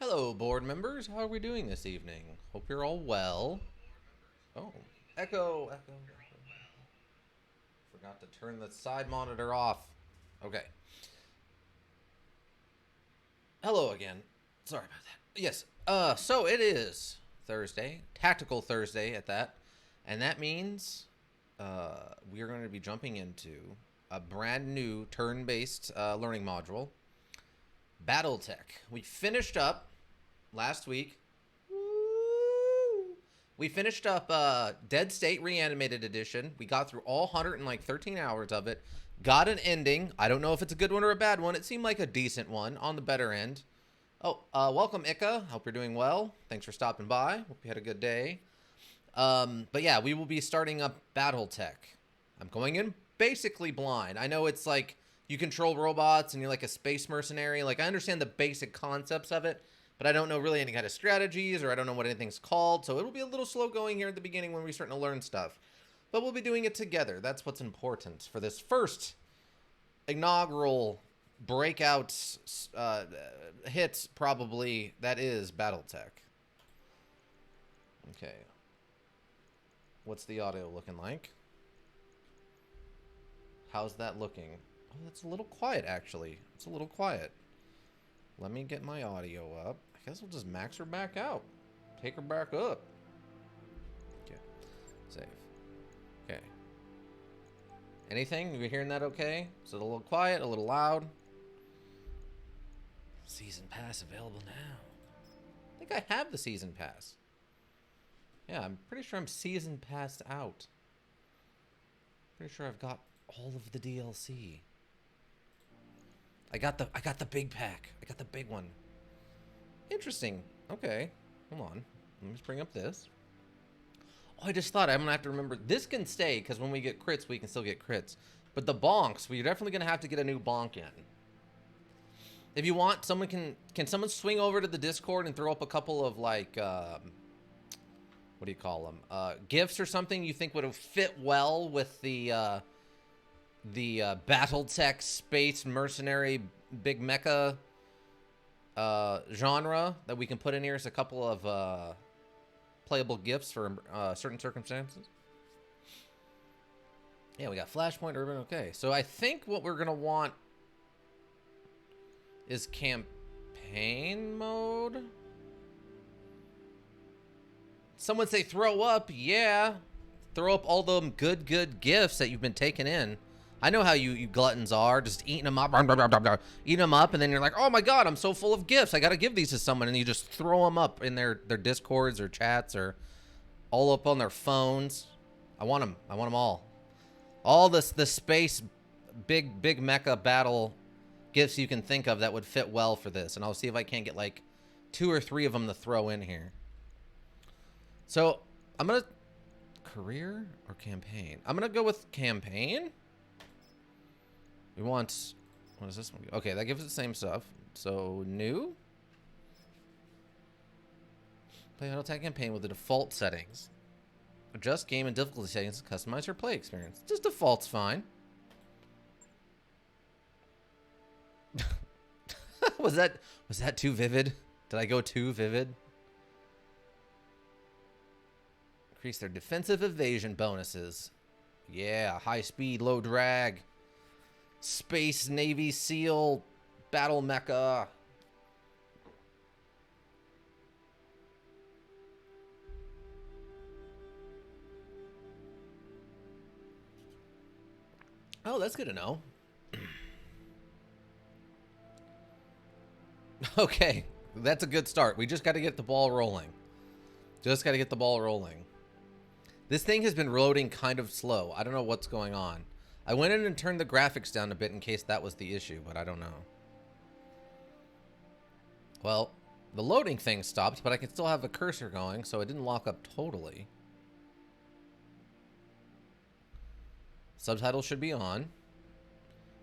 Hello, board members. How are we doing this evening? Hope you're all well. Oh, echo. Forgot to turn the side monitor off. Okay. Hello again. Sorry about that. Yes. So it is Thursday, Tactical Thursday at that, and that means we are going to be jumping into a brand new turn-based learning module, Battletech. We finished up last week. We finished up Dead State Reanimated Edition. We got through all 113 hours of it. Got an ending. I don't know if it's a good one or a bad one. It seemed like a decent one, on the better end. Oh, welcome, Ika. Hope you're doing well. Thanks for stopping by. Hope you had a good day. But yeah, we will be starting up Battletech. I'm going in basically blind. I know it's like you control robots and you're like a space mercenary. Like, I understand the basic concepts of it, but I don't know really any kind of strategies, or I don't know what anything's called, so it'll be a little slow going here at the beginning when we're starting to learn stuff. But we'll be doing it together. That's what's important for this first inaugural breakout hit, probably, that is Battletech. Okay. What's the audio looking like? How's that looking? Oh, that's a little quiet, actually. It's a little quiet. Let me get my audio up. I guess we'll just max her back out. Take her back up. Okay. Save. Okay. Anything? You hearing that okay? Is it a little quiet? A little loud? Season pass available now. I think I have the season pass. Yeah, I'm pretty sure I'm season passed out. Pretty sure I've got all of the DLC. I got the big pack. I got the big one. Interesting. Okay. Hold on. Let me just bring up this. Oh, I just thought I'm going to have to remember. This can stay, because when we get crits, we can still get crits. But the bonks, we're definitely going to have to get a new bonk in. If you want, someone can someone swing over to the Discord and throw up a couple of, like, what do you call them? Gifts or something you think would have fit well with the Battletech space mercenary big mecha genre that we can put in here as a couple of playable gifts for certain circumstances. Yeah, we got Flashpoint, Urban. Okay, so I think what we're gonna want is campaign mode. Someone say throw up. Yeah, throw up all them good gifts that you've been taking in. I know how you gluttons are, just eating them up, eating them up, and then you're like, oh my god, I'm so full of gifts, I gotta give these to someone, and you just throw them up in their Discords or chats or all up on their phones. I want them all. All the space big mecha battle gifts you can think of that would fit well for this, and I'll see if I can't get like 2 or 3 of them to throw in here. So I'm gonna career or campaign. I'm gonna go with campaign. We want, what is this one? Okay, that gives it the same stuff. So, new. Play Battletech campaign with the default settings. Adjust game and difficulty settings to customize your play experience. Just default's fine. Was that too vivid? Did I go too vivid? Increase their defensive evasion bonuses. Yeah, high speed, low drag. Space Navy SEAL battle mecha. Oh, that's good to know. Okay, that's a good start. We just got to get the ball rolling. Just got to get the ball rolling. This thing has been loading kind of slow. I don't know what's going on. I went in and turned the graphics down a bit in case that was the issue, but I don't know. Well, the loading thing stopped, but I can still have the cursor going, so it didn't lock up totally. Subtitles should be on.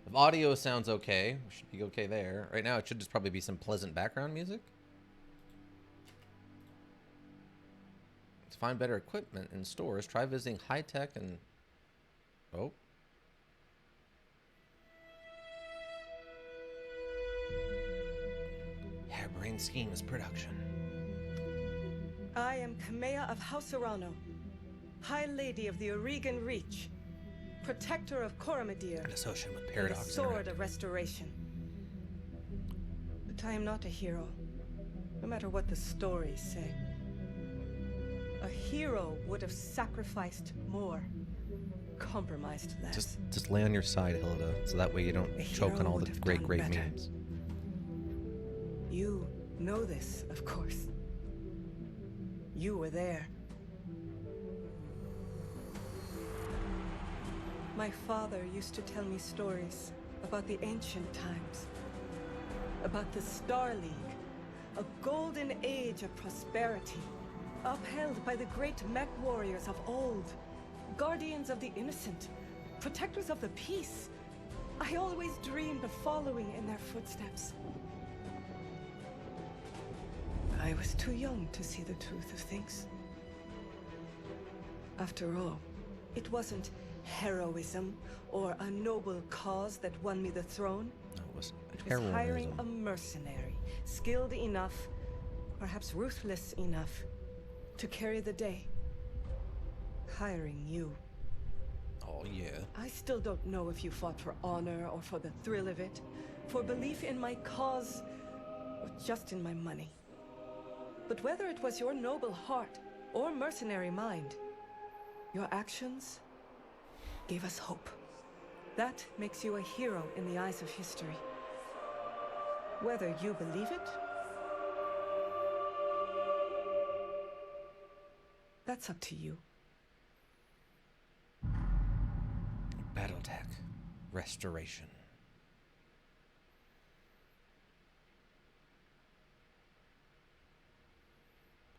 If audio sounds okay, we should be okay there. Right now, it should just probably be some pleasant background music. To find better equipment in stores, try visiting High Tech and... Oh. harebrained schemes production. I am Kamea of House Arano, High Lady of the Oregon Reach, Protector of Coromadir, An association with and the Paradox Sword Interactive. of Restoration. But I am not a hero, no matter what the stories say. A hero would have sacrificed more, compromised less. Just lay on your side, Hilda, so that way you don't choke on all the great memes. You know this, of course. You were there. My father used to tell me stories about the ancient times. About the Star League, a golden age of prosperity, upheld by the great mech warriors of old, guardians of the innocent, protectors of the peace. I always dreamed of following in their footsteps. I was too young to see the truth of things. After all, it wasn't heroism or a noble cause that won me the throne. No, it was It was hiring heroism. a mercenary, skilled enough, perhaps ruthless enough, to carry the day. Hiring you. Oh, yeah. I still don't know if you fought for honor or for the thrill of it, for belief in my cause, or just in my money. But whether it was your noble heart or mercenary mind, your actions gave us hope. That makes you a hero in the eyes of history. Whether you believe it, that's up to you. Battletech. Restoration.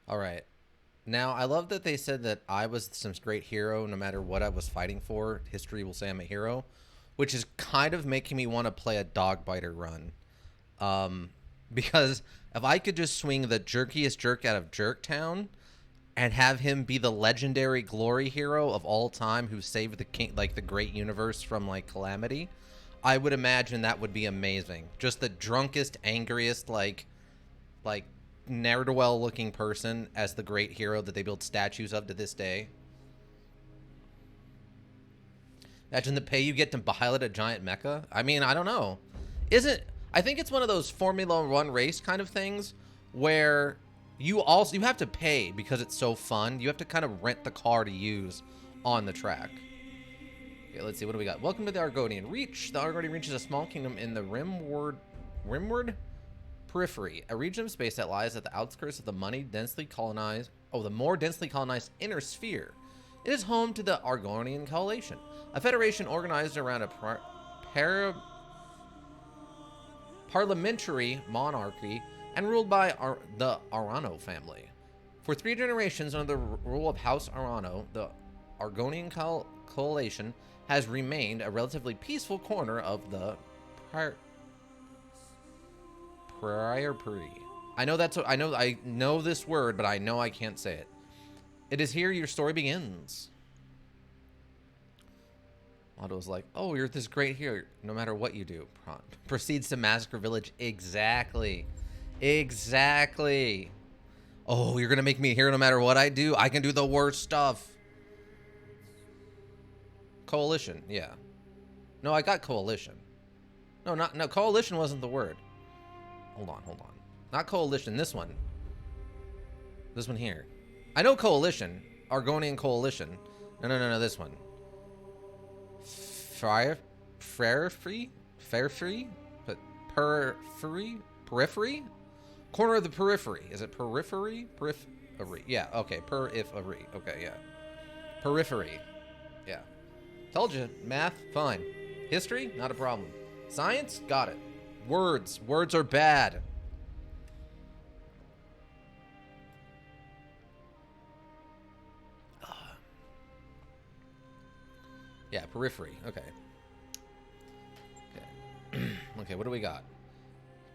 Alright. Now, I love that they said that I was some great hero no matter what I was fighting for. History will say I'm a hero. Which is kind of making me want to play a Dogbiter run. Because if I could just swing the jerkiest jerk out of Jerktown and have him be the legendary glory hero of all time who saved the king, like the great universe from like calamity, I would imagine that would be amazing. Just the drunkest, angriest, like ne'er-do-well looking person as the great hero that they build statues of to this day. Imagine the pay you get to pilot a giant mecha. I mean, I don't know. I think it's one of those Formula One race kind of things where you have to pay because it's so fun. You have to kind of rent the car to use on the track. Okay, let's see. What do we got? Welcome to the Argonian Reach. The Argonian Reach is a small kingdom in the Rimward Periphery, a region of space that lies at the outskirts of the more densely colonized inner sphere. It is home to the Argonian Coalition, a federation organized around a parliamentary monarchy and ruled by the Arano family. For 3 generations under the rule of House Arano, the Argonian Coalition has remained a relatively peaceful corner of the Priory. I know this word, but I know I can't say it. It is here your story begins. Otto's like, oh, you're this great hero, no matter what you do. Proceeds to massacre village. Exactly. Exactly. Oh, you're gonna make me a hero no matter what I do? I can do the worst stuff. Coalition, yeah. No, I got coalition. No, coalition wasn't the word. Hold on. Not coalition, this one. This one here. I know coalition. Argonian coalition. No, this one. Periphery? But periphery? Corner of the periphery. Is it periphery? Periphery. Yeah, okay. Periphery. Okay, yeah. Periphery. Yeah. Told you. Math, fine. History, not a problem. Science, got it. Words are bad. Yeah, periphery. Okay. Okay, what do we got?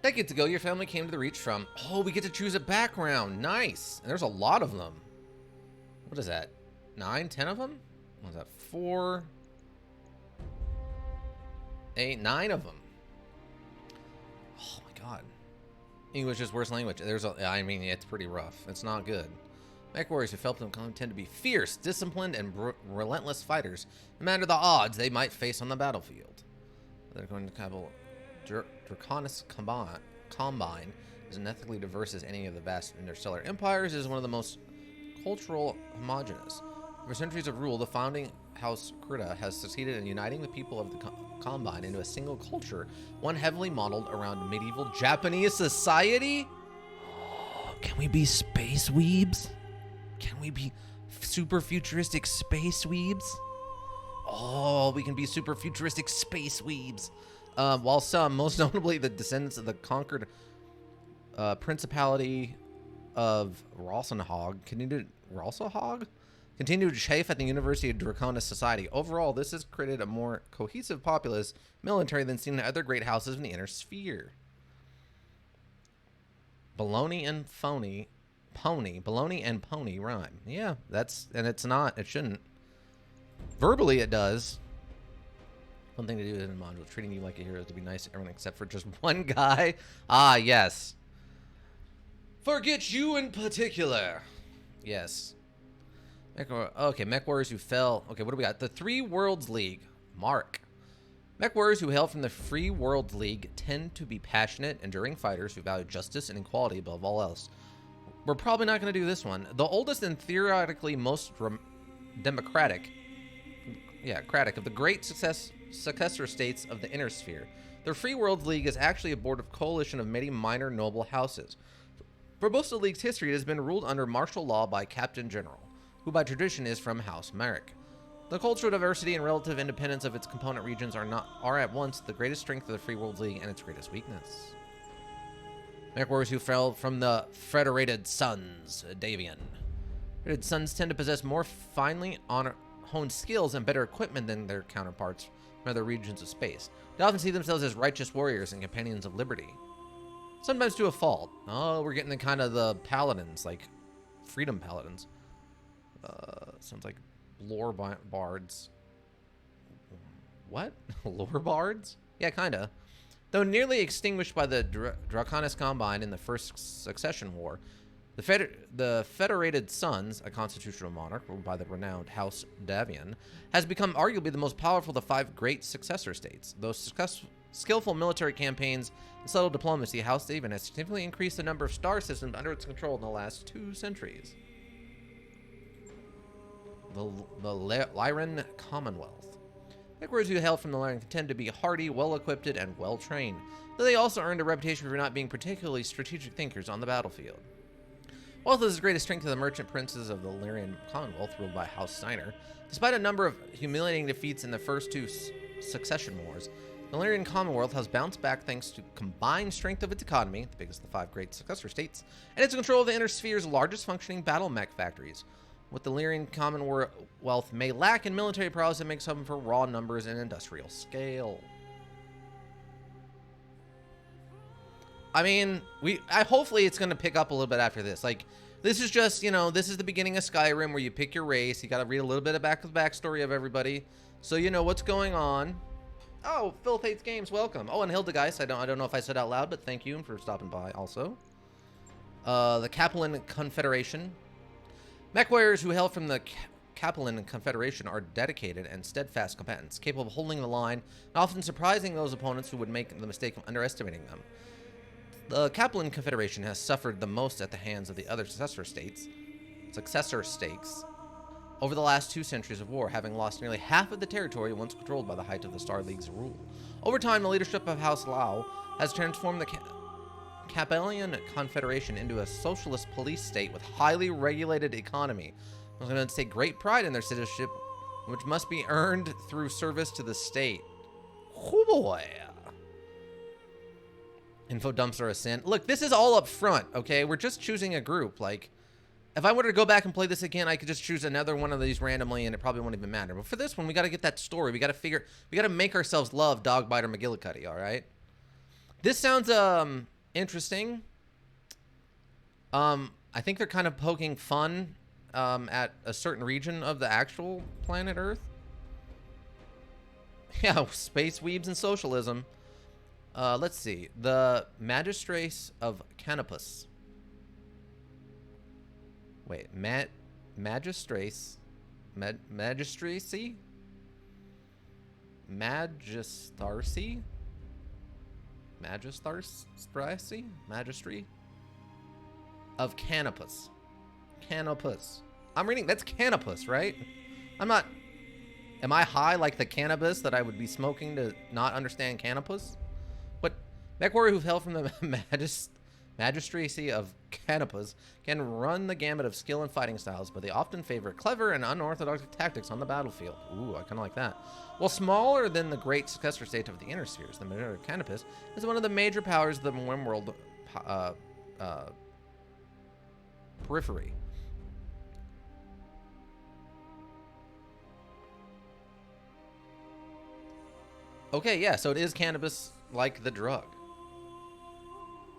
Decades ago, your family came to the Reach from... Oh, we get to choose a background. Nice. And there's a lot of them. What is that? 9, 10 of them? What is that? 4... 8, 9 of them. Oh, my God. English is worst language. I mean, it's pretty rough. It's not good. Mech warriors who felt them tend to be fierce, disciplined, and relentless fighters, no matter the odds they might face on the battlefield. They're going to Cabal Draconis Combine is as ethnically diverse as any of the vast interstellar empires. It is one of the most cultural homogenous. For centuries of rule, the founding house Krita has succeeded in uniting the people of the Combine into a single culture, one heavily modeled around medieval Japanese society. Oh, can we be space weebs? Can we be super futuristic space weebs? Oh, we can be super futuristic space weebs. While some, most notably the descendants of the conquered principality of Ralsenhog, continue to chafe at the University of Draconis Society. Overall, this has created a more cohesive populace military than seen in other great houses in the inner sphere. Baloney and pony rhyme. Yeah, and it's not, it shouldn't. Verbally, it does. One thing to do in the module, treating you like a hero is to be nice to everyone except for just one guy. Ah, yes. Forget you in particular. Yes. Okay, Mech Warriors who fell. Okay, what do we got? The Three Worlds League. Mark. Mech Warriors who hail from the Free Worlds League tend to be passionate, enduring fighters who value justice and equality above all else. We're probably not going to do this one. The oldest and theoretically most democratic of the great successor states of the Inner Sphere. The Free Worlds League is actually a board of coalition of many minor noble houses. For most of the league's history, it has been ruled under martial law by Captain General, who by tradition is from House Merrick. The cultural diversity and relative independence of its component regions are at once the greatest strength of the Free Worlds League and its greatest weakness. Mech warriors who fell from the Federated Sons, Davian. Federated Sons tend to possess more finely honed skills and better equipment than their counterparts from other regions of space. They often see themselves as righteous warriors and companions of liberty. Sometimes to a fault. Oh, we're getting the kind of the paladins, like freedom paladins. Sounds like lore bards. What? Lore bards? Yeah, kinda. Though nearly extinguished by the Draconis Combine in the First Succession War, the Federated Sons, a constitutional monarch ruled by the renowned House Davian, has become arguably the most powerful of the five great successor states. Those skillful military campaigns and subtle diplomacy, House Davian has significantly increased the number of star systems under its control in the last 2 centuries. The Lyran Commonwealth. Mech warriors who hail from the Lyran tend to be hardy, well-equipped, and well-trained, though they also earned a reputation for not being particularly strategic thinkers on the battlefield. Wealth is the greatest strength of the merchant princes of the Lyran Commonwealth, ruled by House Steiner. Despite a number of humiliating defeats in the first 2 succession wars, the Lyran Commonwealth has bounced back thanks to combined strength of its economy, the biggest of the 5 great successor states, and its control of the Inner Sphere's largest functioning battle mech factories. What the Lyrian Commonwealth may lack in military prowess, it makes up for raw numbers and industrial scale. I mean, hopefully it's going to pick up a little bit after this. Like, this is just, this is the beginning of Skyrim where you pick your race. You got to read a little bit of the backstory of everybody, so you know what's going on. Oh, Phil Hates Games, welcome. Oh, and Hildegeist, I don't know if I said out loud, but thank you for stopping by also. The Kaplan Confederation. Mech warriors who hail from the Kaplan Confederation are dedicated and steadfast combatants, capable of holding the line and often surprising those opponents who would make the mistake of underestimating them. The Kaplan Confederation has suffered the most at the hands of the other successor states over the last 2 centuries of war, having lost nearly half of the territory once controlled by the height of the Star League's rule. Over time, the leadership of House Lao has transformed the Kaplan Confederation into a socialist police state with highly regulated economy. I was going to take great pride in their citizenship, which must be earned through service to the state. Oh boy. Info dumps are a sin. Look, this is all up front, okay? We're just choosing a group. Like, if I were to go back and play this again, I could just choose another one of these randomly and it probably won't even matter. But for this one, we got to get that story. We got to make ourselves love Dogbiter McGillicuddy, all right? This sounds, interesting. I think they're kind of poking fun at a certain region of the actual planet Earth. Yeah, space weebs and socialism. Let's see. The Magistrates of Canopus. Wait, Magistracy? Magistracy? Magistry of Canopus. Canopus. I'm reading, that's Canopus, right? I'm not, am I high like the cannabis that I would be smoking to not understand Canopus? What? Mech warrior who fell from the magistracy of Canopus can run the gamut of skill and fighting styles, but they often favor clever and unorthodox tactics on the battlefield. Ooh, I kind of like that. While smaller than the great successor state of the Inner Spheres, the Major Canopus is one of the major powers of the Rimworld periphery. Okay, yeah, so it is cannabis like the drug.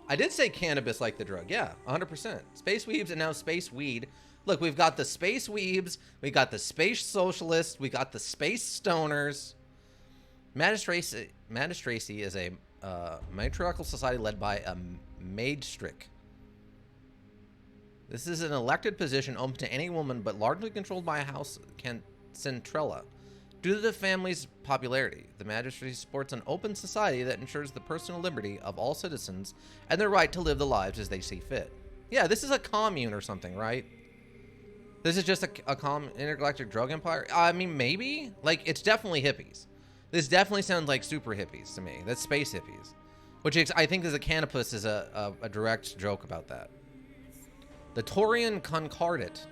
I did say cannabis like the drug, yeah, 100%. Space weebs and now space weed. Look, we've got the space weebs, we got the space socialists, we got the space stoners. Magistracy is a matriarchal society led by a maidstrick. This is an elected position open to any woman, but largely controlled by a house centrella. Due to the family's popularity, the magistracy supports an open society that ensures the personal liberty of all citizens and their right to live the lives as they see fit. Yeah, this is a commune or something, right? This is just a intergalactic drug empire? I mean, maybe? Like, it's definitely hippies. This definitely sounds like super hippies to me. That's space hippies. Which I think is a canopus is a direct joke about that. The Taurian Concordat.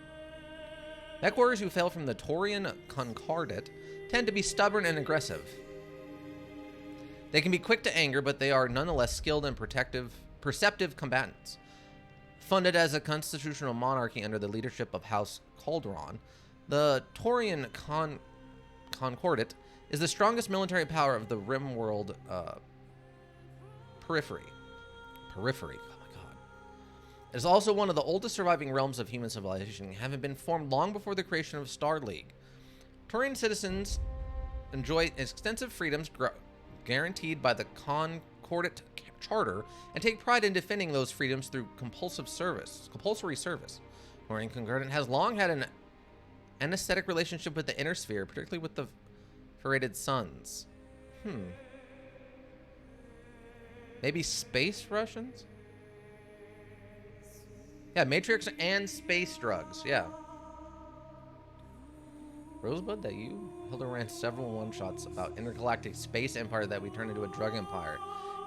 Mech warriors who fell from the Taurian Concordat tend to be stubborn and aggressive. They can be quick to anger, but they are nonetheless skilled and perceptive combatants. Funded as a constitutional monarchy under the leadership of House Calderon, the Taurian Concordat is the strongest military power of the Rimworld periphery. Oh my god. It is also one of the oldest surviving realms of human civilization, having been formed long before the creation of Star League. Taurian citizens enjoy extensive freedoms guaranteed by the Concordat Charter and take pride in defending those freedoms through compulsory service. Taurian Concordat has long had an anesthetic relationship with the Inner Sphere, particularly with the Ferrated Suns. Maybe space Russians? Yeah, Matrix and space drugs, yeah. Rosebud, that you? Hilda ran several one-shots about intergalactic space empire that we turned into a drug empire.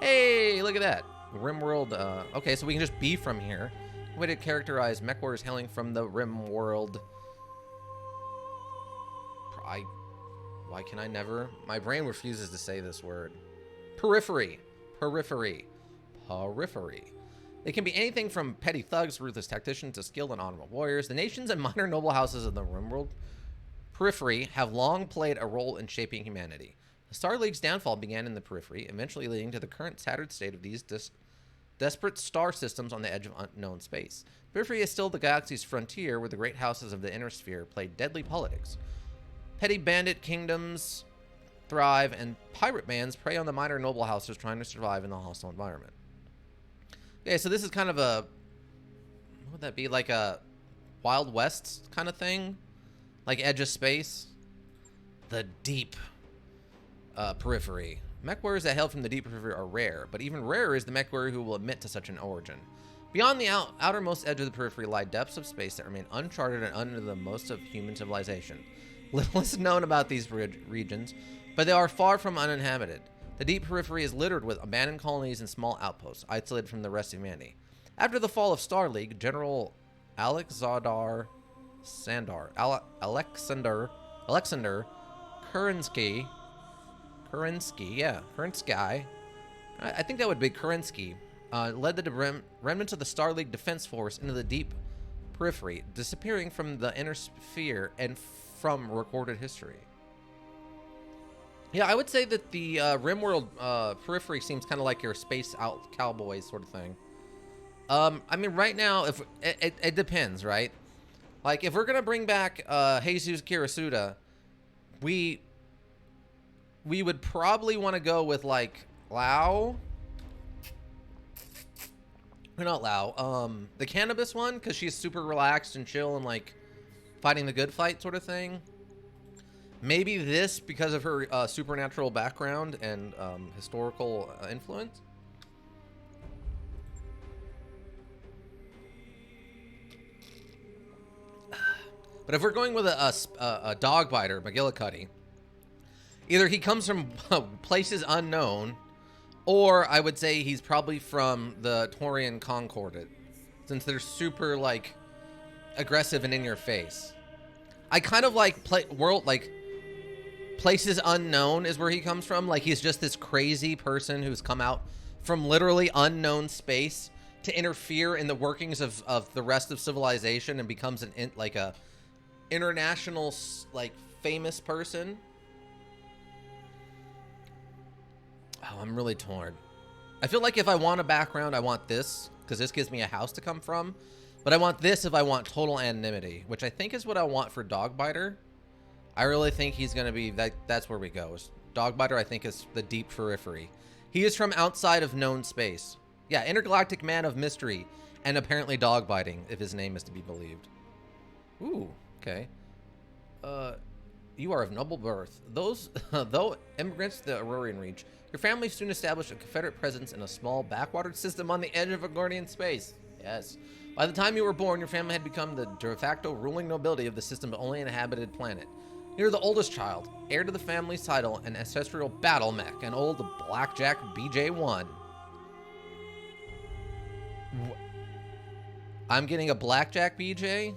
Hey, look at that. Rimworld, okay, so we can just be from here. Way to characterize mech warriors hailing from the Rimworld. Why can I never? My brain refuses to say this word. Periphery. They can be anything from petty thugs, ruthless tacticians, to skilled and honorable warriors. The nations and minor noble houses of the Rimworld periphery have long played a role in shaping humanity. The Star League's downfall began in the periphery, eventually leading to the current tattered state of these desperate star systems on the edge of unknown space. Periphery is still the galaxy's frontier, where the great houses of the Inner Sphere play deadly politics. Petty bandit kingdoms thrive, and pirate bands prey on the minor noble houses trying to survive in the hostile environment. Okay, so this is kind of a, what would that be, like a Wild West kind of thing? Like Edge of Space? The deep periphery. Mech warriors that hail from the deep periphery are rare, but even rarer is the mech warrior who will admit to such an origin. Beyond the outermost edge of the periphery lie depths of space that remain uncharted and under the most of human civilization. Little is known about these regions, but they are far from uninhabited. The deep periphery is littered with abandoned colonies and small outposts, isolated from the rest of humanity. After the fall of Star League, General Alexander Kerensky, I think that would be Kerensky, led the remnants of the Star League Defense Force into the deep periphery, disappearing from the Inner Sphere and from recorded history. Yeah, I would say that the Rimworld periphery seems kind of like your space out cowboys sort of thing. I mean, right now, if it depends, right? Like, if we're gonna bring back Jesus Kirisuda, we would probably want to go with like Lao We're not Lao. The cannabis one, because she's super relaxed and chill and like fighting the good fight sort of thing. Maybe this because of her supernatural background and historical influence. But if we're going with a dog biter, McGillicuddy, either he comes from places unknown, or I would say he's probably from the Taurian Concordat, since they're super like aggressive and in your face. I kind of like places unknown is where he comes from. Like he's just this crazy person who's come out from literally unknown space to interfere in the workings of the rest of civilization and becomes an international like famous person. Oh, I'm really torn. I feel like if I want a background, I want this, because this gives me a house to come from. But I want this if I want total anonymity, which I think is what I want for Dogbiter. I really think he's going to be, that's where we go. Dogbiter, I think, is the deep periphery. He is from outside of known space. Yeah, intergalactic man of mystery, and apparently dog biting, if his name is to be believed. Ooh, okay. You are of noble birth. Though immigrants to the Aurorian Reach, your family soon established a Confederate presence in a small backwatered system on the edge of Agordian space. Yes. By the time you were born, your family had become the de facto ruling nobility of the system's only inhabited planet. You're the oldest child, heir to the family's title and ancestral battle mech, an old Blackjack BJ-1. I'm getting a Blackjack BJ?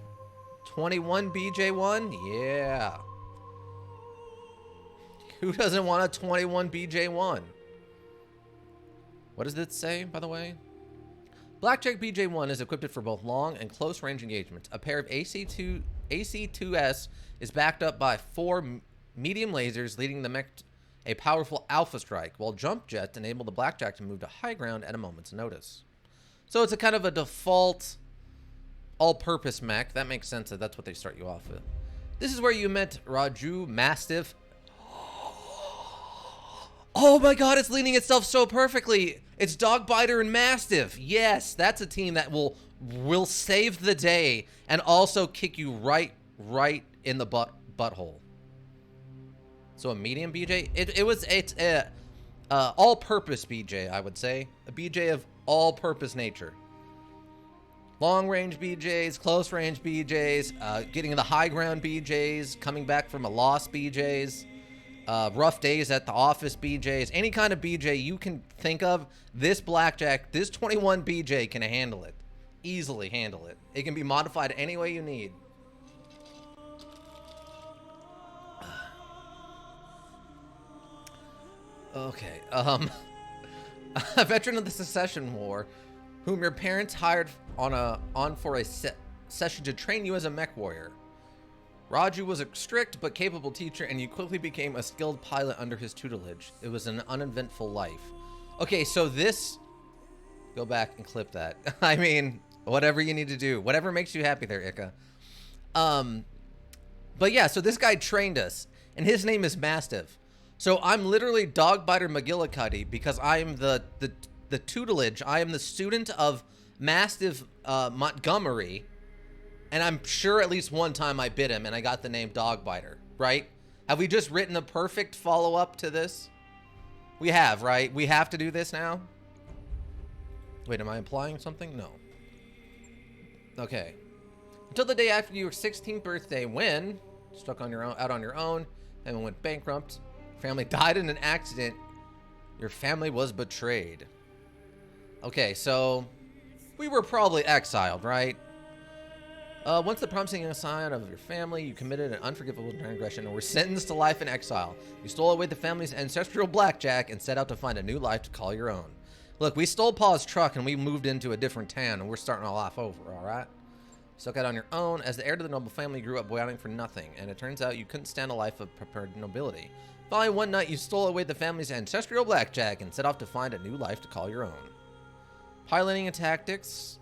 21 BJ-1? Yeah. Who doesn't want a 21 BJ-1? What does it say, by the way? Blackjack BJ-1 is equipped for both long and close-range engagements. A pair of AC-2S is backed up by 4 medium lasers, leading the mech a powerful alpha strike, while jump jets enable the Blackjack to move to high ground at a moment's notice. So it's a kind of a default all-purpose mech. That makes sense that that's what they start you off with. This is where you met Raju Mastiff. Oh my god, it's leaning itself so perfectly. It's Dogbiter and Mastiff. Yes, that's a team that will save the day and also kick you right in the butthole. So a medium BJ? It's a all-purpose BJ, I would say. A BJ of all-purpose nature. Long-range BJs, close-range BJs, getting the high-ground BJs, coming back from a loss BJs. Rough days at the office BJs, any kind of BJ you can think of, this Blackjack, this 21 BJ can handle it. Easily handle it. It can be modified any way you need. Okay, a veteran of the Secession War, whom your parents hired on for a session to train you as a mech warrior. Raju was a strict but capable teacher, and you quickly became a skilled pilot under his tutelage. It was an uneventful life. Okay, so this... Go back and clip that. I mean, whatever you need to do. Whatever makes you happy there, Ika. But yeah, so this guy trained us, and his name is Mastiff. So I'm literally Dogbiter McGillicuddy because I am the tutelage. I am the student of Mastiff Montgomery. And I'm sure at least one time I bit him and I got the name Dogbiter, right? Have we just written a perfect follow-up to this? We have, right? We have to do this now? Wait, am I implying something? No. Okay. Until the day after your 16th birthday, when, stuck on your own, out on your own, and went bankrupt, family died in an accident, your family was betrayed. Okay, so we were probably exiled, right? Once the promising sign of your family, you committed an unforgivable transgression and were sentenced to life in exile. You stole away the family's ancestral Blackjack and set out to find a new life to call your own. Look, we stole Pa's truck and we moved into a different town and we're starting all off over, alright? Stuck out on your own, as the heir to the noble family, you grew up boiling for nothing, and it turns out you couldn't stand a life of prepared nobility. Finally, one night you stole away the family's ancestral Blackjack and set off to find a new life to call your own. Piloting and tactics...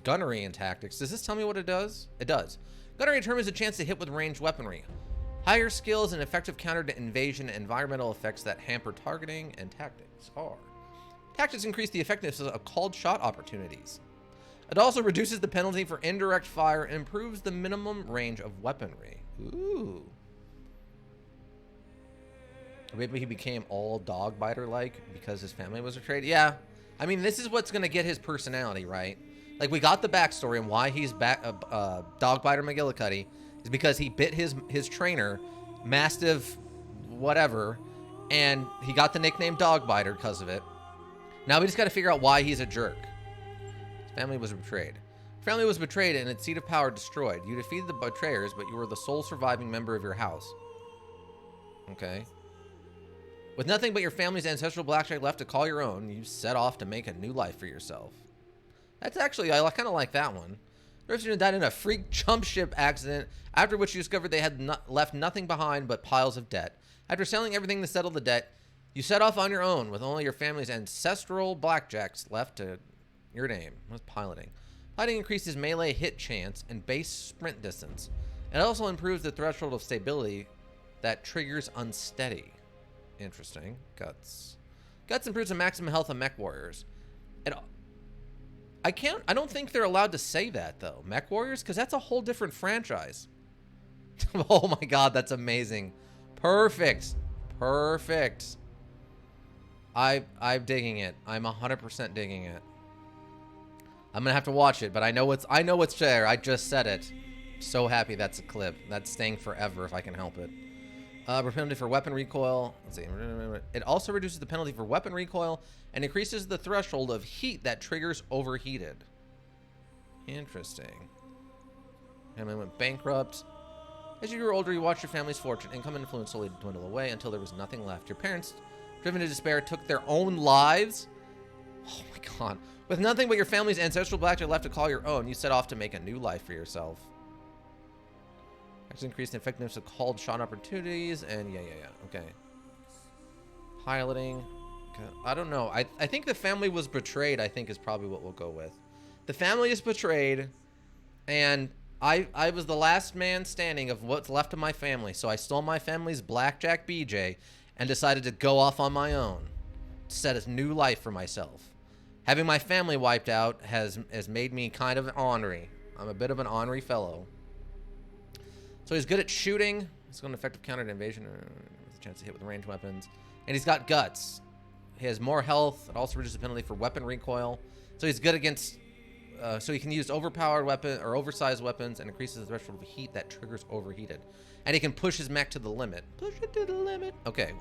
Gunnery and tactics. Does this tell me what it does? It does. Gunnery determines a chance to hit with ranged weaponry. Higher skills and effective counter to invasion and environmental effects that hamper targeting and tactics are. Tactics increase the effectiveness of called shot opportunities. It also reduces the penalty for indirect fire and improves the minimum range of weaponry. Ooh. Maybe he became all dog biter like because his family was betrayed. Yeah. I mean, this is what's going to get his personality, right? Like, we got the backstory and why he's dog biter McGillicuddy is because he bit his trainer, Mastiff whatever, and he got the nickname dog biter because of it. Now we just got to figure out why he's a jerk. His family was betrayed. Family was betrayed and its seat of power destroyed. You defeated the betrayers, but you were the sole surviving member of your house. Okay. With nothing but your family's ancestral blackjack left to call your own, you set off to make a new life for yourself. That's actually, I kind of like that one. Your student died in a freak jump ship accident, after which you discovered they had left nothing behind but piles of debt. After selling everything to settle the debt, you set off on your own with only your family's ancestral blackjacks left to your name. What's piloting? Piloting increases melee hit chance and base sprint distance. It also improves the threshold of stability that triggers unsteady. Interesting. Guts. Guts improves the maximum health of mech warriors. I don't think they're allowed to say that though. Mech warriors, because that's a whole different franchise. Oh my god, that's amazing. Perfect. Perfect. I'm digging it. I'm 100% digging it. I'm gonna have to watch it, but I know it's there. I just said it. So happy that's a clip. That's staying forever if I can help it. Penalty for weapon recoil. Let's see. It also reduces the penalty for weapon recoil and increases the threshold of heat that triggers overheated. Interesting. And then went bankrupt. As you grew older, you watched your family's fortune, income, and influence slowly dwindle away until there was nothing left. Your parents, driven to despair, took their own lives. Oh my god. With nothing but your family's ancestral blackjack left to call your own, you set off to make a new life for yourself. Increased the effectiveness of called shot opportunities, and yeah. Okay. Piloting. Okay. I don't know. I think the family was betrayed, I think is probably what we'll go with. The family is betrayed, and I was the last man standing of what's left of my family, so I stole my family's blackjack BJ and decided to go off on my own to set a new life for myself. Having my family wiped out has made me kind of ornery. I'm a bit of an ornery fellow. So he's good at shooting. He's got an effective counter to invasion. With a chance to hit with ranged weapons. And he's got guts. He has more health. It also reduces the penalty for weapon recoil. So he's good against... so he can use overpowered weapon or oversized weapons and increases the threshold of heat that triggers overheated. And he can push his mech to the limit. Push it to the limit. Okay.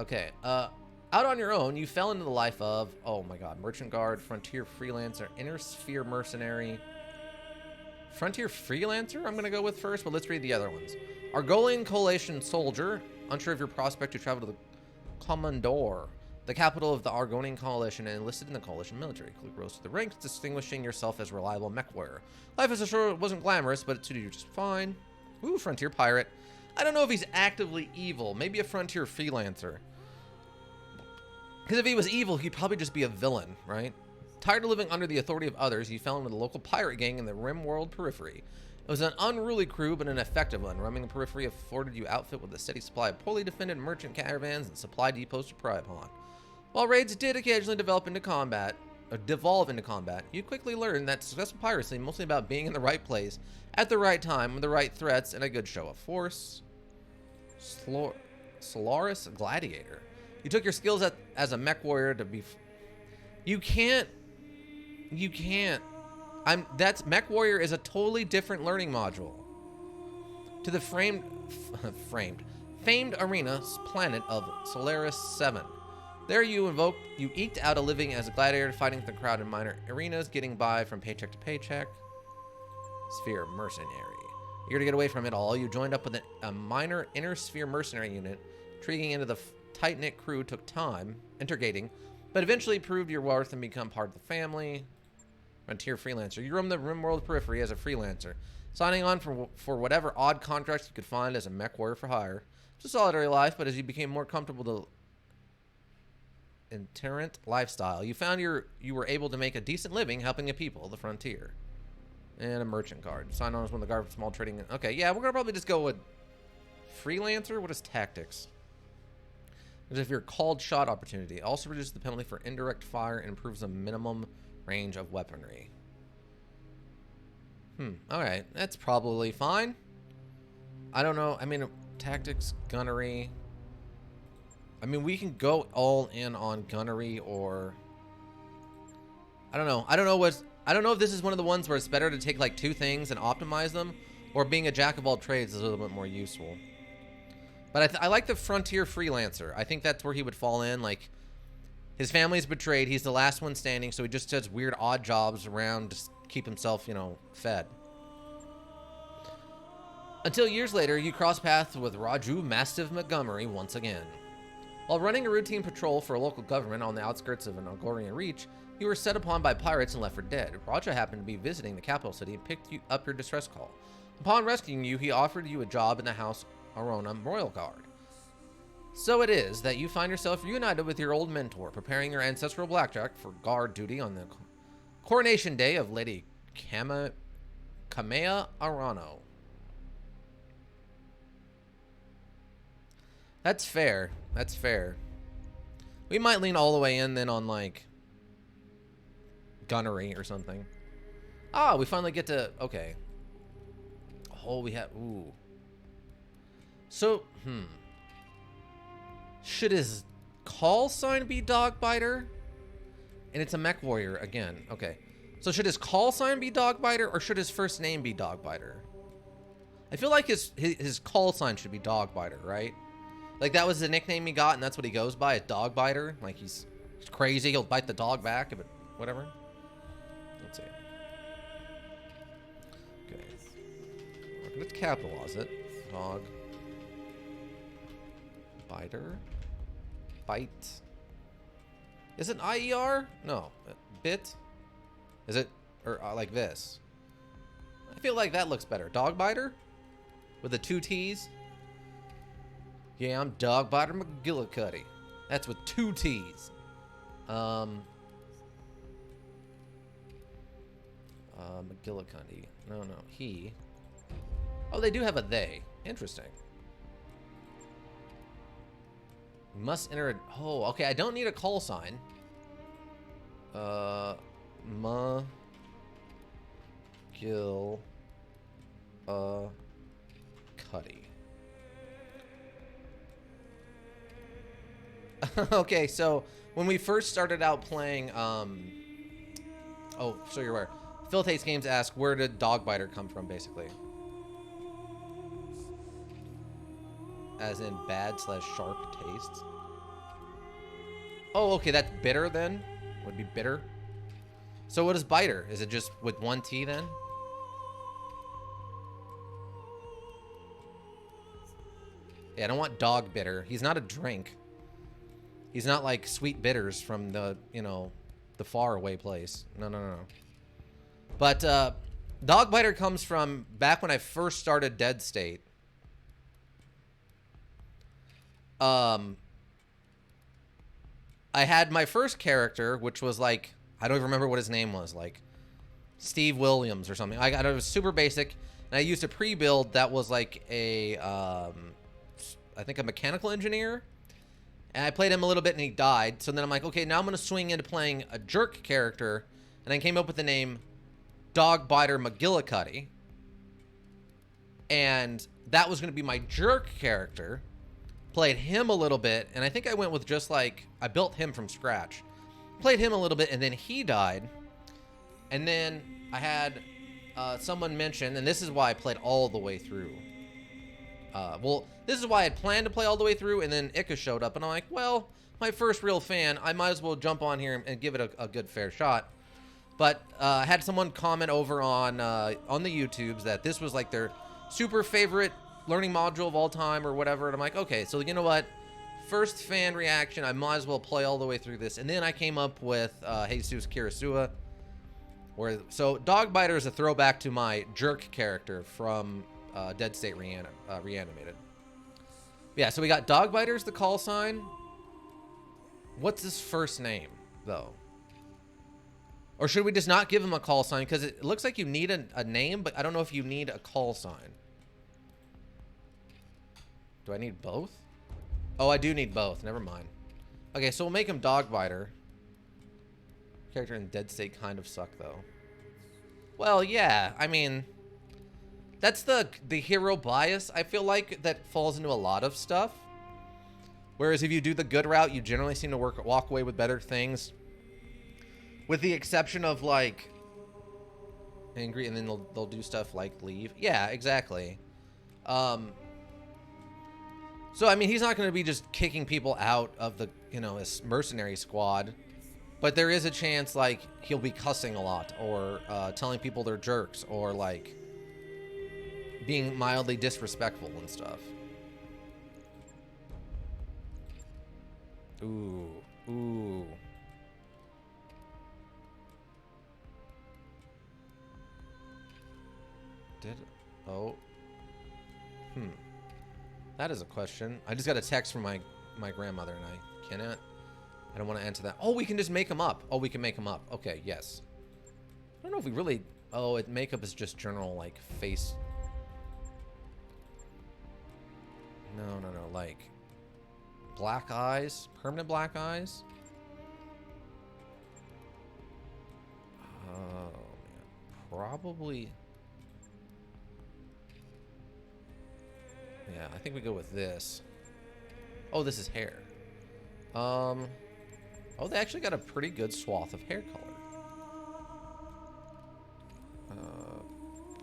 Okay. Out on your own, you fell into the life of... Oh my god. Merchant Guard, Frontier Freelancer, Inner Sphere Mercenary... Frontier Freelancer I'm going to go with first, but let's read the other ones. Argolian Coalition Soldier, unsure of your prospect to travel to the Commandor, the capital of the Argonian Coalition, and enlisted in the Coalition military. Quickly rose to the ranks, distinguishing yourself as a reliable mech warrior. Life as a shore wasn't glamorous, but it suited you just fine. Ooh, Frontier Pirate. I don't know if he's actively evil. Maybe a Frontier Freelancer. Because if he was evil, he'd probably just be a villain, right? Tired of living under the authority of others, you fell into the local pirate gang in the Rim World periphery. It was an unruly crew, but an effective one. Roaming the periphery afforded you outfit with a steady supply of poorly defended merchant caravans and supply depots to pry upon. While raids did occasionally devolve into combat, you quickly learned that successful piracy is mostly about being in the right place, at the right time, with the right threats, and a good show of force. Solaris Gladiator. You took your skills as a mech warrior to be... You can't. That's Mech Warrior is a totally different learning module. To the famed arena planet of Solaris 7. There you eked out a living as a gladiator, fighting with the crowd in minor arenas, getting by from paycheck to paycheck. Sphere Mercenary. Eager to get away from it all, you joined up with a minor Inner Sphere Mercenary unit. Intriguing into the tight-knit crew took time, interrogating, but eventually proved your worth and become part of the family. Frontier Freelancer. You roam the Rimworld periphery as a freelancer, signing on for whatever odd contracts you could find as a mech warrior for hire. It's a solitary life, but as you became more comfortable with the itinerant lifestyle, you found you were able to make a decent living helping the people of the frontier. And a merchant guard. Sign on as one of the guard for small trading. Okay, yeah, we're going to probably just go with freelancer. What is tactics? Because if you're called shot opportunity, it also reduces the penalty for indirect fire and improves the minimum range of weaponry. Alright, that's probably fine. I don't know. I mean, tactics, gunnery. I mean, we can go all in on gunnery, or I don't know. I don't know if this is one of the ones where it's better to take like two things and optimize them, or being a jack of all trades is a little bit more useful. But I like the frontier freelancer. I think that's where he would fall in. Like, his family's betrayed. He's the last one standing, so he just does weird odd jobs around to keep himself, you know, fed. Until years later, you cross paths with Raju Mastiff Montgomery once again. While running a routine patrol for a local government on the outskirts of an Algorian reach, you were set upon by pirates and left for dead. Raja happened to be visiting the capital city and picked up your distress call. Upon rescuing you, he offered you a job in the House Arona Royal Guard. So it is that you find yourself reunited with your old mentor, preparing your ancestral blackjack for guard duty on the coronation day of Lady Kamea Arano. That's fair. That's fair. We might lean all the way in then on, like, gunnery or something. Ah, we finally get to... Okay. Oh, we have... Ooh. So, should his call sign be Dogbiter? And it's a mech warrior again. Okay. So should his call sign be Dogbiter, or should his first name be Dogbiter? I feel like his call sign should be Dogbiter, right? Like, that was the nickname he got, and that's what he goes by, a Dogbiter. Like, he's crazy. He'll bite the dog back if it... Whatever. Let's see. Okay. Let's capitalize it. Dog. Biter. Bite. Is it IER? No. Bit? Is it... Or like this? I feel like that looks better. Dogbiter? With the two T's? Yeah, I'm Dogbiter McGillicuddy. That's with two T's. McGillicuddy. No, he. Oh, they do have a they. Interesting. You must enter a... Oh, okay, I don't need a call sign. Cuddy. Okay, so when we first started out playing, oh, so you're aware. Phil Tate's Games asked, where did Dogbiter come from, basically? As in bad/sharp tastes. Oh, okay, that's bitter then? Would be bitter. So what is biter? Is it just with one T then? Yeah, I don't want dog bitter. He's not a drink. He's not like sweet bitters from the, you know, the far away place. No. But Dogbiter comes from back when I first started Dead State. I had my first character, which was like, I don't even remember what his name was, like Steve Williams or something. It was super basic, and I used a pre-build that was like a, I think a mechanical engineer. And I played him a little bit and he died. So then I'm like, okay, now I'm going to swing into playing a jerk character. And I came up with the name Dogbiter McGillicuddy. And that was going to be my jerk character. Played him a little bit. And I think I went with just like, I built him from scratch. Played him a little bit and then he died. And then I had someone mention, and this is why I played all the way through. Well, this is why I had planned to play all the way through, and then Ika showed up, and I'm like, well, my first real fan, I might as well jump on here and give it a good fair shot. But I had someone comment over on the YouTubes that this was like their super favorite learning module of all time or whatever, and I'm like, okay, so you know what? First fan reaction, I might as well play all the way through this. And then I came up with Jesus Kirasua. So Dogbiter is a throwback to my jerk character from Dead State Reanimated. Yeah, so we got Dogbiter's the call sign. What's his first name, though? Or should we just not give him a call sign? Because it looks like you need a name, but I don't know if you need a call sign. Do I need both? Oh, I do need both. Never mind. Okay, so we'll make him Dogbiter. Character in Dead State kind of suck, though. Well, yeah. I mean, that's the hero bias, I feel like, that falls into a lot of stuff. Whereas if you do the good route, you generally seem to walk away with better things. With the exception of, like, angry, and then they'll do stuff like leave. Yeah, exactly. So, I mean, he's not going to be just kicking people out of the, you know, his mercenary squad. But there is a chance, like, he'll be cussing a lot, or telling people they're jerks, or, like, being mildly disrespectful and stuff. Ooh. Ooh. Oh. That is a question. I just got a text from my grandmother, and I cannot... I don't want to answer that. Oh, we can just make them up. Oh, we can make them up. Okay, yes. I don't know if we really... Oh, makeup is just general, like, face... No. Like, black eyes? Permanent black eyes? Oh, man. Probably... Yeah, I think we go with this. Oh, this is hair. Oh, they actually got a pretty good swath of hair color.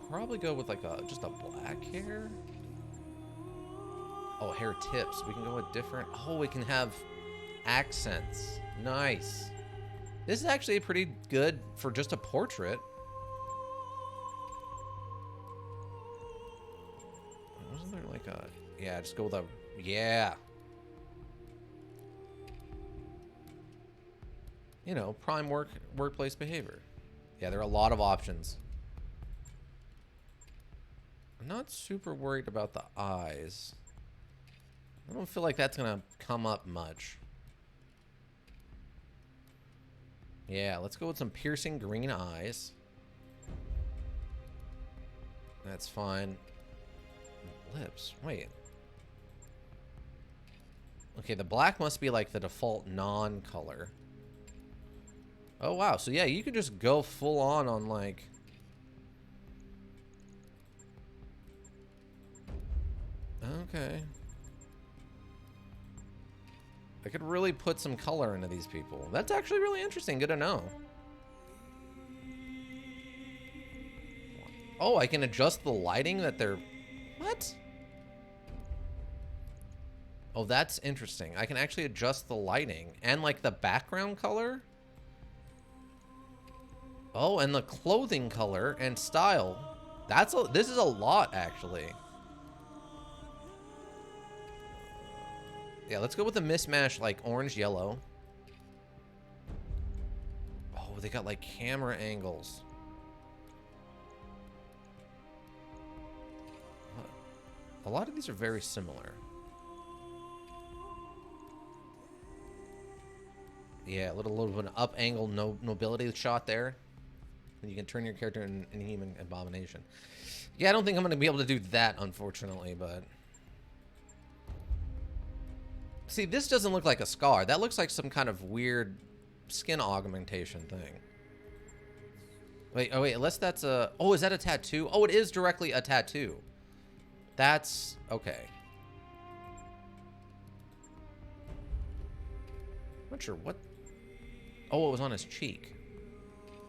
Probably go with like just a black hair. Oh, hair tips. We can go with different. Oh, we can have accents. Nice. This is actually pretty good for just a portrait. Wasn't there like a... Yeah, just go with a... Yeah. You know, prime workplace behavior. Yeah, there are a lot of options. I'm not super worried about the eyes. I don't feel like that's gonna come up much. Yeah, let's go with some piercing green eyes. That's fine. Lips. Wait. Okay, the black must be like the default non-color. Oh, wow. So, yeah, you could just go full on like... Okay. I could really put some color into these people. That's actually really interesting. Good to know. Oh, I can adjust the lighting that they're... What? Oh, that's interesting. I can actually adjust the lighting and like the background color. Oh, and the clothing color and style. This is a lot, actually. Yeah, let's go with a mismatch like orange yellow. Oh, they got like camera angles. A lot of these are very similar. Yeah, a little bit of an up angle nobility shot there. And you can turn your character in human abomination. Yeah, I don't think I'm going to be able to do that, unfortunately, but... See, this doesn't look like a scar. That looks like some kind of weird skin augmentation thing. Wait, oh wait, unless that's a... Oh, is that a tattoo? Oh, it is directly a tattoo. That's... Okay. I'm not sure what... Oh, it was on his cheek.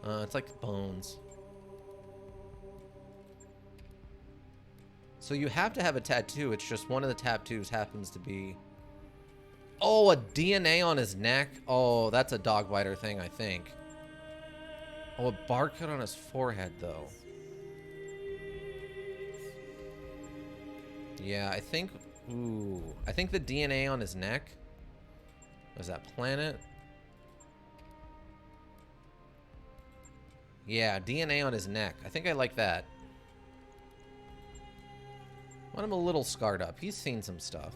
It's like bones. So you have to have a tattoo. It's just one of the tattoos happens to be... Oh, a DNA on his neck. Oh, that's a dog biter thing, I think. Oh, a barcode on his forehead, though. Yeah, I think... Ooh. I think the DNA on his neck... Was that planet? Yeah, DNA on his neck. I think I like that. I want him a little scarred up. He's seen some stuff.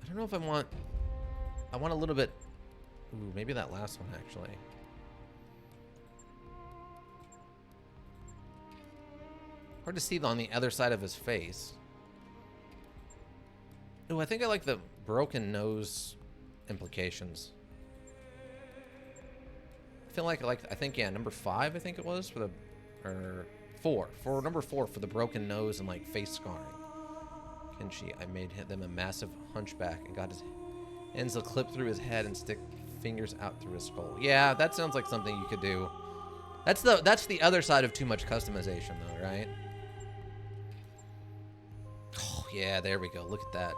I don't know if I want... I want a little bit... Ooh, maybe that last one, actually. Hard to see on the other side of his face. Oh, I think I like the broken nose implications. I feel like I think, yeah, number 5, I think it was, for the, or 4. For number 4, for the broken nose and, like, face scarring. Kenshi, I made them a massive hunchback and got his ends to clip through his head and stick fingers out through his skull. Yeah, that sounds like something you could do. That's the other side of too much customization, though, right? Oh, yeah, there we go. Look at that.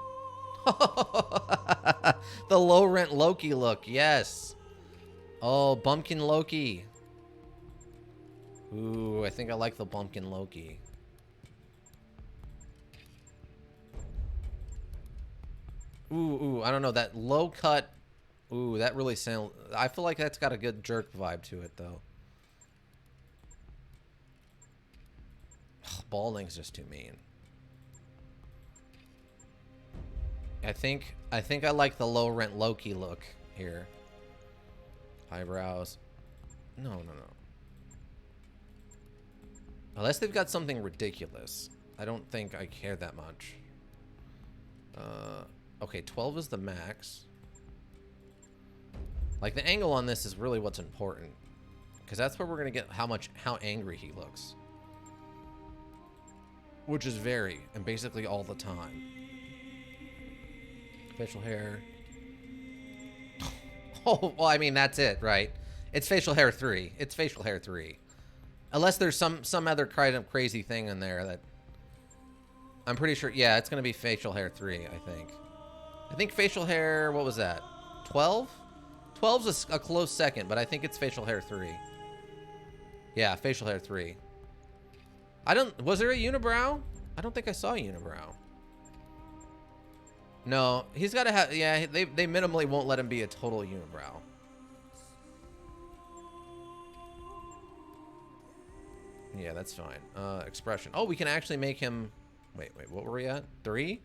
The low-rent Loki look, yes. Oh, Bumpkin Loki. Ooh, I think I like the Bumpkin Loki. Ooh, I don't know. That low cut. Ooh, that really sounds. I feel like that's got a good jerk vibe to it, though. Balding's just too mean. I think I like the low rent Loki look here. Eyebrows. No. Unless they've got something ridiculous. I don't think I care that much. Okay, 12 is the max. Like, the angle on this is really what's important. Because that's where we're going to get how angry he looks. Which is very, and basically all the time. Facial hair. Oh, well, I mean, that's it, right? It's facial hair 3. It's facial hair 3. Unless there's some other kind of crazy thing in there that... I'm pretty sure, yeah, it's going to be facial hair 3, I think. I think facial hair, what was that? 12? 12's a close second, but I think it's facial hair 3. Yeah, facial hair 3. Was there a unibrow? I don't think I saw a unibrow. No, he's got to have, yeah, they minimally won't let him be a total unibrow. Yeah, that's fine. Expression. Oh, we can actually make him, wait, what were we at? 3?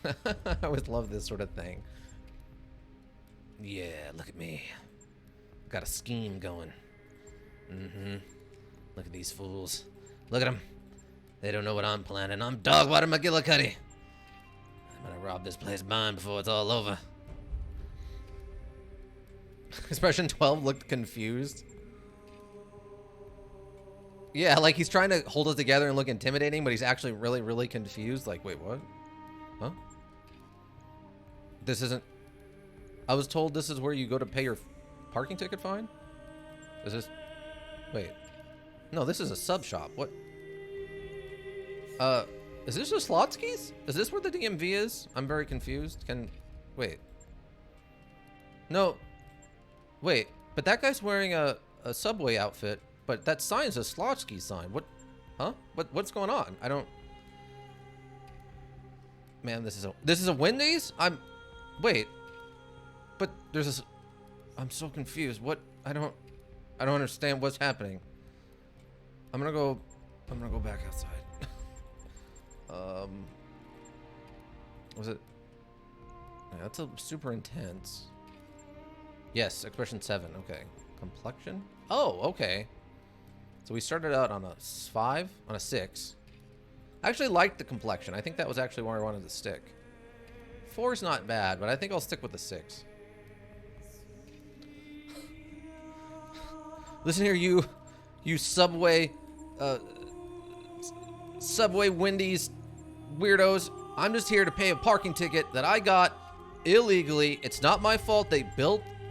I always love this sort of thing. Yeah, look at me. Got a scheme going. Look at these fools. Look at them. They don't know what I'm planning. I'm Dogwater McGillicuddy. I'm gonna rob this place blind before it's all over. Expression 12 looked confused. Yeah, like he's trying to hold it together and look intimidating, but he's actually really, really confused. Like, wait, what? Huh? This isn't... I was told this is where you go to pay your parking ticket fine? Is this... Wait. No, this is a sub shop. What? Is this a Slotsky's? Is this where the DMV is? I'm very confused. Wait. No. Wait, but that guy's wearing a Subway outfit, but that sign's a Slotsky sign. What? Huh? What's going on? I don't... Man, this is a Wendy's? Wait. But there's I'm so confused. What? I don't understand what's happening. I'm gonna go back outside. Was it? Yeah, that's a super intense. Yes, expression 7. Okay. Complexion? Oh, okay. So we started out on a 5, on a 6. I actually liked the complexion. I think that was actually where I wanted to stick. 4's not bad, but I think I'll stick with the 6. Listen here, you Subway, Wendy's weirdos. I'm just here to pay a parking ticket that I got illegally. It's not my fault.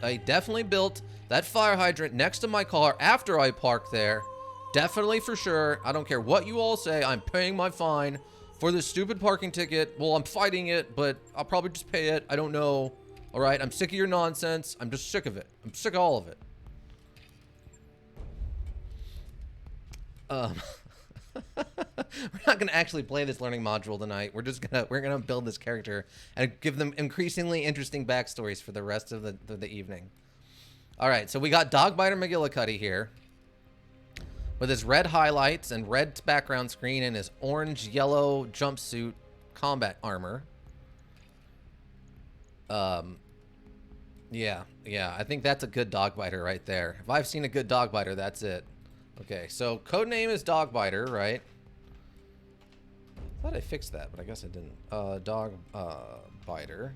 I definitely built that fire hydrant next to my car after I parked there. Definitely for sure. I don't care what you all say. I'm paying my fine for this stupid parking ticket. Well, I'm fighting it, but I'll probably just pay it. I don't know. All right, I'm sick of your nonsense. I'm just sick of it. I'm sick of all of it. We're not gonna actually play this learning module tonight. We're gonna build this character and give them increasingly interesting backstories for the rest of the evening. All right, so we got Dogbiter McGillicuddy here with his red highlights and red background screen and his orange-yellow jumpsuit combat armor. Yeah, I think that's a good Dogbiter right there. If I've seen a good Dogbiter, that's it. Okay, so codename is Dogbiter, right? I thought I fixed that, but I guess I didn't. Biter.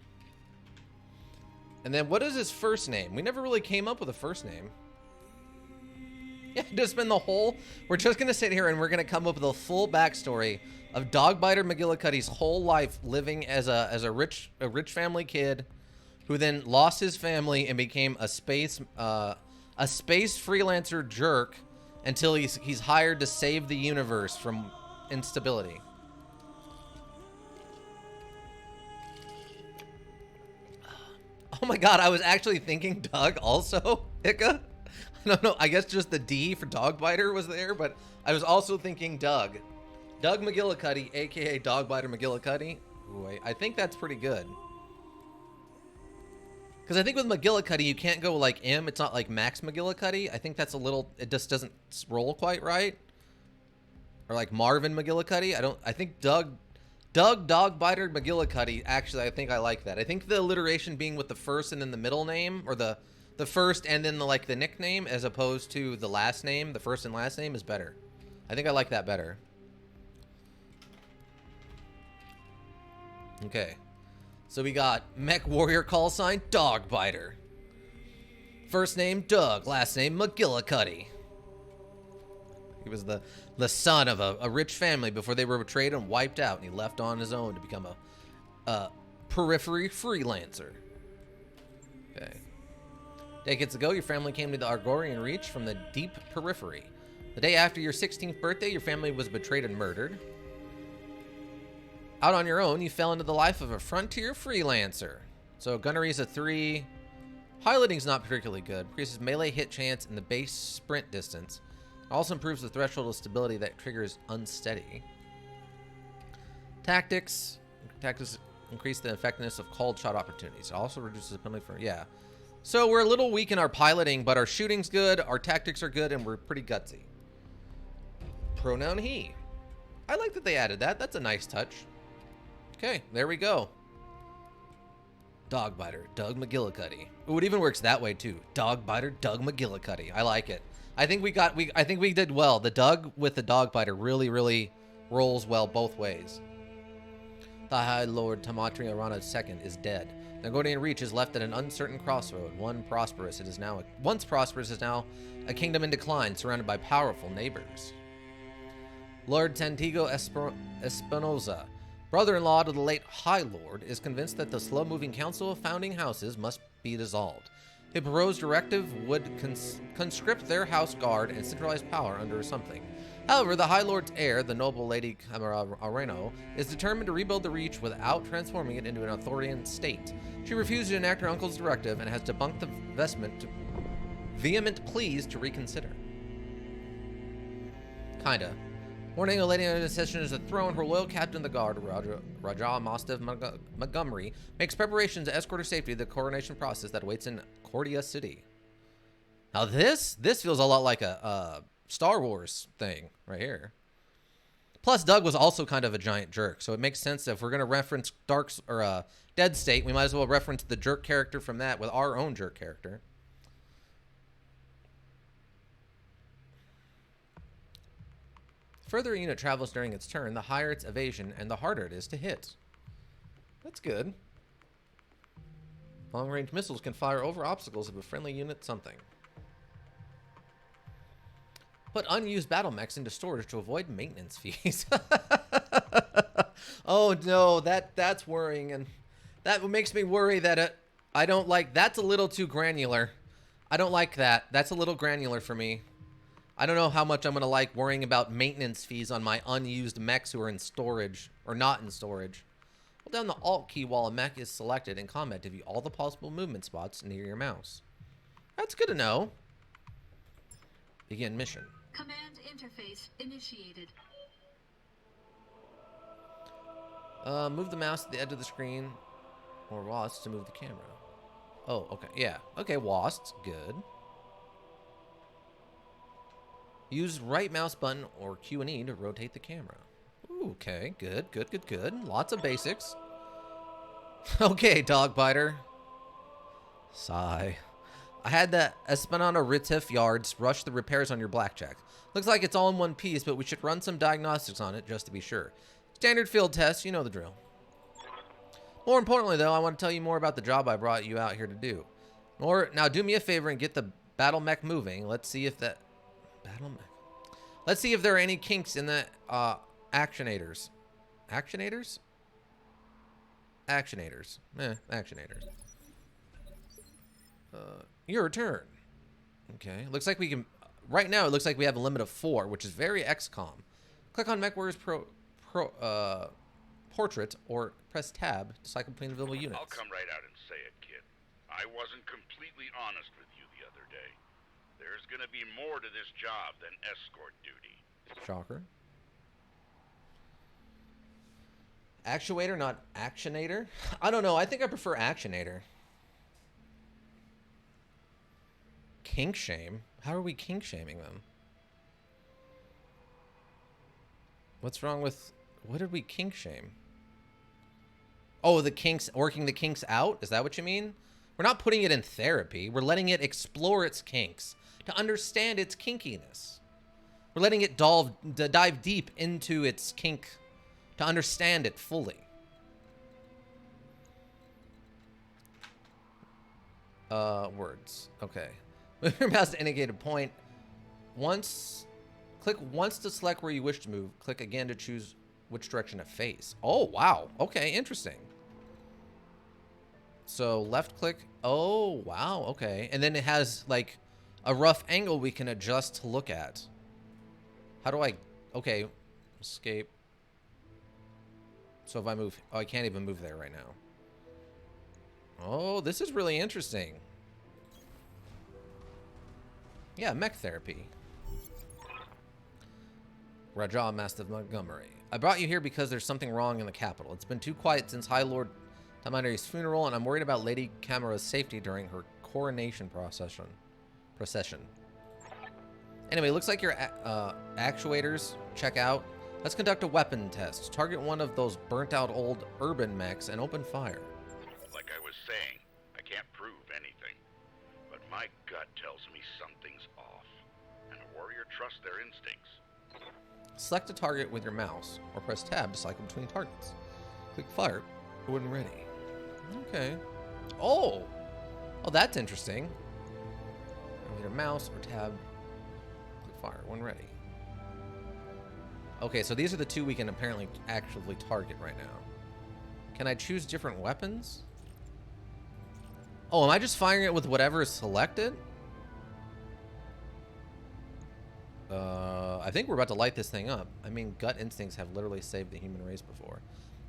And then what is his first name? We never really came up with a first name. Yeah, just been the whole... We're just going to sit here and we're going to come up with a full backstory of Dogbiter McGillicuddy's whole life living as a rich family kid who then lost his family and became a space freelancer jerk until he's hired to save the universe from instability. Oh my god, I was actually thinking Doug also, Hicka. I don't know, I guess just the D for Dogbiter was there, but I was also thinking Doug. Doug McGillicuddy, aka Dogbiter McGillicuddy. Ooh, I think that's pretty good. Because I think with McGillicuddy, you can't go like M. It's not like Max McGillicuddy. I think that's a little... It just doesn't roll quite right. Or like Marvin McGillicuddy. I think Dogbiter McGillicuddy. Actually, I think I like that. I think the alliteration being with the first and then the middle name, or the first and then the nickname, as opposed to the last name, the first and last name, is better. I think I like that better. Okay. So we got Mech Warrior call sign Dogbiter. First name Doug, last name McGillicuddy. He was the son of a rich family before they were betrayed and wiped out, and he left on his own to become a periphery freelancer. Okay. Decades ago, your family came to the Argorian Reach from the deep periphery. The day after your 16th birthday, your family was betrayed and murdered. Out on your own, you fell into the life of a frontier freelancer. So gunnery is a 3. Piloting's not particularly good. Increases melee hit chance and the base sprint distance. Also improves the threshold of stability that triggers unsteady. Tactics increase the effectiveness of called shot opportunities. It also reduces the penalty for... Yeah. So we're a little weak in our piloting, but our shooting's good, our tactics are good, and we're pretty gutsy. Pronoun he. I like that they added that. That's a nice touch. Okay, there we go. Dogbiter, Doug McGillicuddy. Ooh, it even works that way too. Dogbiter, Doug McGillicuddy. I like it. I think we did well. The Doug with the Dogbiter really rolls well both ways. The High Lord Tamatri Arana II is dead. The Argonian Reach is left at an uncertain crossroad. Once prosperous, it is now a kingdom in decline, surrounded by powerful neighbors. Lord Tantigo Espinoza, brother-in-law to the late High Lord, is convinced that the slow-moving Council of Founding Houses must be dissolved. His proposed directive would conscript their house guard and centralize power under something. However, the High Lord's heir, the noble Lady Camara Areno, is determined to rebuild the Reach without transforming it into an authoritarian state. She refuses to enact her uncle's directive and has debunked the vehement pleas to reconsider. Kinda. Warning a lady in accession is the throne, her loyal captain of the guard, Raja Mastav Montgomery, makes preparations to escort her safety to the coronation process that awaits in Cordia City. Now this feels a lot like a Star Wars thing right here. Plus, Doug was also kind of a giant jerk, so it makes sense that if we're going to reference Dead State, we might as well reference the jerk character from that with our own jerk character. The further a unit travels during its turn, the higher its evasion and the harder it is to hit. That's good. Long-range missiles can fire over obstacles of a friendly unit something. Put unused battle mechs into storage to avoid maintenance fees. Oh no, that's worrying, and that makes me worry that I don't like... That's a little too granular. I don't like that. That's a little granular for me. I don't know how much I'm going to like worrying about maintenance fees on my unused mechs who are in storage, or not in storage. Hold down the Alt key while a mech is selected in combat to view all the possible movement spots near your mouse. That's good to know. Begin mission. Command interface initiated. Move the mouse to the edge of the screen, or WASD to move the camera. Oh, okay, yeah. Okay, WASD, good. Use right mouse button or Q and E to rotate the camera. Ooh, okay, good. Lots of basics. Okay, Dogbiter. Sigh. I had the Esplanada Ritif yards rush the repairs on your blackjack. Looks like it's all in one piece, but we should run some diagnostics on it just to be sure. Standard field test, you know the drill. More importantly, though, I want to tell you more about the job I brought you out here to do. Now, do me a favor and get the battle mech moving. Let's see if that... Battle mech... Let's see if there are any kinks in the actionators. Actionators? Actionators. Actionators. Your turn. Okay. Looks like we can... Right now, it looks like we have a limit of 4, which is very XCOM. Click on MechWarrior's portrait or press tab to cycle between available units. I'll come right out and say it, kid. I wasn't completely honest with you the other day. There's gonna be more to this job than escort duty. Shocker. Actuator, not actionator? I don't know. I think I prefer actionator. Kink shame? How are we kink shaming them? What's wrong with... What did we kink shame? Oh, the kinks... Working the kinks out? Is that what you mean? We're not putting it in therapy. We're letting it explore its kinks. To understand its kinkiness. We're letting it dive deep into its kink. To understand it fully. Words. Okay. Moving past the indicated point. Click once to select where you wish to move. Click again to choose which direction to face. Oh, wow. Okay, interesting. So left click. Oh, wow. Okay. And then it has like a rough angle we can adjust to look at. How do I... Okay. Escape. So if I move... Oh, I can't even move there right now. Oh, this is really interesting. Yeah, mech therapy. Raja, Master of Montgomery. I brought you here because there's something wrong in the capital. It's been too quiet since High Lord Tamaneri's funeral, and I'm worried about Lady Camera's safety during her coronation procession. Anyway, looks like your actuators check out. Let's conduct a weapon test. Target one of those burnt-out old urban mechs and open fire. Like I was saying, I can't prove anything. But my gut tells me something's off. And a warrior trusts their instincts. Select a target with your mouse, or press tab to cycle between targets. Click fire when ready. Okay. Oh! Oh, that's interesting. With your mouse or tab, click fire when ready. Okay, so these are the two we can apparently actively target right now. Can I choose different weapons? Oh, am I just firing it with whatever is selected? I think we're about to light this thing up. I mean, gut instincts have literally saved the human race before.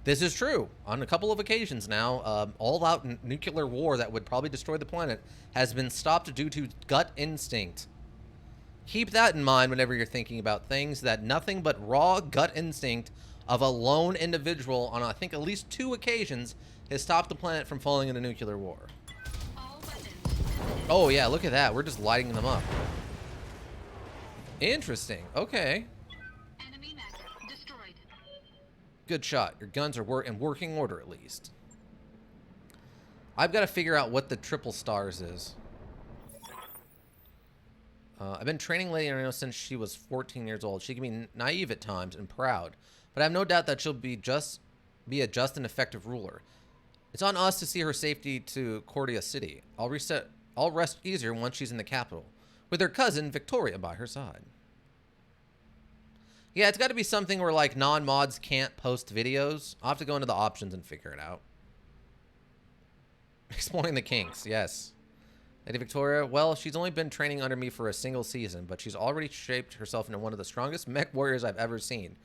This is true. On a couple of occasions now, all-out nuclear war that would probably destroy the planet has been stopped due to gut instinct. Keep that in mind whenever you're thinking about things, that nothing but raw gut instinct of a lone individual on, I think, at least 2 occasions has stopped the planet from falling into nuclear war. Oh, yeah, look at that. We're just lighting them up. Interesting. Okay. Enemy mech destroyed. Good shot. Your guns are in working order, at least. I've got to figure out what the triple stars is. I've been training Lady Arno since she was 14 years old. She can be naive at times and proud, but I have no doubt that she'll be a just and effective ruler. It's on us to see her safety to Cordia City. I'll rest easier once she's in the capital, with her cousin Victoria by her side. Yeah, it's got to be something where like non-mods can't post videos. I'll have to go into the options and figure it out. Exploring the kinks, yes. Lady Victoria, well, she's only been training under me for a single season, but she's already shaped herself into one of the strongest mech warriors I've ever seen.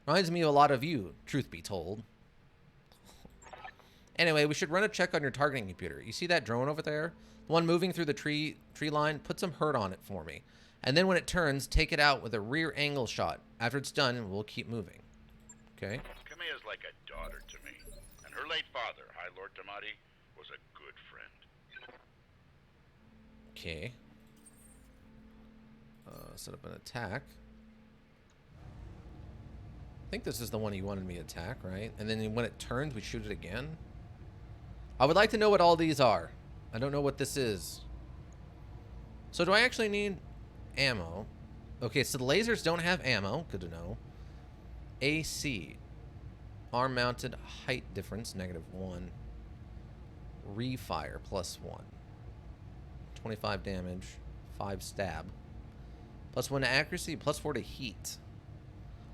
Reminds me a lot of you, truth be told. Anyway, we should run a check on your targeting computer. You see that drone over there? The one moving through the tree line? Put some hurt on it for me. And then when it turns, take it out with a rear angle shot. After it's done, we'll keep moving. Okay? Kamea's like a daughter to me. And her late father, High Lord Tamati, was a good friend. Okay. Set up an attack. I think this is the one you wanted me to attack, right? And then when it turns, we shoot it again. I would like to know what all these are. I don't know what this is. So do I actually need ammo? Okay, so the lasers don't have ammo. Good to know. AC. Arm mounted height difference, -1. Refire, +1. 25 damage. 5 stab. +1 to accuracy, +4 to heat.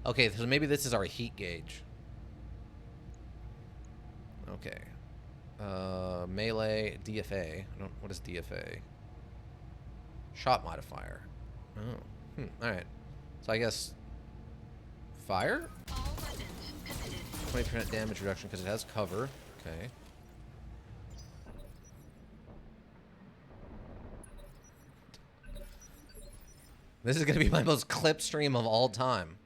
Okay, so maybe this is our heat gauge. Okay. Melee, DFA. What is DFA? Shot modifier. Oh. Alright. So I guess... Fire? All weapons committed. 20% damage reduction because it has cover. Okay. This is going to be my most clip stream of all time.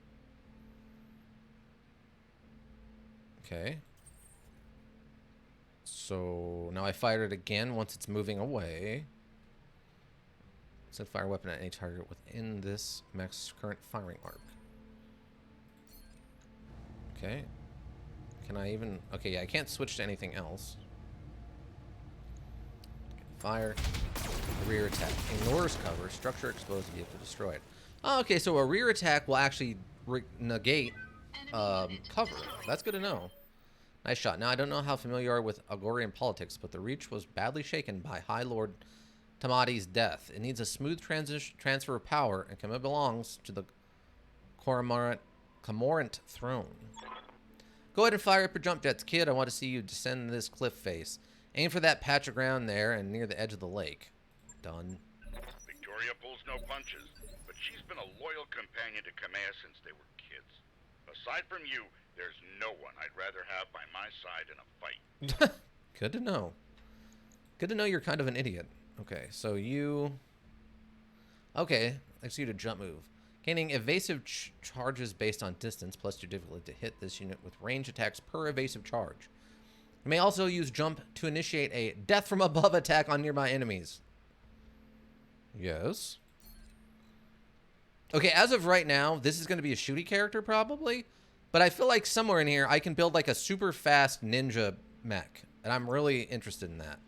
Okay. So now I fire it again once it's moving away. Set fire weapon at any target within this max current firing arc. Okay. Can I even... Okay, yeah, I can't switch to anything else. Fire. Rear attack. Ignores cover. Structure exposed. Vehicle destroyed. Oh, okay, so a rear attack will actually negate cover. That's good to know. Nice shot. Now, I don't know how familiar you are with Agorian politics, but the Reach was badly shaken by High Lord Tamati's death. It needs a smooth transfer of power, and Kama belongs to the Cormorant throne. Go ahead and fire up your jump jets, kid. I want to see you descend this cliff face. Aim for that patch of ground there and near the edge of the lake. Done. Victoria pulls no punches, but she's been a loyal companion to Kamea since they were kids. Aside from you, there's no one I'd rather have by my side in a fight. Good to know. Good to know you're kind of an idiot. Okay, so you... Okay, let's you to jump move. Gaining evasive charges based on distance, plus your difficulty to hit this unit with range attacks per evasive charge. You may also use jump to initiate a death from above attack on nearby enemies. Yes. Okay, as of right now, this is going to be a shooty character probably, but I feel like somewhere in here I can build like a super fast ninja mech, and I'm really interested in that.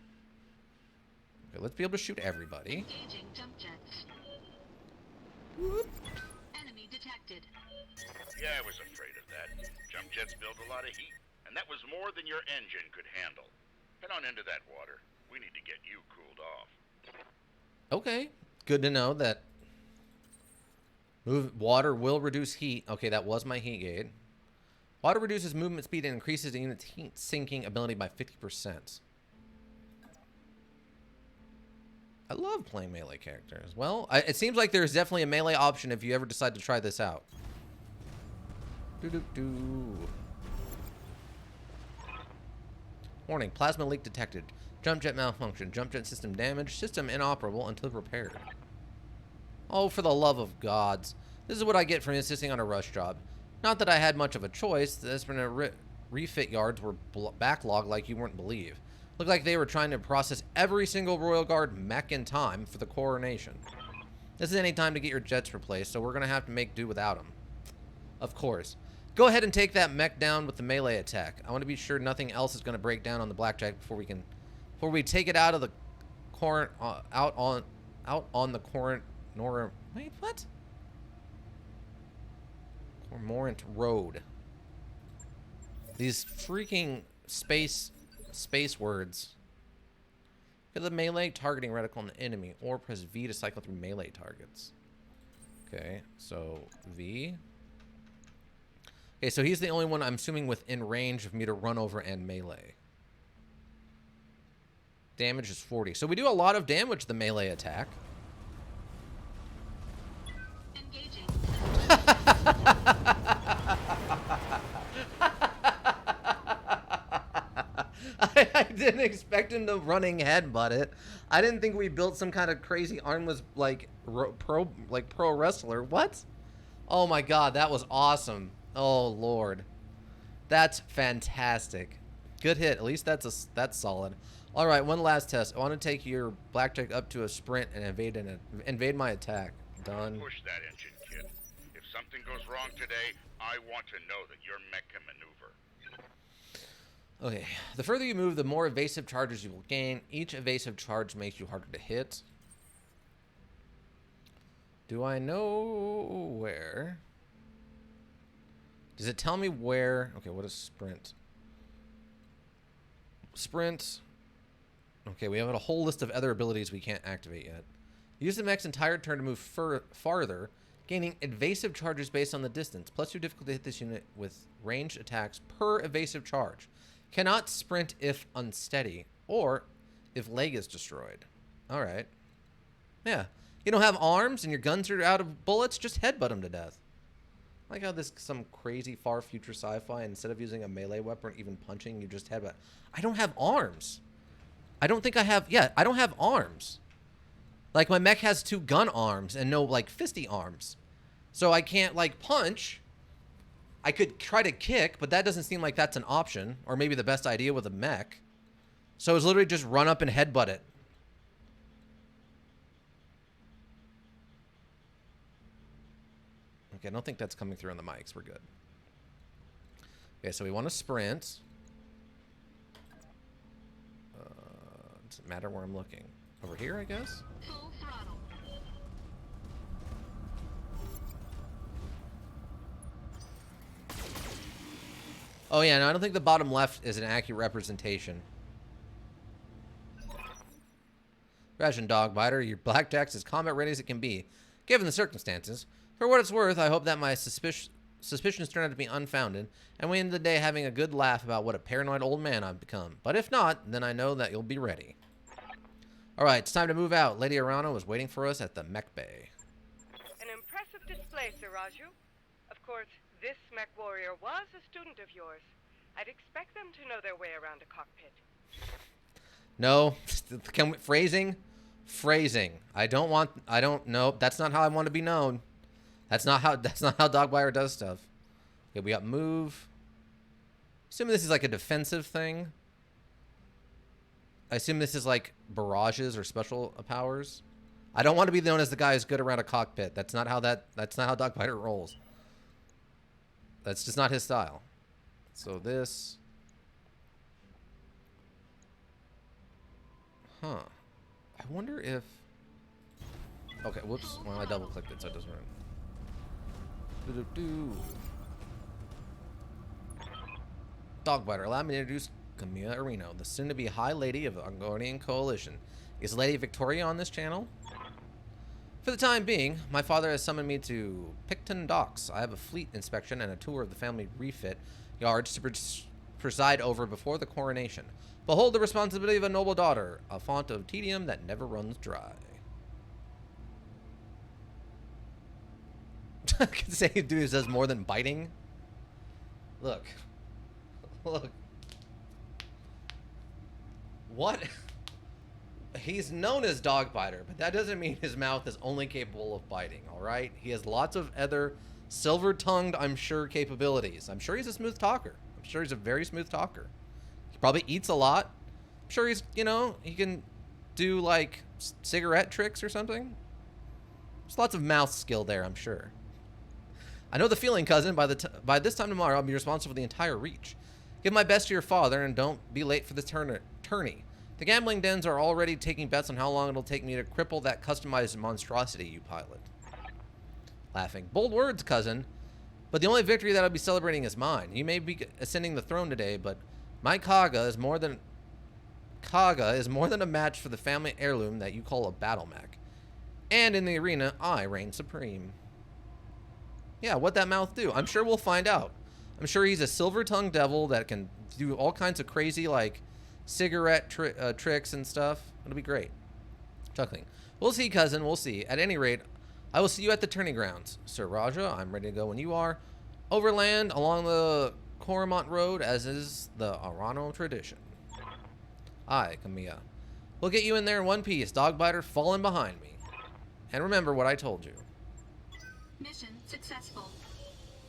Okay, let's be able to shoot everybody. Engaging jump jets. Whoop. Enemy detected. Yeah, I was afraid of that. Jump jets build a lot of heat, and that was more than your engine could handle. Head on into that water. We need to get you cooled off. Okay, good to know that water will reduce heat. Okay, that was my heat gauge. Water reduces movement speed and increases the unit's heat sinking ability by 50%. I love playing melee characters. Well, it seems like there's definitely a melee option if you ever decide to try this out. Warning, plasma leak detected. Jump jet malfunction. Jump jet system damaged. System inoperable until repaired. Oh, for the love of gods. This is what I get for insisting on a rush job. Not that I had much of a choice. The Esperna refit yards were backlogged like you wouldn't believe. Looked like they were trying to process every single Royal Guard mech in time for the coronation. This is any time to get your jets replaced, so we're going to have to make do without them. Of course. Go ahead and take that mech down with the melee attack. I want to be sure nothing else is going to break down on the blackjack before we take it out of the out on the wait, what? Cormorant Road. These freaking space words. Get the melee targeting reticle on the enemy, or press V to cycle through melee targets. Okay, so V. Okay, so he's the only one I'm assuming within range of me to run over and melee. Damage is 40. So we do a lot of damage to the melee attack. Engaging. I didn't expect him to running headbutt it. I didn't think we built some kind of crazy armless like pro wrestler. What? Oh my god, that was awesome. Oh lord, that's fantastic. Good hit. At least that's solid. All right, one last test. I want to take your blackjack up to a sprint and invade my attack. Done. Push that engine, kid. If something goes wrong today, I want to know that your mech can maneuver. Okay, the further you move, the more evasive charges you will gain. Each evasive charge makes you harder to hit. Do I know where? Does it tell me where? Okay, what is sprint? Sprint. Okay, we have a whole list of other abilities we can't activate yet. Use the mech's entire turn to move farther, gaining evasive charges based on the distance. Plus 2 difficulty to hit this unit with ranged attacks per evasive charge. Cannot sprint if unsteady, or if leg is destroyed. Alright. Yeah. You don't have arms and your guns are out of bullets, just headbutt them to death. I like how this some crazy far future sci-fi, instead of using a melee weapon or even punching, you just headbutt. I don't have arms. I don't think I have, yeah, I don't have arms. Like, my mech has 2 gun arms and no, like, fisty arms. So I can't, like, punch. I could try to kick, but that doesn't seem like that's an option. Or maybe the best idea with a mech. So it's literally just run up and headbutt it. Okay, I don't think that's coming through on the mics. We're good. Okay, so we want to sprint. Doesn't matter where I'm looking. Over here, I guess? Full throttle. Oh yeah, no, I don't think the bottom left is an accurate representation. Ration Dogbiter, your blackjack's as combat ready as it can be, given the circumstances. For what it's worth, I hope that my suspicions turn out to be unfounded, and we end the day having a good laugh about what a paranoid old man I've become. But if not, then I know that you'll be ready. Alright, it's time to move out. Lady Arano is waiting for us at the mech bay. An impressive display, Sir Raju. Of course, this mech warrior was a student of yours. I'd expect them to know their way around a cockpit. No. Phrasing. I don't know. That's not how I want to be known. That's not how Dogbiter does stuff. Okay, we got move. Assuming this is like a defensive thing. I assume this is like barrages or special powers. I don't want to be known as the guy who's good around a cockpit. That's not how Dogbiter rolls. That's just not his style. So this. Huh. I wonder if. Okay, whoops. Well, I double clicked it so it doesn't run. Dogbiter, allow me to introduce Camilla Areno, the soon-to-be High Lady of the Angonian Coalition. Is Lady Victoria on this channel? For the time being, my father has summoned me to Picton Docks. I have a fleet inspection and a tour of the family refit yards to preside over before the coronation. Behold the responsibility of a noble daughter, a font of tedium that never runs dry. I can say dude who does more than biting. Look. What? He's known as Dogbiter, but that doesn't mean his mouth is only capable of biting, alright? He has lots of other silver-tongued, I'm sure, capabilities. I'm sure he's a smooth talker. I'm sure he's a very smooth talker. He probably eats a lot. I'm sure he's, you know, he can do, like, cigarette tricks or something. There's lots of mouth skill there, I'm sure. I know the feeling, cousin. By this time tomorrow, I'll be responsible for the entire reach. Give my best to your father, and don't be late for the tourney. The gambling dens are already taking bets on how long it'll take me to cripple that customized monstrosity you pilot. Laughing. Bold words, cousin. But the only victory that I'll be celebrating is mine. You may be ascending the throne today, but my Kaga is more than a match for the family heirloom that you call a battle mech. And in the arena, I reign supreme. Yeah, what'd that mouth do? I'm sure we'll find out. I'm sure he's a silver-tongued devil that can do all kinds of crazy, like, cigarette tricks and stuff. It'll be great. Chuckling. We'll see, cousin. We'll see. At any rate, I will see you at the tourney grounds. Sir Raja, I'm ready to go when you are. Overland along the Coromant Road, as is the Arano tradition. Aye, Camilla. We'll get you in there in one piece. Dogbiter falling behind me. And remember what I told you. Mission successful.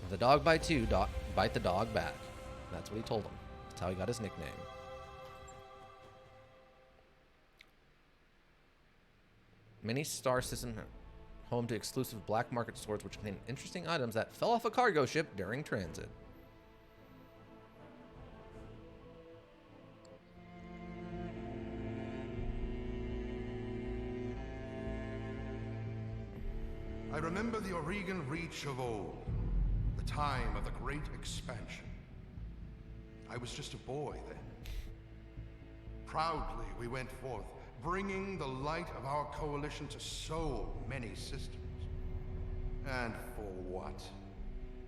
If the dog bites you, bite the dog back. That's what he told him. That's how he got his nickname. Many star system home to exclusive black market stores which contain interesting items that fell off a cargo ship during transit. remember the Oregon Reach of old, the time of the Great Expansion. I was just a boy then. Proudly we went forth, bringing the light of our coalition to so many systems. And for what?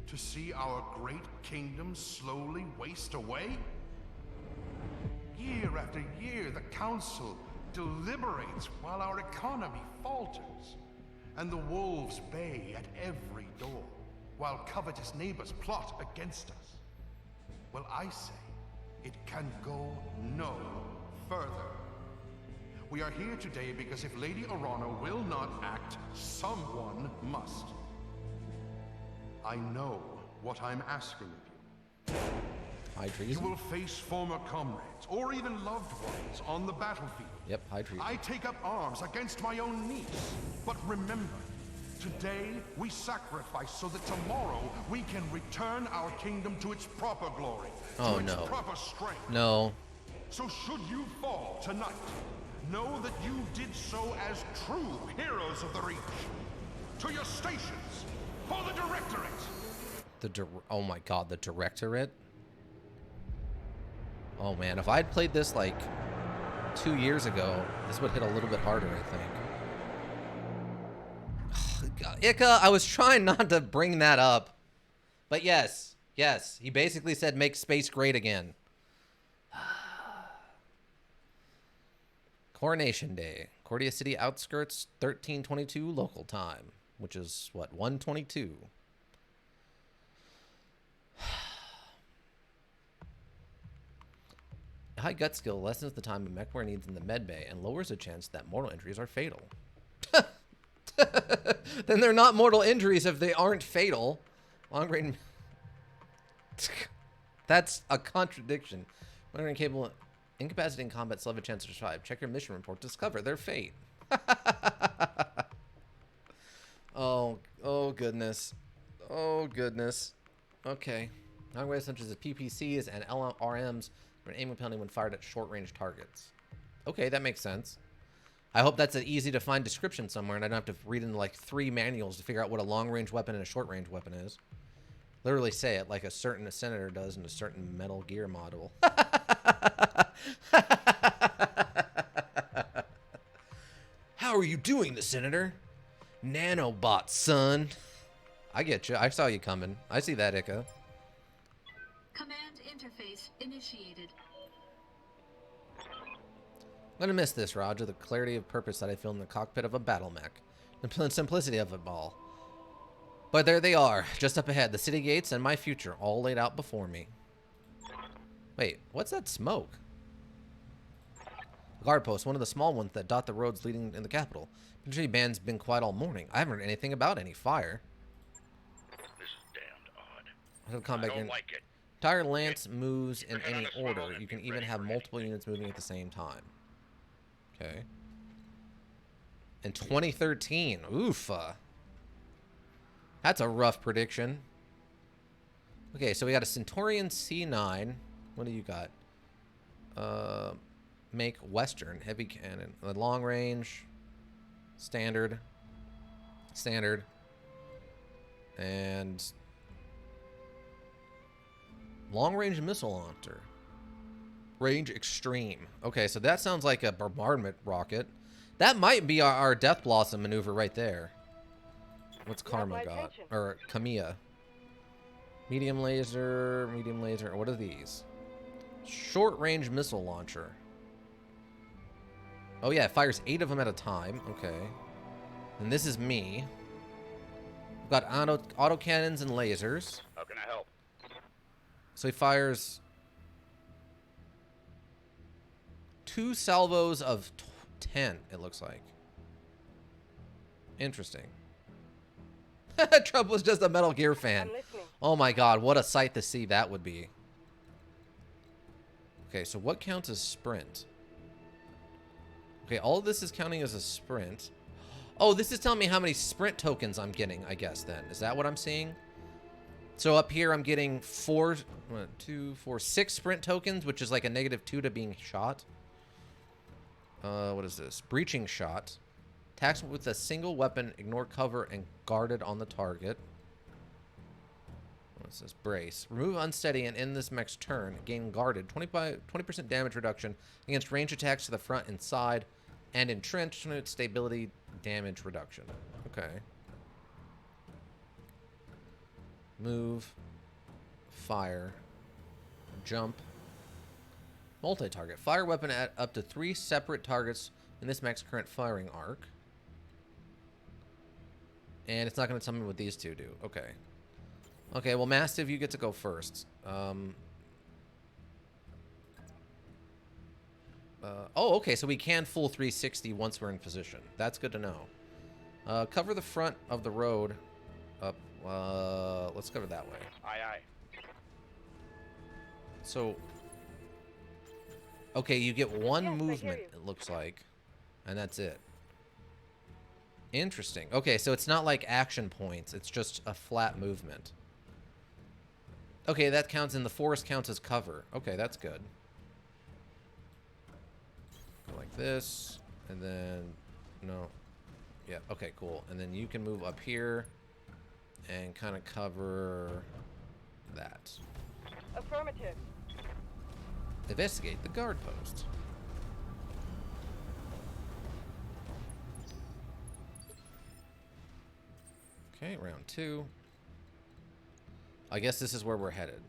To see our great kingdom slowly waste away? Year after year, the Council deliberates while our economy falters, and the wolves bay at every door, while covetous neighbors plot against us. Well, I say, it can go no further. We are here today because if Lady Orana will not act, someone must. I know what I'm asking of you. High treason. You will face former comrades, or even loved ones, on the battlefield. Yep, high treason. I take up arms against my own niece. But remember, today we sacrifice so that tomorrow we can return our kingdom to its proper glory, to its proper strength. No. So should you fall tonight, know that you did so as true heroes of the Reach. To your stations, for the Directorate! Oh my god, the Directorate? Oh man, if I'd played this like 2 years ago, this would hit a little bit harder, I think. Ika, I was trying not to bring that up. But yes, he basically said make space great again. Coronation Day. Cordia City outskirts, 1322 local time, which is, what, 122? High gut skill lessens the time a mech warrior needs in the med bay and lowers the chance that mortal injuries are fatal. Then they're not mortal injuries if they aren't fatal. Long range... That's a contradiction. Long range capable... Incapacitated in combat still have a chance to survive. Check your mission report to discover their fate. Oh goodness. Oh goodness. Okay. Long-range such as PPCs and LRMs for an aiming penalty when fired at short-range targets. Okay, that makes sense. I hope that's an easy-to-find description somewhere, and I don't have to read into like 3 manuals to figure out what a long-range weapon and a short-range weapon is. Literally say it like a certain senator does in a certain Metal Gear model. How are you doing this, Senator? Nanobot, son. I get you. I saw you coming. I see that, Ika. Command interface initiated. I'm gonna miss this, Roger. The clarity of purpose that I feel in the cockpit of a battle mech. The simplicity of it all. But there they are, just up ahead. The city gates and my future, all laid out before me. Wait, what's that smoke? Guard post, one of the small ones that dot the roads leading in the capital. Infantry band's been quiet all morning. I haven't heard anything about any fire. This is damned odd. I don't like it. Entire lance moves in any order. You can even have multiple units moving at the same time. Okay. In 2013. Oof. That's a rough prediction. Okay, so we got a Centurion C9. What do you got? Make Western heavy cannon. Long range. Standard. And long range missile launcher. Range extreme. Okay, so that sounds like a bombardment rocket. That might be our Death Blossom maneuver right there. What's Karma got? Or Kamiya. Medium laser. What are these? Short range missile launcher. Oh yeah, it fires 8 of them at a time. Okay. And this is me. We've got auto cannons and lasers. How can I help? So he fires 2 salvos of 10, it looks like. Interesting. Trump was just a Metal Gear fan. Oh my god, what a sight to see that would be. Okay, so what counts as sprint? Okay, all of this is counting as a sprint. Oh, this is telling me how many sprint tokens I'm getting, I guess, then. Is that what I'm seeing? So up here, I'm getting 6 sprint tokens, which is like a -2 to being shot. What is this? Breaching shot. Attacks with a single weapon, ignore cover, and guarded on the target. What's this? Brace. Remove unsteady and end this mech's turn. Gain guarded. 20% damage reduction against range attacks to the front and side. And entrenched stability damage reduction. Okay. Move. Fire. Jump. Multi-target. Fire weapon at up to 3 separate targets in this mech's current firing arc. And it's not going to tell me what these two do. Okay. Okay, well, Mastiff, you get to go first. Oh, okay, so we can full 360 once we're in position. That's good to know. Cover the front of the road. Up. Let's cover that way. Aye, aye. So, okay, you get one Yes, I hear movement, you. it looks like. And that's it. Interesting. Okay, so it's not like action points. It's just a flat movement. Okay, that counts, and the forest counts as cover. Okay, that's good. Go like this, and then... No. Yeah, okay, cool. And then you can move up here and kind of cover that. Affirmative. Investigate the guard post. Okay, round 2. I guess this is where we're headed.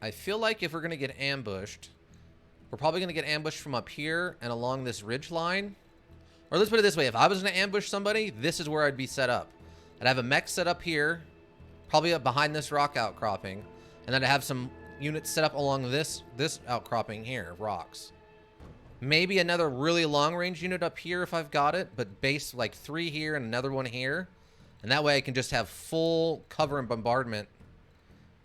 I feel like if we're going to get ambushed, we're probably going to get ambushed from up here and along this ridge line. Or let's put it this way. If I was going to ambush somebody, this is where I'd be set up. I'd have a mech set up here, probably up behind this rock outcropping, and then I'd have some units set up along this outcropping here, rocks. Maybe another really long-range unit up here if I've got it, but base like 3 here and another one here. And that way I can just have full cover and bombardment.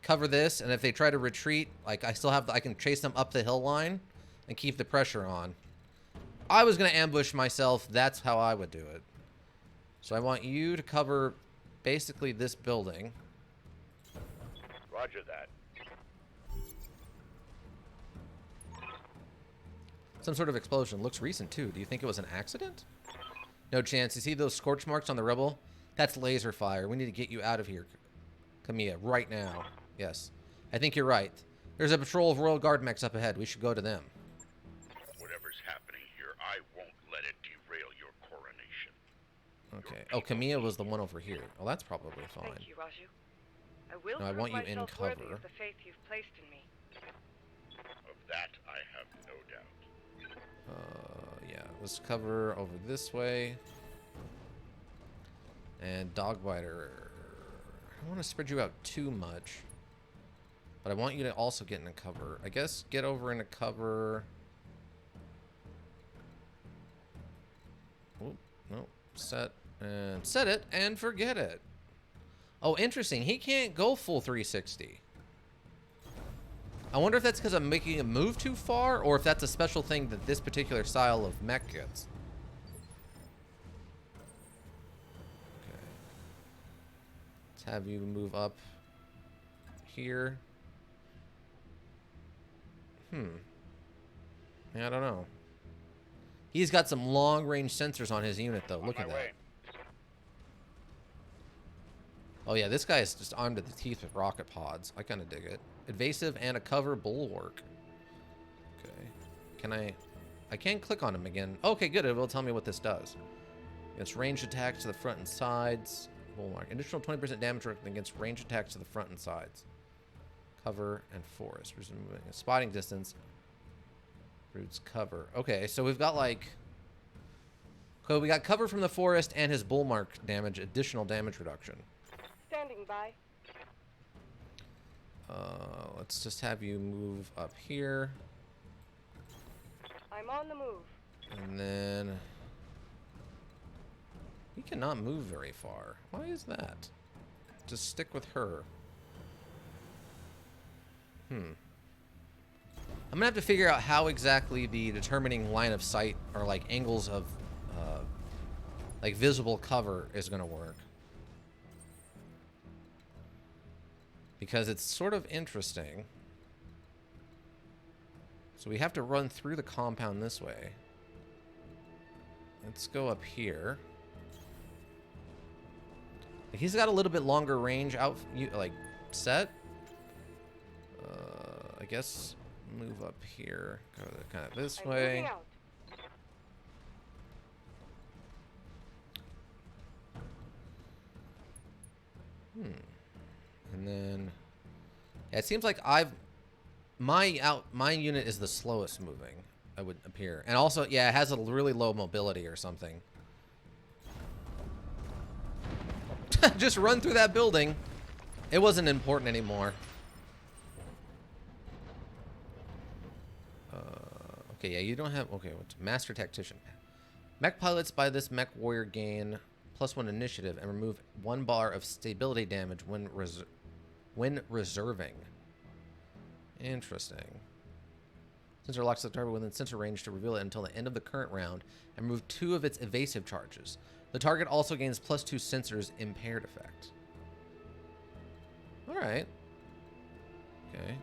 Cover this, and if they try to retreat, like I can chase them up the hill line and keep the pressure on. I was going to ambush myself. That's how I would do it. So I want you to cover basically this building. Roger that. Some sort of explosion. Looks recent, too. Do you think it was an accident? No chance. You see those scorch marks on the rebel? That's laser fire. We need to get you out of here, Camilla, right now. Yes. I think you're right. There's a patrol of Royal Guard mechs up ahead. We should go to them. Whatever's happening here, I won't let it derail your coronation. Okay. Oh, Camilla was the one over here. Well, that's probably fine. Thank you, Raju. I will No, I prove want you in myself worthy cover. of the faith you've placed in me. Of that, I have no doubt. Yeah. Let's cover over this way. And Dogbiter. I don't want to spread you out too much. But I want you to also get in a cover. I guess get over in a cover. Oh, no. Set it and forget it. Oh, interesting. He can't go full 360. I wonder if that's because I'm making him move too far, or if that's a special thing that this particular style of mech gets. Okay. Let's have you move up here. Yeah, I don't know. He's got some long-range sensors on his unit, though. Look at that. Oh, yeah, this guy is just armed to the teeth with rocket pods. I kind of dig it. Evasive and a cover bulwark. Okay. Can I can't click on him again. Okay, good. It will tell me what this does. Against ranged attacks to the front and sides. Bulwark. Additional 20% damage against ranged attacks to the front and sides. Cover and forest. Removing a spotting distance. Roots cover. Okay, so we've got like... Okay, we got cover from the forest and his bulwark damage. Additional damage reduction. Standing by. Let's just have you move up here. I'm on the move. And then... He cannot move very far. Why is that? Just stick with her. I'm gonna have to figure out how exactly the determining line of sight or like angles of like visible cover is gonna work. Because it's sort of interesting. So we have to run through the compound this way. Let's go up here. He's got a little bit longer range out, like, set. I guess move up here. Go kind of this way. And then, yeah, it seems like my unit is the slowest moving, it would appear. And also, yeah, it has a really low mobility or something. Just run through that building. It wasn't important anymore. Okay, yeah, you don't have... Okay, what's Master Tactician? Mech pilots by this mech warrior gain +1 initiative and remove 1 bar of stability damage when reserving. Interesting. Sensor locks the target within sensor range to reveal it until the end of the current round and remove 2 of its evasive charges. The target also gains +2 sensors impaired effect. Alright. Okay.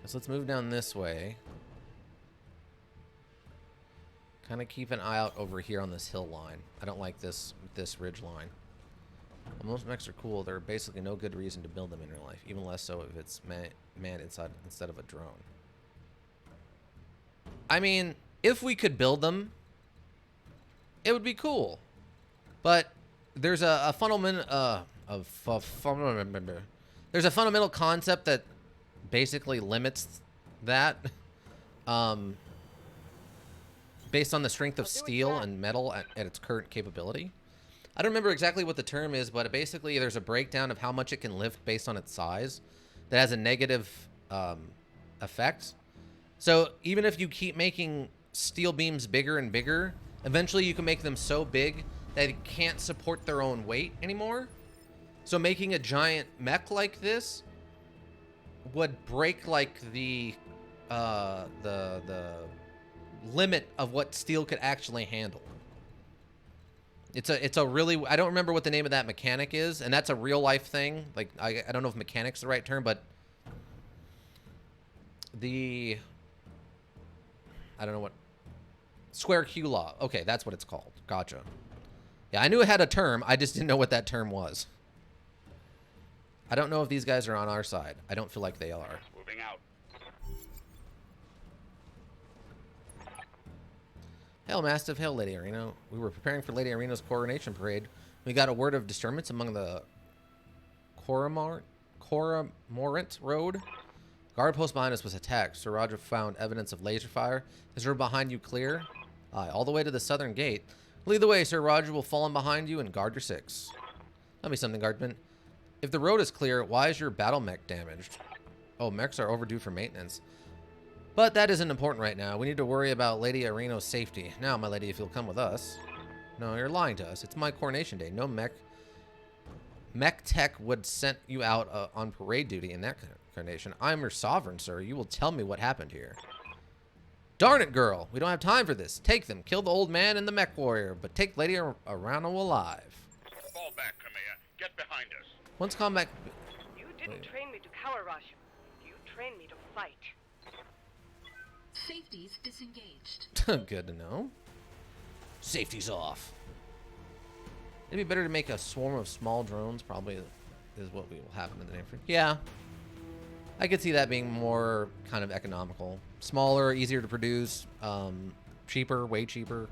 So let's move down this way. Kind of keep an eye out over here on this hill line. I don't like this ridge line. Well, most mechs are cool. There are basically no good reason to build them in real life, even less so if it's manned instead of a drone. I mean, if we could build them, it would be cool. But there's a fundamental there's a fundamental concept that basically limits that. Based on the strength of steel and metal at its current capability. I don't remember exactly what the term is, but basically there's a breakdown of how much it can lift based on its size that has a negative effect. So even if you keep making steel beams bigger and bigger, eventually you can make them so big that it can't support their own weight anymore. So making a giant mech like this would break like the limit of what steel could actually handle. It's a really, I don't remember what the name of that mechanic is, and that's a real life thing. Like I don't know if mechanic's the right term, but I don't know what, square Q law. Okay, that's what it's called. Gotcha. Yeah, I knew it had a term. I just didn't know what that term was. I don't know if these guys are on our side. I don't feel like they are. Moving out. Hail, Mastiff. Hail, Lady Areno. We were preparing for Lady Arena's coronation parade. We got a word of disturbance among the Coromorant Road. Guard post behind us was attacked. Sir Roger found evidence of laser fire. Is the road behind you clear? Aye, all the way to the southern gate. Lead the way, Sir Roger will fall in behind you and guard your 6. Tell me something, guardman. If the road is clear, why is your battle mech damaged? Oh, mechs are overdue for maintenance. But that isn't important right now. We need to worry about Lady Areno's safety. Now, my lady, if you'll come with us. No, you're lying to us. It's my coronation day. No mech tech would send you out on parade duty in that coronation. I'm your sovereign, sir. You will tell me what happened here. Darn it, girl. We don't have time for this. Take them. Kill the old man and the mech warrior, but take Lady Areno alive. Fall back, Kamea. Get behind us. Once combat... You didn't train me to cower, Rashu. You trained me to fight. Safety's disengaged. Good to know. Safety's off. It'd be better to make a swarm of small drones, probably is what will happen in the name. Yeah. I could see that being more kind of economical. Smaller, easier to produce, cheaper, way cheaper.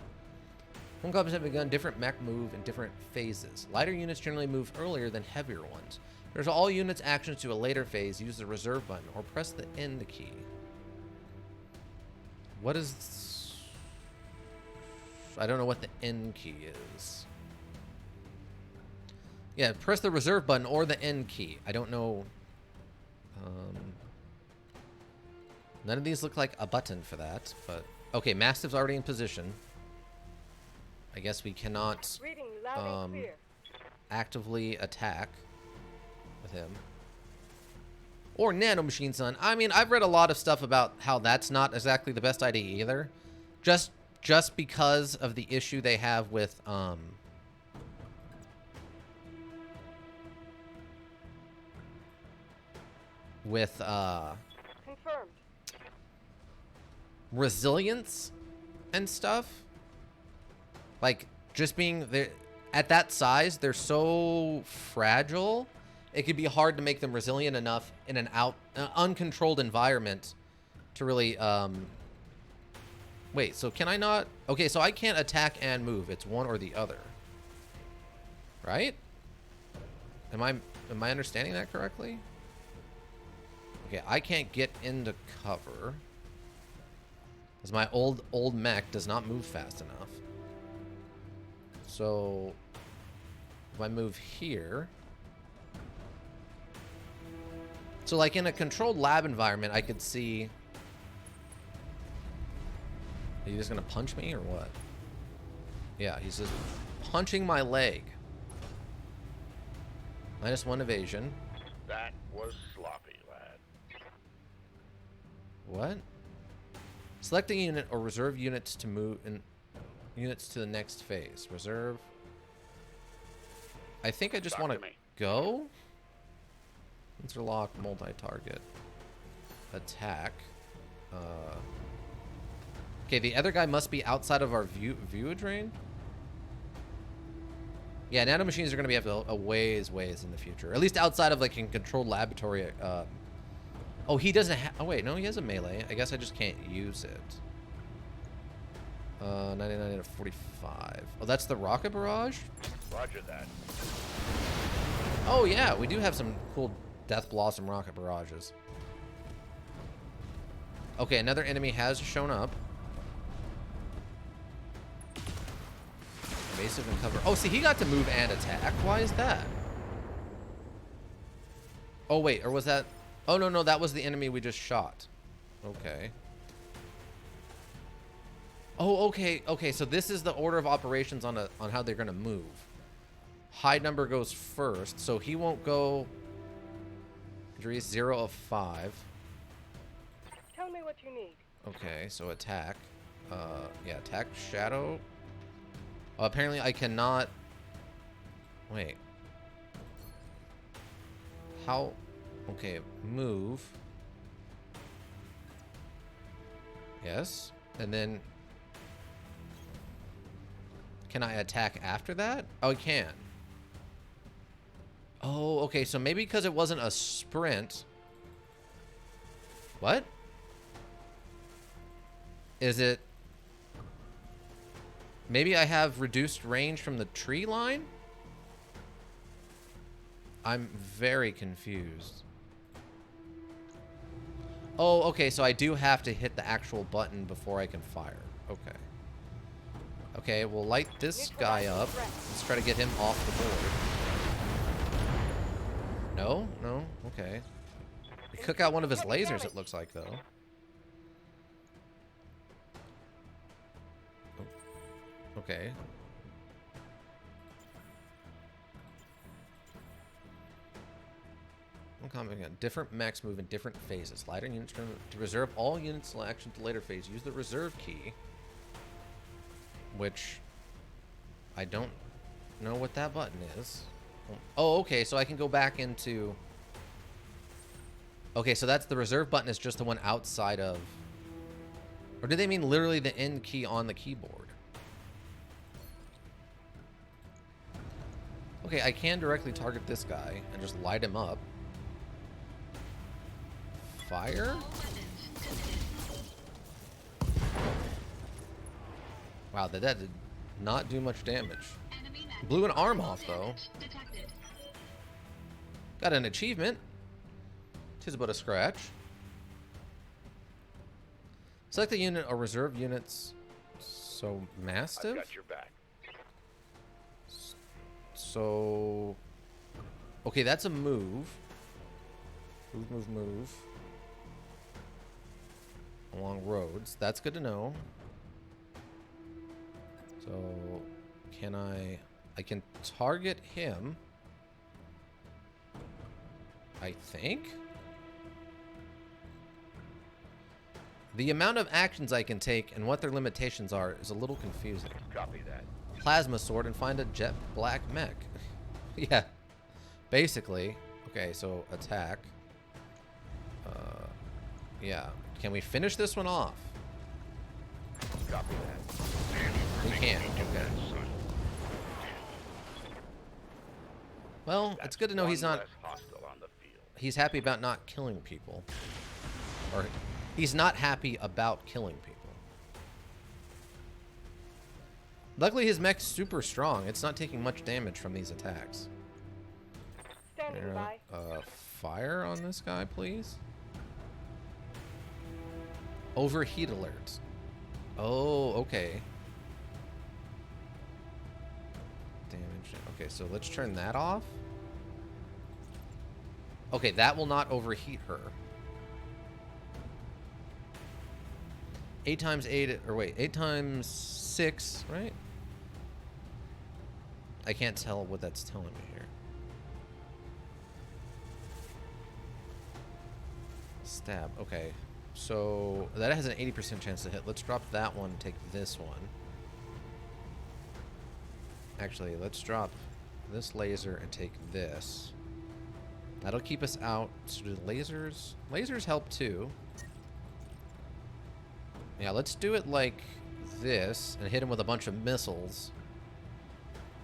Home combats have begun. Different mech move in different phases. Lighter units generally move earlier than heavier ones. There's all units' actions to a later phase. Use the reserve button or press the end key. What is... I don't know what the end key is. Yeah, press the reserve button or the end key. I don't know. None of these look like a button for that, but... Okay, Mastiff's already in position. I guess we cannot Reading loud and clear. actively attack with him. Or Nanomachine Sun. I mean, I've read a lot of stuff about how that's not exactly the best idea either. Just because of the issue they have with, with Confirmed. resilience and stuff. Like, just being there at that size, they're so fragile. It could be hard to make them resilient enough in an uncontrolled environment to really wait, so can I not? Okay, so I can't attack and move. It's one or the other. Right? Am I understanding that correctly? Okay, I can't get into cover because my old mech does not move fast enough. So if I move here, so like in a controlled lab environment, I could see. Are you just gonna punch me or what? Yeah, he's just punching my leg. -1 evasion. That was sloppy, lad. What? Select a unit or reserve units to move in units to the next phase. Reserve. I think I just want to go. Interlock, multi-target. Attack. Okay, the other guy must be outside of our view drain. Yeah, nanomachines are going to be a ways in the future. At least outside of like in controlled laboratory. Oh, he doesn't have. Oh wait, no, he has a melee. I guess I just can't use it. 99 to 45. Oh, that's the rocket barrage. Roger that. Oh yeah, we do have some cool Death Blossom rocket barrages. Okay, another enemy has shown up. Evasive and cover. Oh, see, he got to move and attack. Why is that? Oh, wait, or was that... Oh, no, that was the enemy we just shot. Okay. Oh, okay, so this is the order of operations on how they're going to move. High number goes first, so he won't go... Injuries 0 of 5. Tell me what you need. Okay, so attack. Yeah, attack, shadow... Oh, apparently I cannot... Wait. How... Okay, move. Yes. And then... Can I attack after that? Oh, I can. Oh, okay, so maybe because it wasn't a sprint... What? Is it... Maybe I have reduced range from the tree line? I'm very confused. Oh, okay, so I do have to hit the actual button before I can fire. Okay. Okay, we'll light this guy up. Let's try to get him off the board. No, okay. We took out one of his lasers, it looks like, though. Okay. Different mechs move in different phases. Lighter units to reserve all unit selection to later phase. Use the reserve key. Which I don't know what that button is. Oh, okay, so I can go back into... Okay, so that's the reserve button is just the one outside of... Or do they mean literally the end key on the keyboard? Okay, I can directly target this guy and just light him up. Fire? Wow, that did not do much damage. Blew an arm off, though. Got an achievement. Tis but a scratch. Select the unit or reserve units. So, Mastiff? I've got your back. So, okay, that's a move. Move. Along roads. That's good to know. So, can I can target him. I think. The amount of actions I can take and what their limitations are is a little confusing. Copy that. Plasma sword and find a jet black mech. Yeah, basically. Okay, so attack. Yeah. Can we finish this one off? Copy that. We can. Okay. Son. Well, it's good to know he's One not. less hostile on the field. He's happy about not killing people. Or he's not happy about killing people. Luckily, his mech's super strong. It's not taking much damage from these attacks. Standing by. Fire on this guy, please. Overheat alerts. Oh, okay. Damage. Okay, so let's turn that off. Okay, that will not overheat her. 8 times 8, or wait, 8 times 6, right? I can't tell what that's telling me here. Stab, okay. So that has an 80% chance to hit. Let's drop that one and take this one. Actually, let's drop this laser and take this. That'll keep us out. So do lasers? Lasers help too. Yeah, let's do it like this and hit him with a bunch of missiles.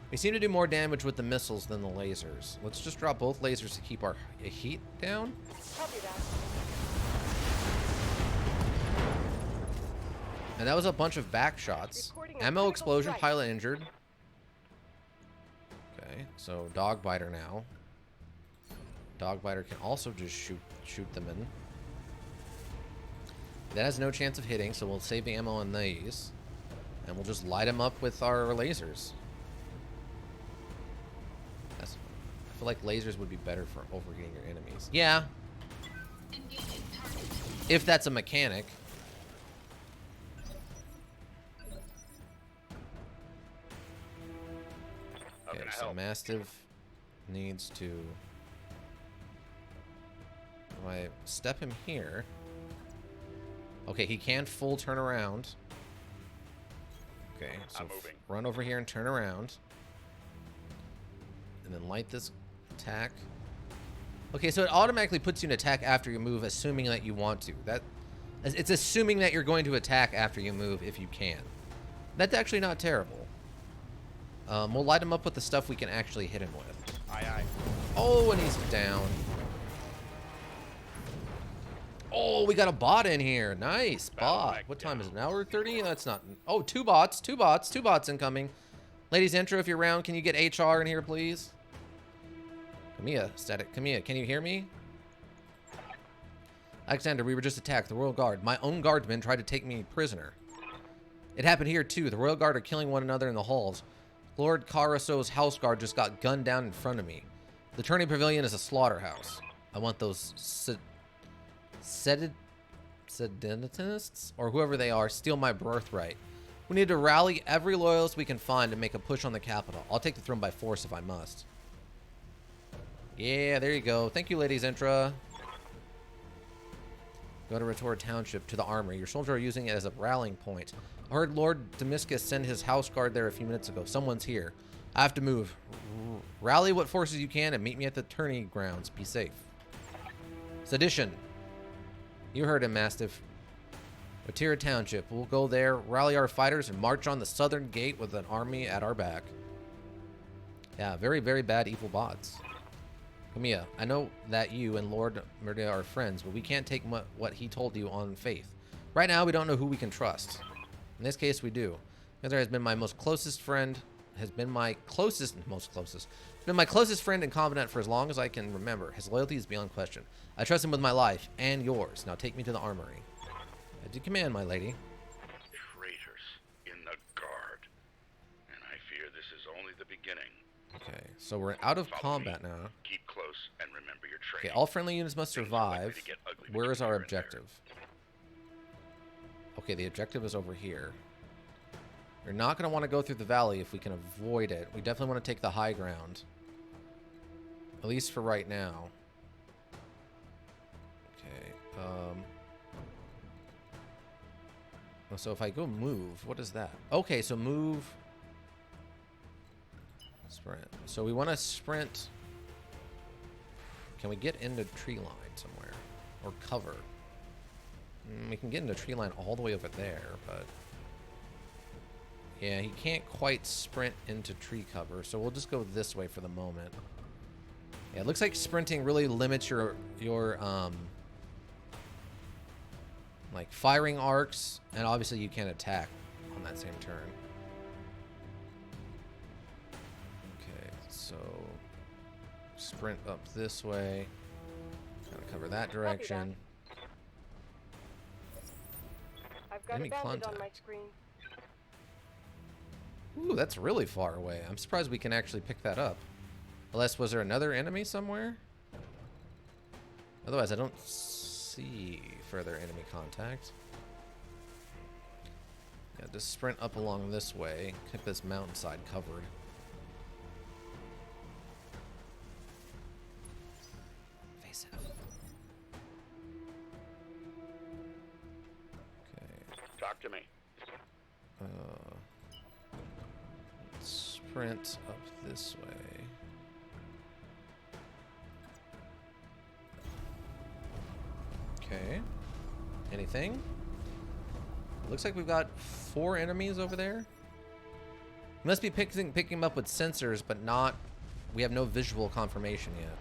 We seem to do more damage with the missiles than the lasers. Let's just drop both lasers to keep our heat down. Copy that. And that was a bunch of back shots. Reporting a Ammo critical explosion, strike. pilot injured. Okay, so dog biter now. Dog biter can also just shoot them in. That has no chance of hitting, so we'll save the ammo on these. And we'll just light them up with our lasers. I feel like lasers would be better for overheating your enemies. Yeah. Engaging target. If that's a mechanic. How Okay, can I so help? Mastiff needs to... If I step him here... Okay, he can full turn around. Okay, so I'm moving. run over here and turn around. And then light this attack. Okay, so it automatically puts you in attack after you move, assuming that you want to. It's assuming that you're going to attack after you move if you can. That's actually not terrible. We'll light him up with the stuff we can actually hit him with. Aye, aye. Oh, and he's down. Oh, we got a bot in here. Nice. Bot. Battletech What time is it? down. An hour 30? That's not... Oh, two bots incoming. Ladies intro, if you're around, can you get HR in here, please? Camilla, static. Camilla, can you hear me? Alexander, we were just attacked. The Royal Guard. My own guardsmen tried to take me prisoner. It happened here, too. The Royal Guard are killing one another in the halls. Lord Caraso's house guard just got gunned down in front of me. The Tourney Pavilion is a slaughterhouse. I want those seditionists, or whoever they are, steal my birthright. We need to rally every loyalist we can find and make a push on the capital. I'll take the throne by force if I must. Yeah, there you go. Thank you, ladies intra. Go to Retor Township to the armory. Your soldiers are using it as a rallying point. I heard Lord Damascus send his house guard there a few minutes ago. Someone's here. I have to move. Rally what forces you can and meet me at the tourney grounds. Be safe. Sedition. You heard him, Mastiff. Retira Township. We'll go there, rally our fighters, and march on the southern gate with an army at our back. Yeah, very, very bad evil bots. Camilla, I know that you and Lord Murdia are friends, but we can't take what he told you on faith. Right now, we don't know who we can trust. In this case, we do. Heather has been my closest friend and confidant for as long as I can remember. His loyalty is beyond question. I trust him with my life and yours. Now take me to the armory. At your command, my lady. Traitors in the guard. And I fear this is only the beginning. Okay, so we're out of Follow combat me. now. Keep close and remember your Okay, training. all friendly units must Things are likely survive. to get ugly Where is between our here and there. objective? Okay, the objective is over here. We're not going to want to go through the valley if we can avoid it. We definitely want to take the high ground. At least for right now. Okay, so if I go move, what is that? Okay, so move... Sprint. So we want to sprint... Can we get into tree line somewhere? Or cover? We can get into tree line all the way over there, but yeah, he can't quite sprint into tree cover, so we'll just go this way for the moment. Yeah, it looks like sprinting really limits your like firing arcs, and obviously you can't attack on that same turn. Okay, so sprint up this way. Gotta cover that direction. I've got Enemy a bandit on my contact. screen. Ooh, that's really far away. I'm surprised we can actually pick that up. Unless, was there another enemy somewhere? Otherwise, I don't see further enemy contact. Yeah, just sprint up along this way. Keep this mountainside covered. Face it. Okay. Talk to me. Sprint up this way. Okay. Anything? Looks like we've got 4 enemies over there. Must be picking them up with sensors, but not. We have no visual confirmation yet.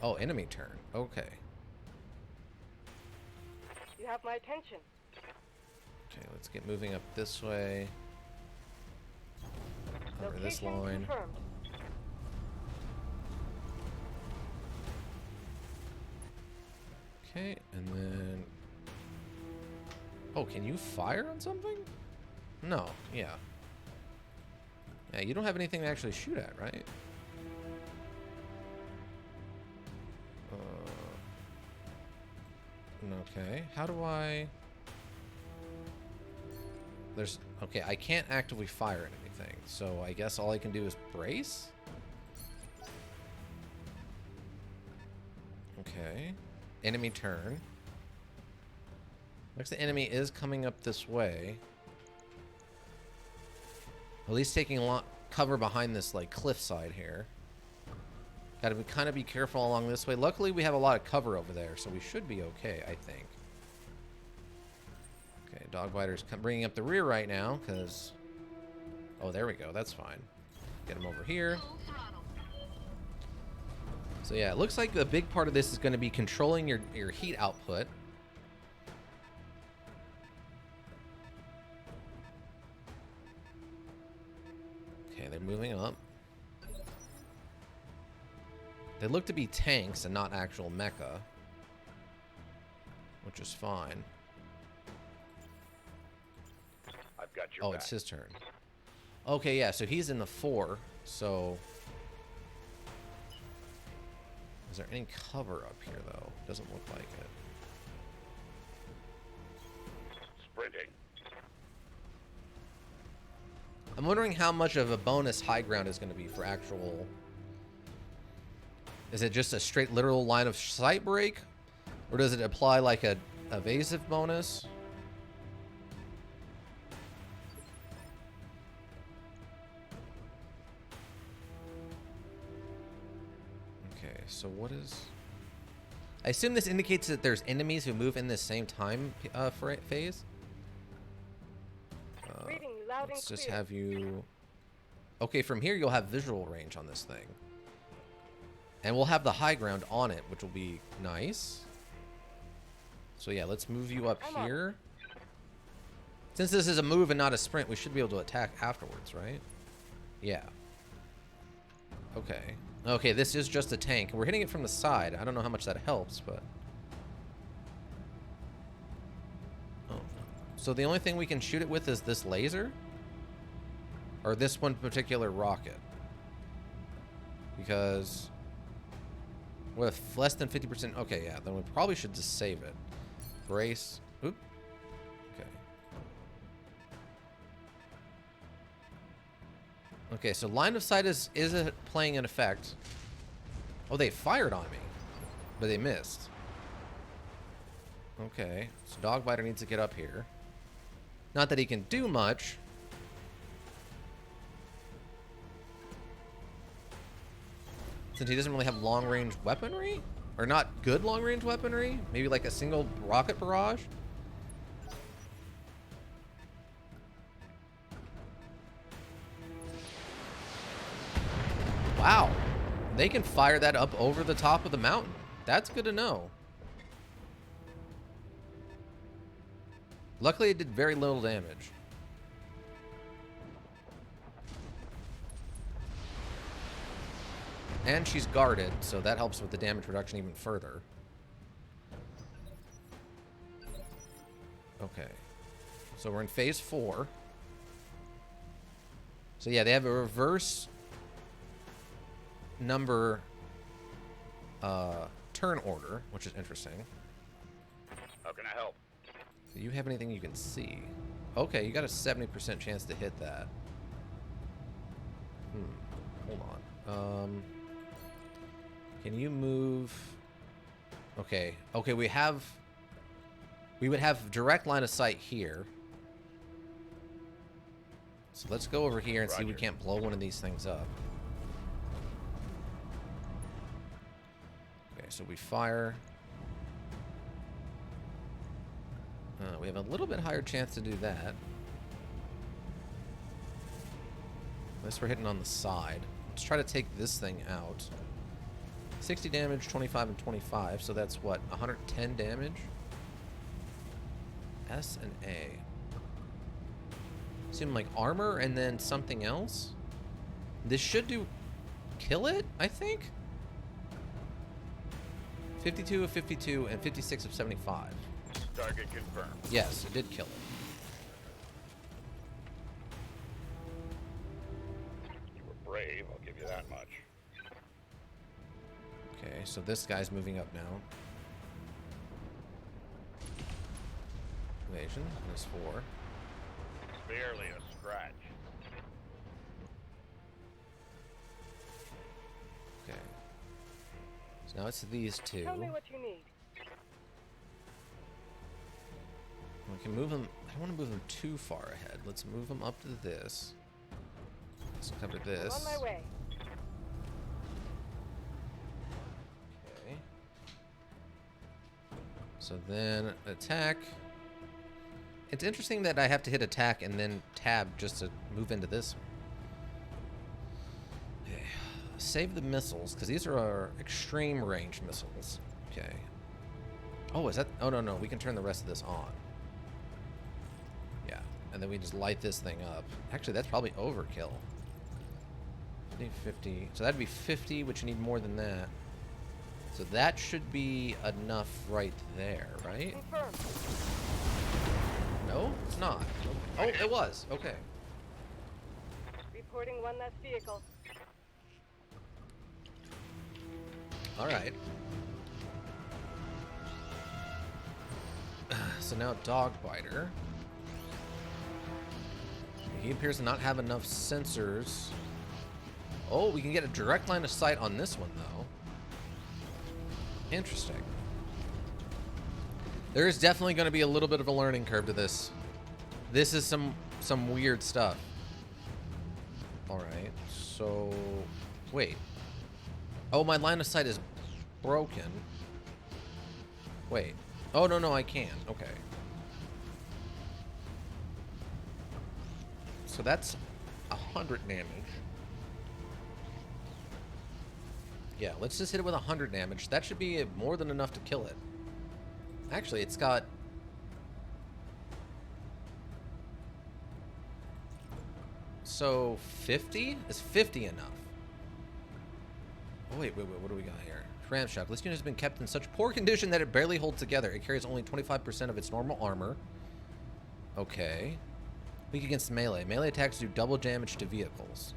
Oh, enemy turn. Okay. You have my attention. Okay, let's get moving up this way. Over this Location line. confirmed. Okay, and then. Oh, can you fire on something? No, yeah. Yeah, you don't have anything to actually shoot at, right? Okay, how do I... There's... Okay, I can't actively fire at anything, so I guess all I can do is brace? Okay. Enemy turn. Looks like the enemy is coming up this way. At least taking a lot cover behind this like cliffside here. Gotta kind of be careful along this way. Luckily we have a lot of cover over there, so we should be okay, I think. Okay, Dogbiter's bringing up the rear right now, because... Oh, there we go. That's fine. Get him over here. Full throttle. So yeah, it looks like a big part of this is going to be controlling your heat output. Okay, they're moving up. They look to be tanks and not actual mecha, which is fine. I've got your Oh, back. it's his turn. Okay, yeah, so he's in the 4, so... Is there any cover up here, though? Doesn't look like it. Sprinting. I'm wondering how much of a bonus high ground is going to be for actual... Is it just a straight literal line of sight break? Or does it apply like a evasive bonus? Okay, so what is... I assume this indicates that there's enemies who move in the same time phase? Reading you loud and Let's just clear. have you... Okay, from here you'll have visual range on this thing. And we'll have the high ground on it, which will be nice. So yeah, let's move you up I'm on. here. Since this is a move and not a sprint, we should be able to attack afterwards, right? Yeah. Okay. Okay, this is just a tank. We're hitting it from the side. I don't know how much that helps, but... Oh. So the only thing we can shoot it with is this laser? Or this one particular rocket? Because... with less than 50%... Okay, yeah, then we probably should just save it. Brace. Oop. Okay. Okay, so line of sight is playing an effect. Oh, they fired on me. But they missed. Okay, so Dogbiter needs to get up here. Not that he can do much. Since he doesn't really have long-range weaponry? or not good long-range weaponry. Maybe like a single rocket barrage. Wow. They can fire that up over the top of the mountain. That's good to know. Luckily, it did very little damage. And she's guarded, so that helps with the damage reduction even further. Okay. So we're in phase 4. So yeah, they have a reverse number turn order, which is interesting. How can I help? Do you have anything you can see? Okay, you got a 70% chance to hit that. Hold on. Can you move? Okay. Okay, we would have direct line of sight here. So let's go over here and see if we can't blow one of these things up. Okay, so we fire. We have a little bit higher chance to do that. Unless we're hitting on the side. Let's try to take this thing out. 60 damage, 25 and 25, so that's what, 110 damage? S and A. Seem like armor and then something else? This should do kill it, I think? 52 of 52 and 56 of 75. Target confirmed. Yes, it did kill it. You were brave, I'll give you that much. Okay, so this guy's moving up now. Evasion, there's 4. Barely a scratch. Okay. So now it's these two. Tell me what you need. We can move them. I don't want to move them too far ahead. Let's move them up to this. Let's cover this. I'm on my way. Okay. So then attack. It's interesting that I have to hit attack and then tab just to move into this. Okay. Save the missiles, because these are our extreme range missiles. Okay. Oh, is that? Oh, no, no. We can turn the rest of this on. Yeah. And then we just light this thing up. Actually, that's probably overkill. 50, 50. So that'd be 50, which you need more than that. So that should be enough right there, right? Confirmed. No, it's not. Oh, it was. Okay. Reporting one less vehicle. All right. So now Dogbiter. He appears to not have enough sensors. Oh, we can get a direct line of sight on this one, though. Interesting. There is definitely going to be a little bit of a learning curve to this. This is some weird stuff. All right. So, wait. Oh, my line of sight is broken. Wait. Oh, no, no, I can. Okay. So that's 100 damage. Yeah, let's just hit it with 100 damage. That should be more than enough to kill it. Actually, it's got... So, 50? Is 50 enough? Oh, wait, what do we got here? Ramshock. This unit has been kept in such poor condition that it barely holds together. It carries only 25% of its normal armor. Okay. Weak against melee. Melee attacks do double damage to vehicles.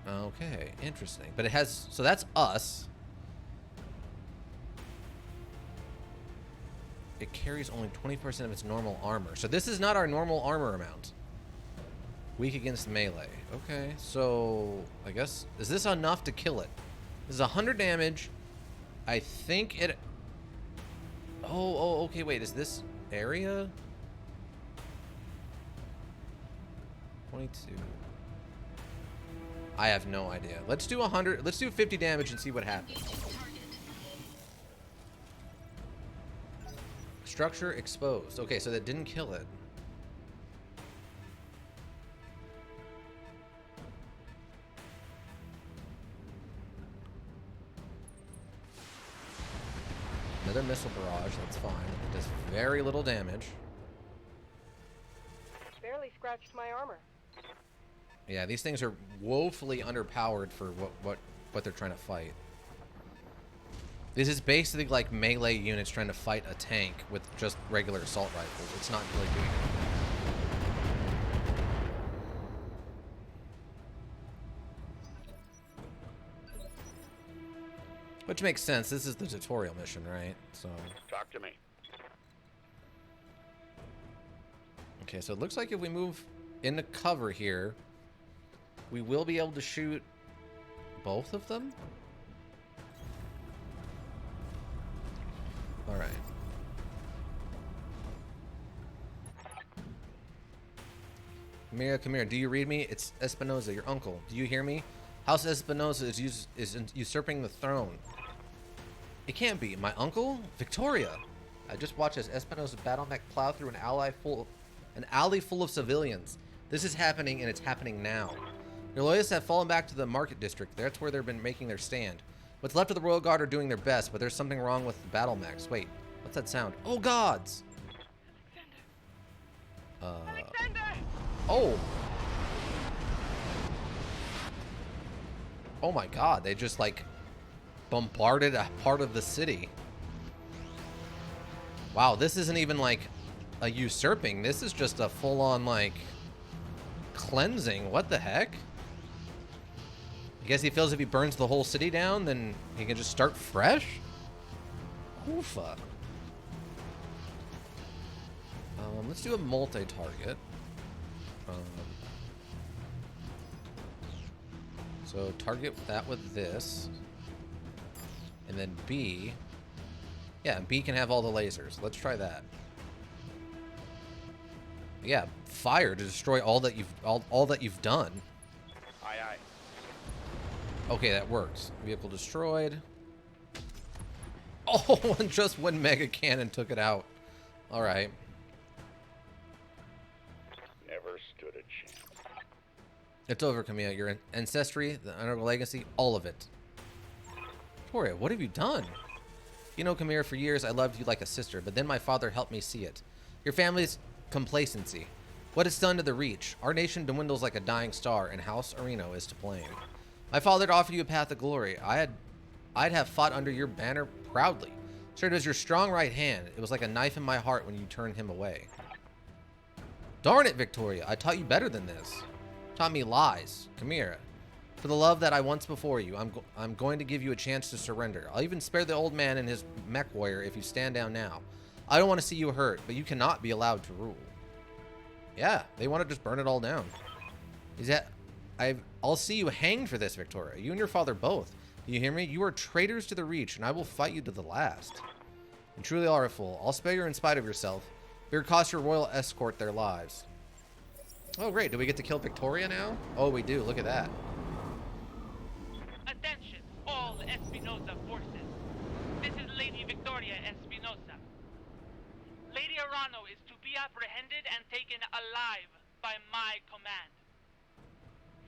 Okay, interesting. But it has... So that's us. It carries only 20% of its normal armor. So this is not our normal armor amount. Weak against melee. Okay, so... I guess... Is this enough to kill it? This is 100 damage. I think it... Oh, okay, wait. Is this area? 22. I have no idea. Let's do 100. Let's do 50 damage and see what happens. Structure exposed. Okay, so that didn't kill it. Another missile barrage. That's fine. It does very little damage. Barely scratched my armor. Yeah, these things are woefully underpowered for what they're trying to fight. This is basically like melee units trying to fight a tank with just regular assault rifles. It's not really doing anything. Which makes sense. This is the tutorial mission, right? So. Talk to me. Okay, so it looks like if we move into cover here, we will be able to shoot both of them. All right. Come here. Do you read me? It's Espinosa, your uncle. Do you hear me? House Espinosa is usurping the throne. It can't be. My uncle? Victoria. I just watched as Espinosa's Battletech plow through an alley full of civilians. This is happening, and it's happening now. Your loyalists have fallen back to the market district. That's where they've been making their stand. What's left of the Royal Guard are doing their best, but there's something wrong with the battle mechs. Wait, what's that sound? Oh, gods! Alexander! Oh! Oh my god, they just, like, bombarded a part of the city. Wow, this isn't even, like, a usurping. This is just a full-on, like, cleansing. What the heck? I guess he feels if he burns the whole city down, then he can just start fresh? Oofa. Let's do a multi-target. So target that with this. And then B. Yeah, B can have all the lasers. Let's try that. Yeah, fire to destroy all that you've done. Aye, aye. Okay, that works. Vehicle destroyed. Oh, and just one mega cannon took it out. All right. Never stood a chance. It's over, Camille. Your ancestry, the honorable legacy, all of it. Victoria, what have you done? You know, Camille, for years I loved you like a sister, but then my father helped me see it. Your family's complacency. What it's done to the Reach. Our nation dwindles like a dying star, and House Areno is to blame. My father had offered you a path of glory. I'd have fought under your banner proudly. Served as your strong right hand. It was like a knife in my heart when you turned him away. Darn it, Victoria. I taught you better than this. Taught me lies. Come here. For the love that I once before you, I'm going to give you a chance to surrender. I'll even spare the old man and his mech warrior if you stand down now. I don't want to see you hurt, but you cannot be allowed to rule. Yeah, they want to just burn it all down. I'll see you hanged for this, Victoria. You and your father both. Do you hear me? You are traitors to the Reach, and I will fight you to the last. And truly are a fool. I'll spare you in spite of yourself. It would cost your royal escort their lives. Oh, great. Do we get to kill Victoria now? Oh, we do. Look at that. Attention, all Espinosa forces. This is Lady Victoria Espinosa. Lady Arano is to be apprehended and taken alive by my command.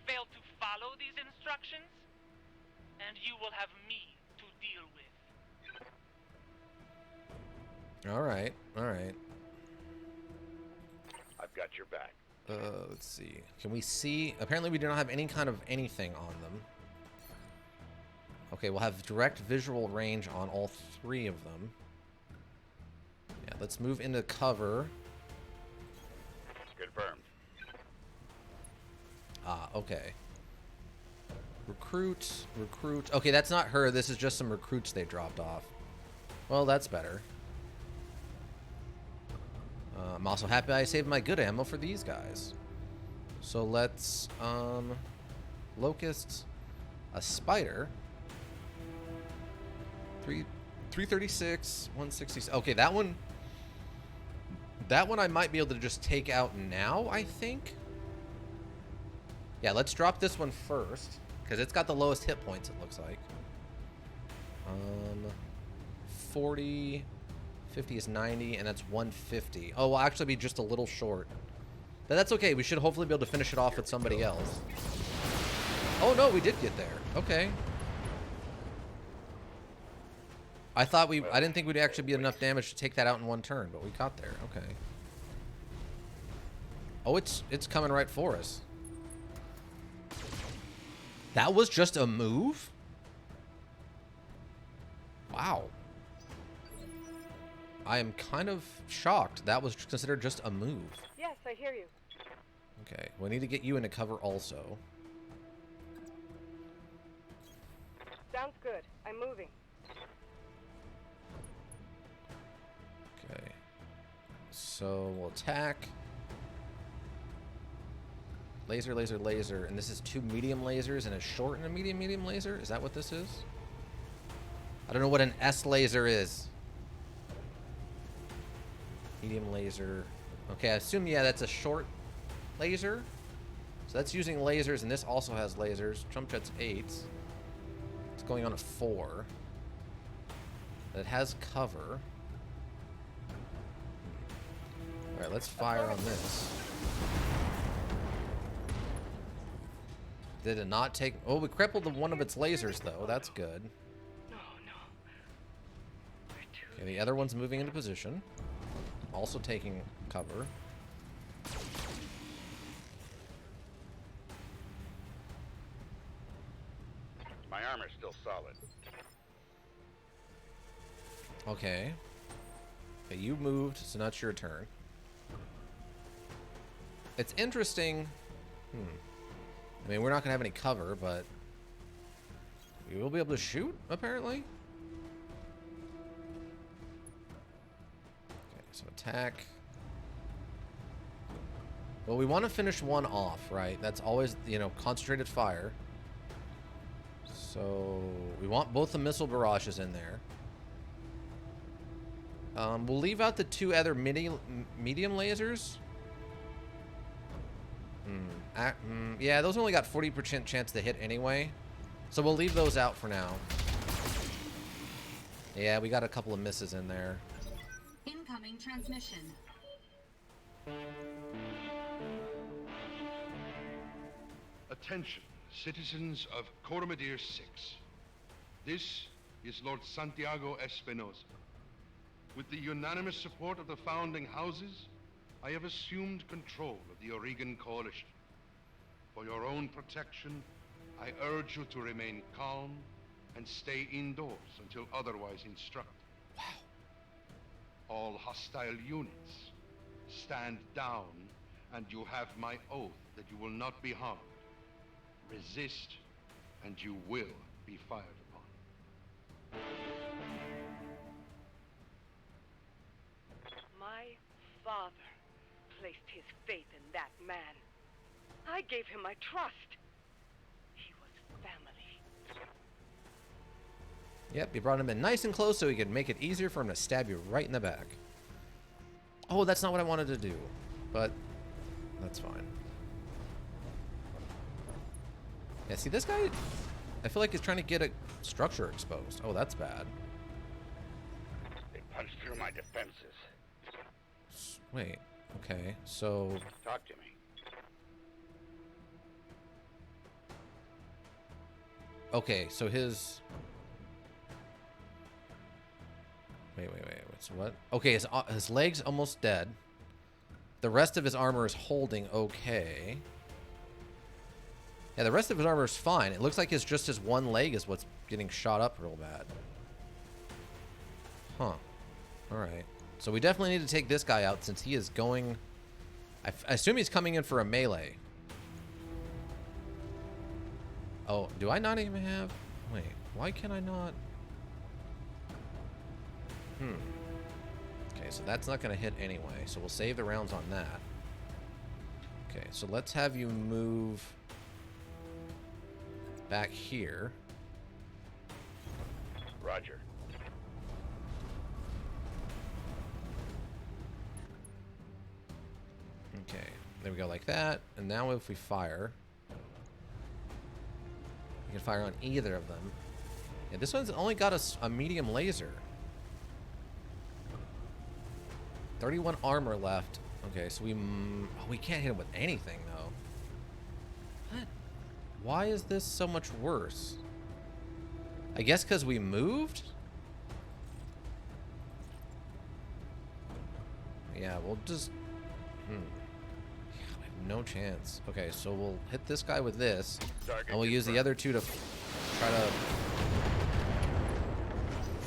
Fail to follow these instructions, and you will have me to deal with. All right. All right. I've got your back. Let's see. Can we see? Apparently we do not have any kind of anything on them. Okay, we'll have direct visual range on all three of them. Yeah, let's move into cover. Confirmed. Ah, okay. Recruit. Okay, that's not her. This is just some recruits they dropped off. Well, that's better. I'm also happy I saved my good ammo for these guys. So let's, Locust, a Spider. 336, 160. Okay, that one I might be able to just take out now, I think. Yeah, let's drop this one first, because it's got the lowest hit points, it looks like. 40, 50 is 90, and that's 150. Oh, we'll actually be just a little short. But that's okay. We should hopefully be able to finish it off with somebody else. Oh, no, we did get there. Okay. I didn't think we'd actually be enough damage to take that out in one turn, but we got there. Okay. Oh, it's coming right for us. That was just a move? Wow. I am kind of shocked. That was considered just a move. Yes, I hear you. Okay, we need to get you into cover also. Sounds good. I'm moving. Okay. So we'll attack. Laser, laser, laser. And this is 2 medium lasers and a short and a medium laser? Is that what this is? I don't know what an S laser is. Medium laser. Okay, I assume, yeah, that's a short laser. So that's using lasers, and this also has lasers. Trump Jet's 8. It's going on a 4. It has cover. Alright, let's fire on this. Did it not take... Oh, we crippled one of its lasers, though. That's good. No. We're too... Okay, the other one's moving into position. Also taking cover. My armor's still solid. Okay. Okay, you moved, so now it's your turn. It's interesting. I mean, we're not going to have any cover, but we will be able to shoot, apparently. Okay, so attack. Well, we want to finish one off, right? That's always, you know, concentrated fire. So we want both the missile barrages in there. We'll leave out the 2 other medium lasers. Yeah, those only got 40% chance to hit anyway. So we'll leave those out for now. Yeah, we got a couple of misses in there. Incoming transmission. Attention, citizens of Coromadir 6. This is Lord Santiago Espinosa. With the unanimous support of the founding houses, I have assumed control of the Oregon Coalition. For your own protection, I urge you to remain calm and stay indoors until otherwise instructed. Wow. All hostile units, stand down, and you have my oath that you will not be harmed. Resist, and you will be fired upon. My father placed his faith in that man. I gave him my trust. He was family. Yep, you brought him in nice and close so he could make it easier for him to stab you right in the back. Oh, that's not what I wanted to do, but that's fine. Yeah, see, this guy, I feel like he's trying to get a structure exposed. Oh, that's bad. They punched through my defenses. Wait, okay, so... Talk to me. Okay, so his... Wait, so what? Okay, his leg's almost dead. The rest of his armor is holding okay. Yeah, the rest of his armor is fine. It looks like it's just his one leg is what's getting shot up real bad. Huh. Alright. So we definitely need to take this guy out since he is going... I assume he's coming in for a melee. Oh, do I not even have... Wait, why can I not... Okay, so that's not going to hit anyway. So we'll save the rounds on that. Okay, so let's have you move... back here. Roger. Okay, there we go, like that. And now if we fire, You can fire on either of them. Yeah, this one's only got a medium laser. 31 armor left. Okay, so we can't hit him with anything though. What? Why is this so much worse? I guess because we moved? Yeah, we'll just... Yeah, we have no chance. Okay, so we'll hit this guy with this. And we'll use the other two to try to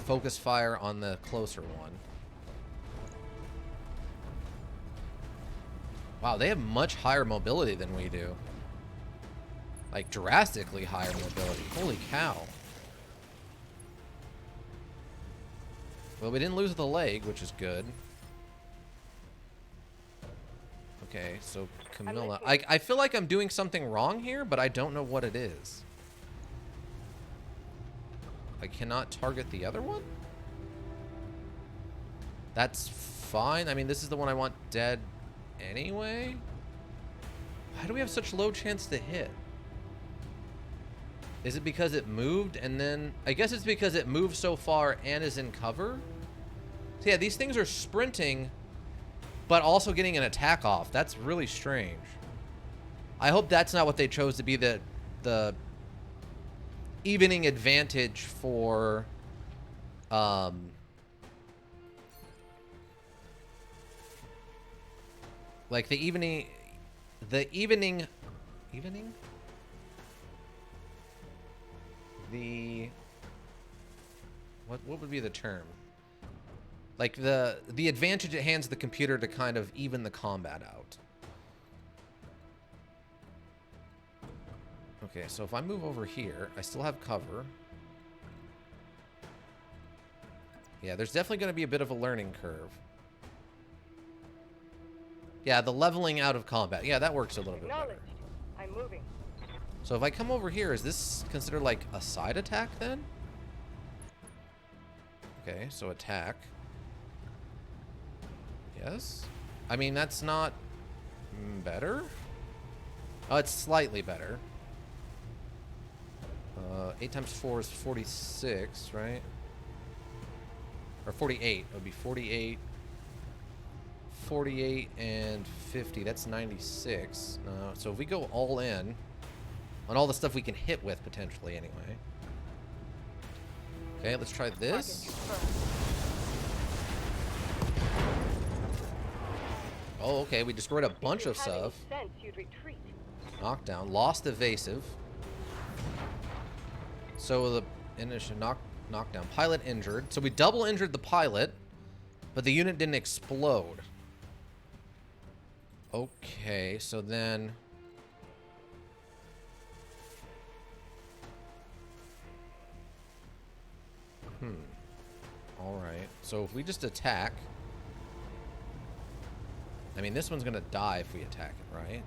focus fire on the closer one. Wow, they have much higher mobility than we do. Like, drastically higher mobility. Holy cow. Well, we didn't lose the leg, which is good. Okay, so Camilla. I feel like I'm doing something wrong here, but I don't know what it is. I cannot target the other one? That's fine. I mean, this is the one I want dead anyway. Why do we have such low chance to hit? Is it because it moved and then... I guess it's because it moved so far and is in cover? So yeah, these things are sprinting, but also getting an attack off. That's really strange. I hope that's not what they chose to be the evening advantage for... like the evening... What would be the term? Like the advantage it hands the computer to kind of even the combat out. Okay, so if I move over here, I still have cover. Yeah, there's definitely going to be a bit of a learning curve. Yeah, the leveling out of combat. Yeah, that works a little bit better. I'm moving. So if I come over here, is this considered like a side attack then? Okay, so attack. Yes. I mean, that's not better. Oh, it's slightly better. 8 times 4 is 46, right? Or 48. It would be 48. 48 and 50. That's 96. So if we go all in on all the stuff we can hit with potentially anyway. Okay, let's try this. Oh, okay. We destroyed a bunch of stuff. Knockdown. Lost evasive. So the initial knockdown. Pilot injured. So we double injured the pilot, but the unit didn't explode. Okay, so then... Alright, so if we just attack... I mean, this one's gonna die if we attack it, right?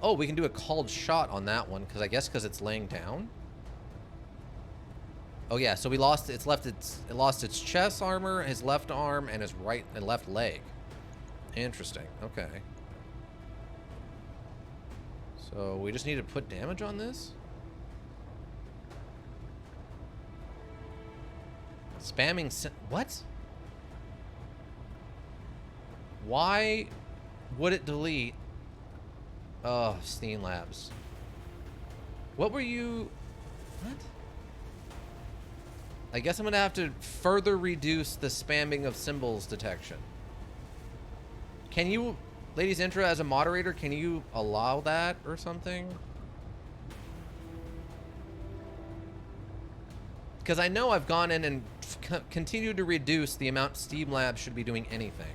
Oh, we can do a called shot on that one, because I guess because it's laying down? Oh yeah, so we lost it lost its chest armor, his left arm, and his right and left leg. Interesting. Okay. So we just need to put damage on this? Spamming what? Why would it delete? Oh, Steam Labs. What were you... What? I guess I'm gonna have to further reduce the spamming of symbols detection. Can you, Ladies Intra, as a moderator, can you allow that or something? Because I know I've gone in and continued to reduce the amount Steam Labs should be doing anything.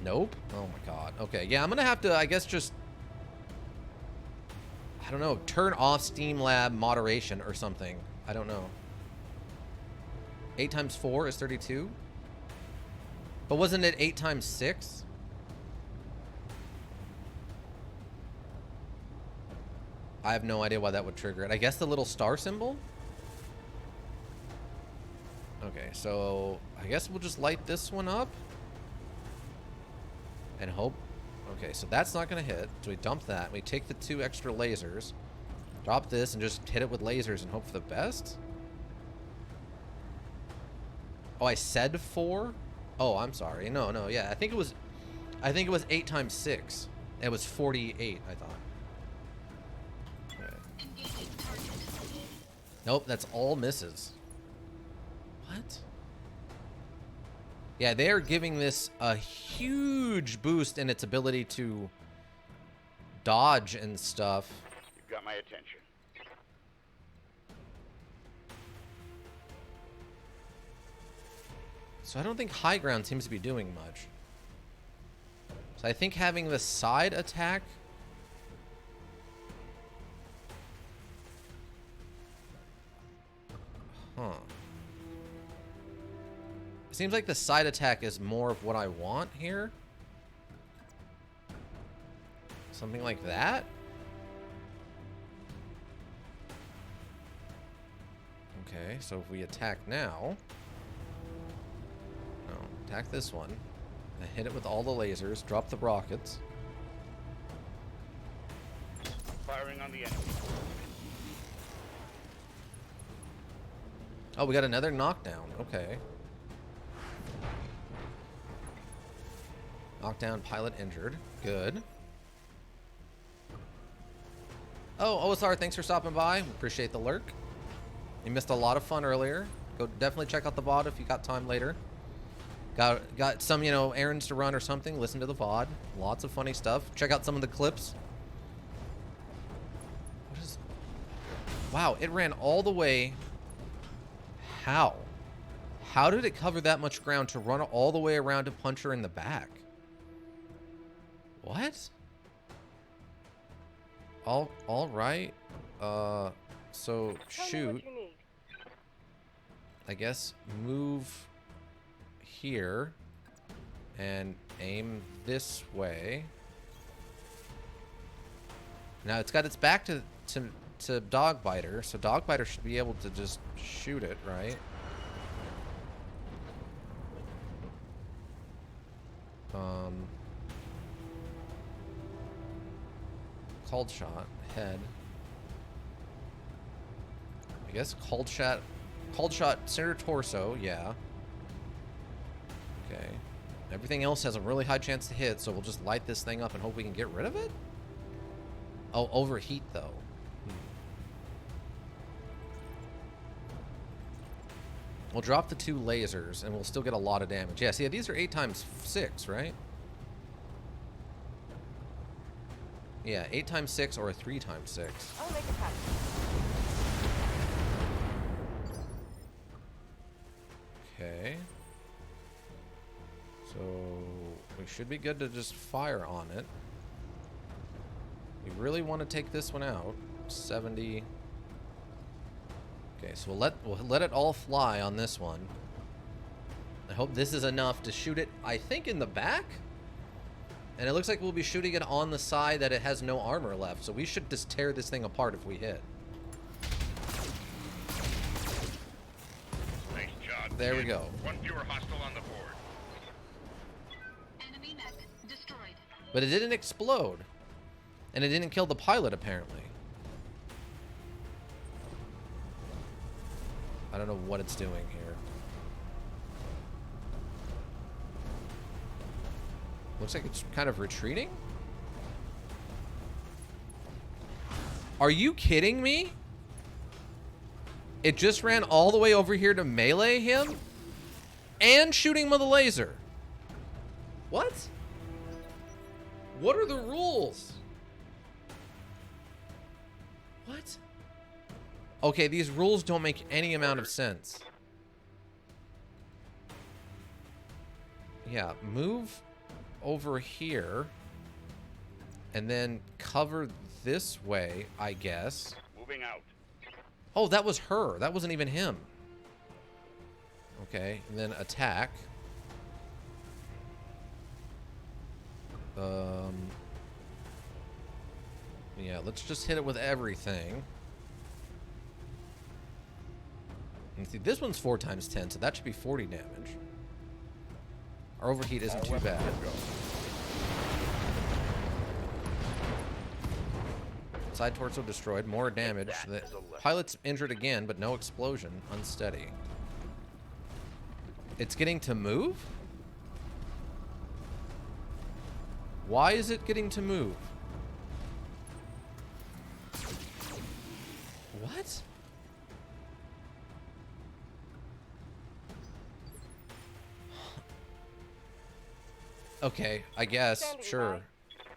Nope. Oh my god. Okay, yeah, I'm gonna have to, I guess, just... I don't know, turn off Steam Lab moderation or something. I don't know. 8 times 4 is 32? But wasn't it 8 times 6? I have no idea why that would trigger it. I guess the little star symbol? Okay, so I guess we'll just light this one up. And hope. Okay, so that's not going to hit. So we dump that. We take the 2 extra lasers. Drop this and just hit it with lasers and hope for the best? Oh, I said 4? Oh, I'm sorry. No, yeah. I think it was 8 times 6. It was 48, I thought. Okay. Nope, that's all misses. What? Yeah, they are giving this a huge boost in its ability to dodge and stuff. You've got my attention. So I don't think high ground seems to be doing much. So I think having the side attack... Huh. It seems like the side attack is more of what I want here. Something like that? Okay, so if we attack now... No, attack this one. And hit it with all the lasers, drop the rockets. Firing on the enemy. Oh, we got another knockdown. Okay. Knockdown, pilot injured. Good. Oh, OSR, thanks for stopping by. Appreciate the lurk. You missed a lot of fun earlier. Go definitely check out the VOD if you got time later. Got some, you know, errands to run or something. Listen to the VOD. Lots of funny stuff. Check out some of the clips. What is... Wow, it ran all the way... How? How did it cover that much ground to run all the way around to punch her in the back? What? All right. So shoot. I guess move here and aim this way. Now it's got its back to Dogbiter, so Dogbiter should be able to just shoot it, right? Cold shot, head. I guess cold shot, center torso, yeah. Okay. Everything else has a really high chance to hit, so we'll just light this thing up and hope we can get rid of it? Oh, overheat, though. We'll drop the 2 lasers, and we'll still get a lot of damage. Yeah, see, these are 8 times 6, right? Yeah, 8 times 6 or a 3 times 6. I'll make a pass. Okay. So we should be good to just fire on it. We really want to take this one out. 70. Okay, so we'll let it all fly on this one. I hope this is enough to shoot it, I think, in the back? And it looks like we'll be shooting it on the side that it has no armor left, so we should just tear this thing apart if we hit. Nice job. There we go. One fewer hostile on the board. Enemy mech destroyed. But it didn't explode. And it didn't kill the pilot, apparently. I don't know what it's doing here. Looks like it's kind of retreating. Are you kidding me? It just ran all the way over here to melee him and shooting him with a laser. What? What are the rules? What? Okay, these rules don't make any amount of sense. Yeah, move over here and then cover this way, I guess. Moving out. Oh, that was her. That wasn't even him. Okay, and then attack. Yeah, let's just hit it with everything. And see, this one's 4 times 10, so that should be 40 damage. Our overheat isn't too bad. Side torso destroyed. More damage. The pilot's injured again, but no explosion. Unsteady. It's getting to move? Why is it getting to move? What? Okay, I guess. Standing Sure.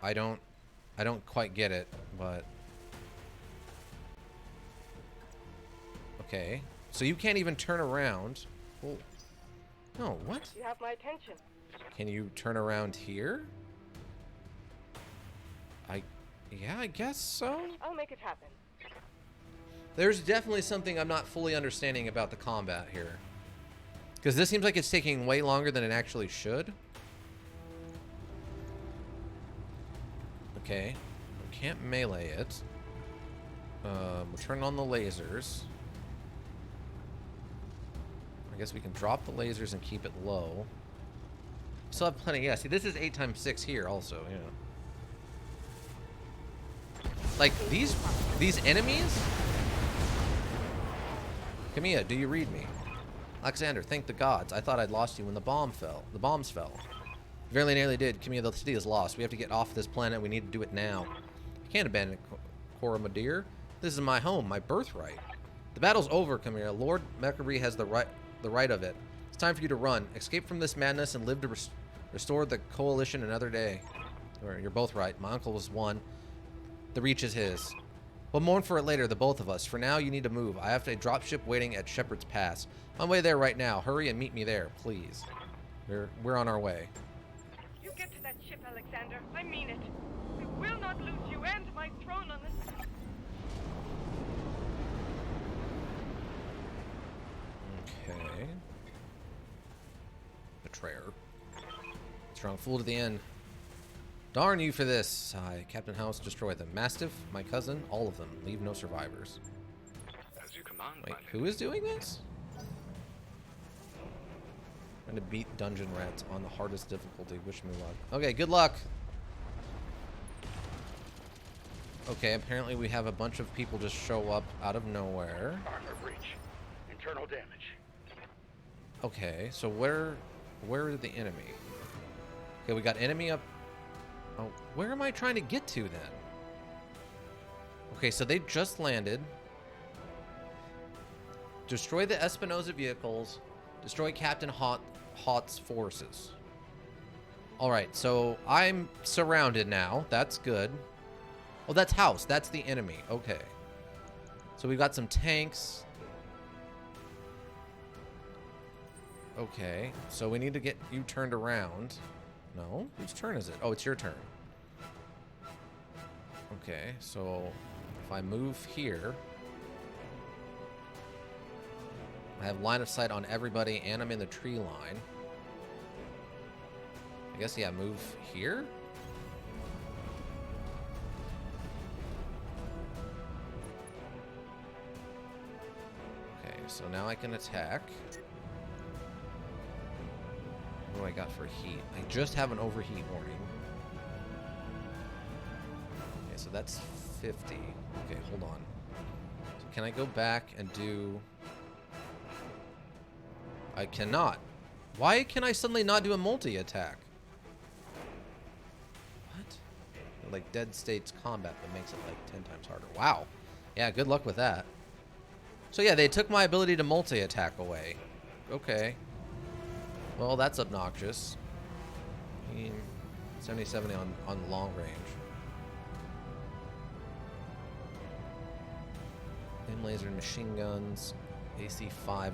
by. I don't quite get it, but okay. So you can't even turn around. Well, no, what? You have my attention. Can you turn around here? Yeah, I guess so. I'll make it happen. There's definitely something I'm not fully understanding about the combat here. Because this seems like it's taking way longer than it actually should. Okay. We can't melee it. We'll turn on the lasers. I guess we can drop the lasers and keep it low. Still have plenty. Yeah, see, this is 8x6 here also, yeah. Like, these enemies? Camilla, do you read me? Alexander, thank the gods. I thought I'd lost you when the bombs fell. Very nearly did. Camilla, the city is lost. We have to get off this planet. We need to do it now. I can't abandon it, Cora, my dear. This is my home, my birthright. The battle's over, Camilla. Lord Mercury has the right of it. It's time for you to run. Escape from this madness and live to restore the coalition another day. You're both right. My uncle was one. The Reach is his. We'll mourn for it later, the both of us. For now, you need to move. I have a dropship waiting at Shepherd's Pass. I'm on my way there right now. Hurry and meet me there, please. We're on our way. You get to that ship, Alexander. I mean it. I will not lose you and my throne on this. Okay. Betrayer. Strong fool to the end. Darn you for this. Sigh. Captain House, destroy them. Mastiff, my cousin, all of them. Leave no survivors. As you command, Wait, who is doing this? Trying to beat dungeon rats on the hardest difficulty. Wish me luck. Okay, good luck. Okay, apparently we have a bunch of people just show up out of nowhere. Armor breach. Internal damage. Okay, so where is the enemy? Okay, we got enemy up. Oh, where am I trying to get to then? Okay, so they just landed. Destroy the Espinosa vehicles. Destroy Captain Hot's forces. Alright, so I'm surrounded now. That's good. Oh, that's House. That's the enemy. Okay. So we've got some tanks. Okay, so we need to get you turned around. No? Whose turn is it? Oh, it's your turn. Okay, so if I move here, I have line of sight on everybody and I'm in the tree line. I guess, yeah, move here? Okay, so now I can attack. What do I got for heat? I just have an overheat warning. Okay, so that's 50. Okay, hold on. So can I go back and do... I cannot. Why can I suddenly not do a multi-attack? What? Like Dead State's combat that makes it like 10 times harder. Wow. Yeah, good luck with that. So yeah, they took my ability to multi-attack away. Okay. Well, that's obnoxious. 70-70 on long range. Beam laser and machine guns. AC-5.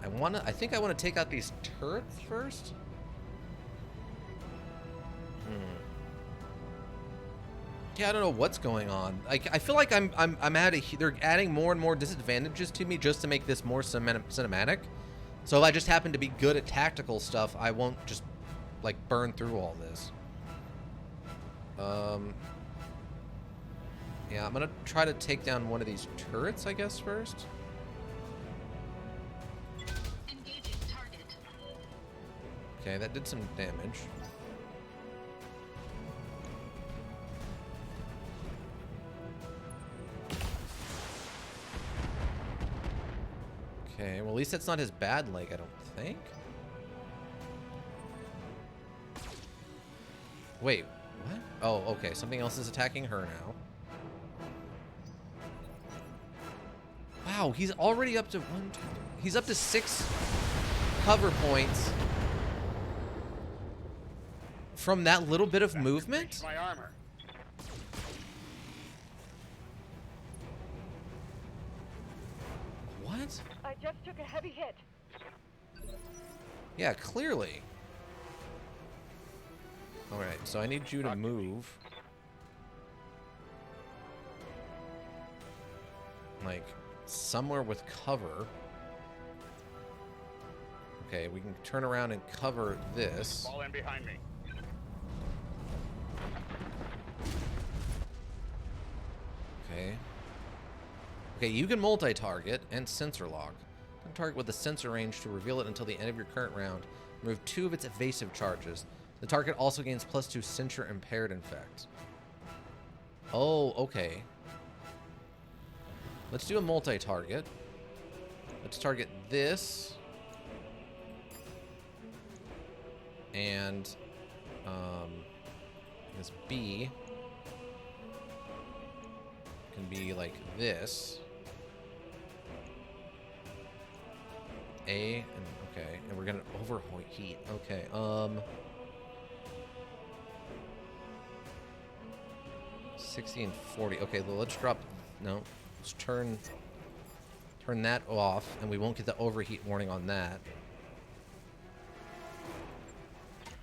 I think I want to take out these turrets first. Yeah, I don't know what's going on. Like, I feel like I'm at a... They're adding more and more disadvantages to me just to make this more cinematic. So if I just happen to be good at tactical stuff, I won't just, like, burn through all this. Yeah, I'm gonna try to take down one of these turrets, I guess, first. Engaging target. Okay, that did some damage. Okay, well, at least that's not his bad leg, I don't think. Wait, what? Oh, okay, something else is attacking her now. Wow, he's already up to he's up to 6 cover points from that little bit of movement? My armor. What? I just took a heavy hit. Yeah, clearly. Alright, so I need you to move. Like, somewhere with cover. Okay, we can turn around and cover this. Fall in behind me. Okay. Okay, you can multi-target and sensor lock. Target with the sensor range to reveal it until the end of your current round. Remove 2 of its evasive charges. The target also gains +2 sensor impaired effect. Oh, okay. Let's do a multi-target. Let's target this. And, this B can be like this. A, and okay, and we're gonna overheat. Okay, 60 and 40. Okay, well, let's drop. No, let's turn that off, and we won't get the overheat warning on that.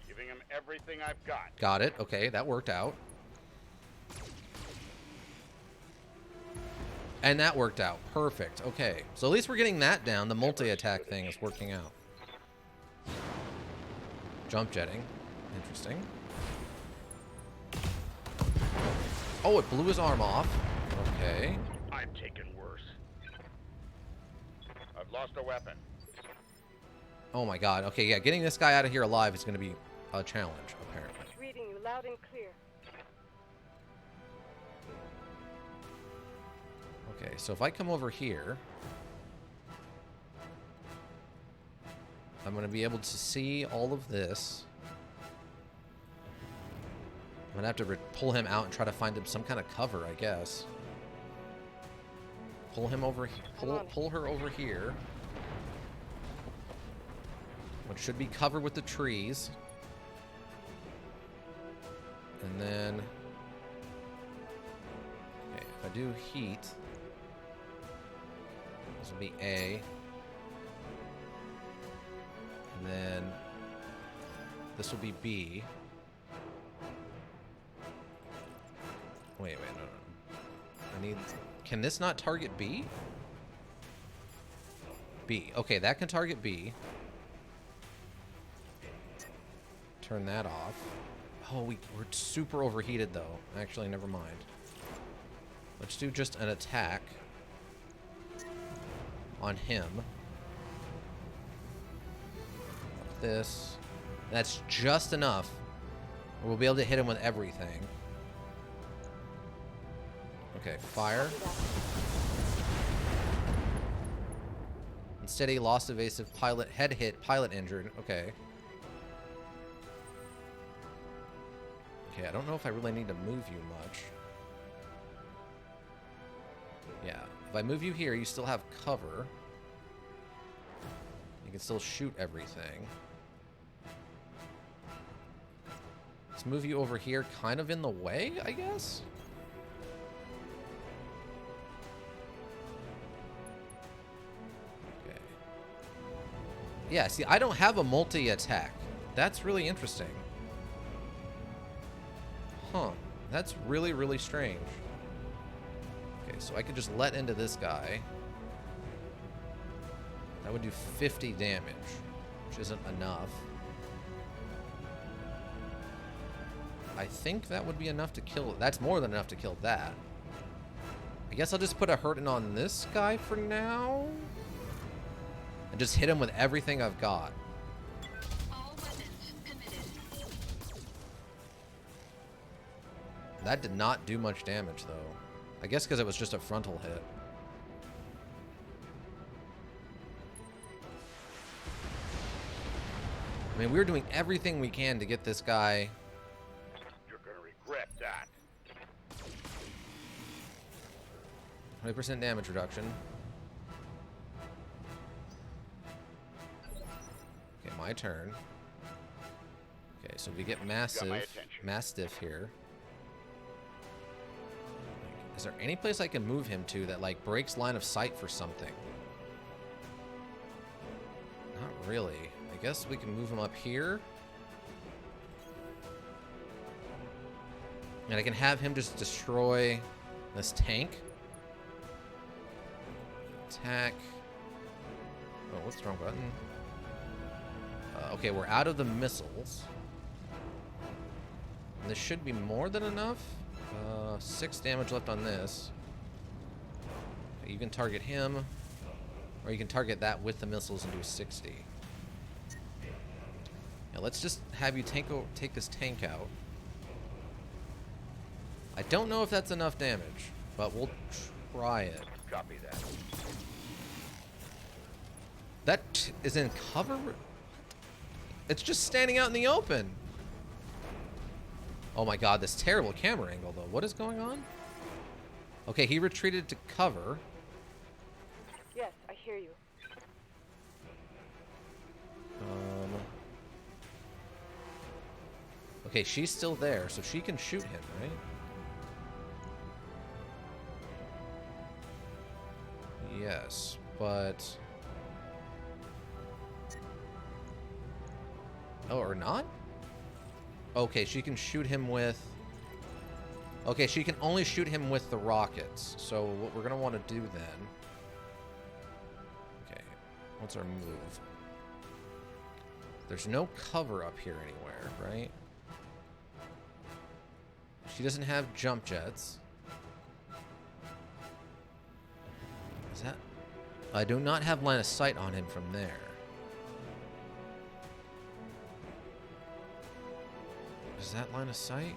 Giving him everything I've got. Got it. Okay, that worked out. And that worked out. Perfect. Okay. So at least we're getting that down. The multi-attack thing is working out. Jump jetting. Interesting. Oh, it blew his arm off. Okay. I've taken worse. I've lost a weapon. Oh my god. Okay, yeah. Getting this guy out of here alive is going to be a challenge, apparently. Reading you loud and clear. Okay, so if I come over here, I'm going to be able to see all of this. I'm going to have to pull him out and try to find him some kind of cover, I guess. Pull him over here. Pull her over here. Which should be covered with the trees. And then... okay, if I do heat... this will be A. And then this will be B. Wait, no. I need... can this not target B? B. Okay, that can target B. Turn that off. Oh, we're super overheated, though. Actually, never mind. Let's do just an attack on him. This. That's just enough. We'll be able to hit him with everything. Okay, fire. Steady, lost evasive, pilot, head hit, pilot injured. Okay. Okay, I don't know if I really need to move you much. Yeah, if I move you here, you still have cover. You can still shoot everything. Let's move you over here, kind of in the way, I guess? Okay. Yeah, see, I don't have a multi-attack. That's really interesting. Huh. That's really, really strange. Okay, so I could just let into this guy. That would do 50 damage, which isn't enough. I think that would be enough to kill it. That's more than enough to kill that. I guess I'll just put a hurting on this guy for now. And just hit him with everything I've got. All weapons committed. That did not do much damage, though. I guess because it was just a frontal hit. I mean, we're doing everything we can to get this guy. You're gonna regret that. 20% damage reduction. Okay, my turn. Okay, so we get Mastiff here. Is there any place I can move him to that, like, breaks line of sight for something? Not really. I guess we can move him up here. And I can have him just destroy this tank. Attack. Oh, what's the wrong button? Okay, we're out of the missiles. And this should be more than enough. 6 damage left on this. Okay, you can target him, or you can target that with the missiles and do 60. Now let's just have you take this tank out. I don't know if that's enough damage, but we'll try it. Copy that. That is in cover? It's just standing out in the open. Oh my god, this terrible camera angle, though. What is going on? Okay, he retreated to cover. Yes, I hear you. Okay, she's still there, so she can shoot him, right? Yes, but... Oh, or not? Okay, she can shoot him with... Okay, she can only shoot him with the rockets. So what we're going to want to do then... Okay, what's our move? There's no cover up here anywhere, right? She doesn't have jump jets. Is that... I do not have line of sight on him from there. Is that line of sight?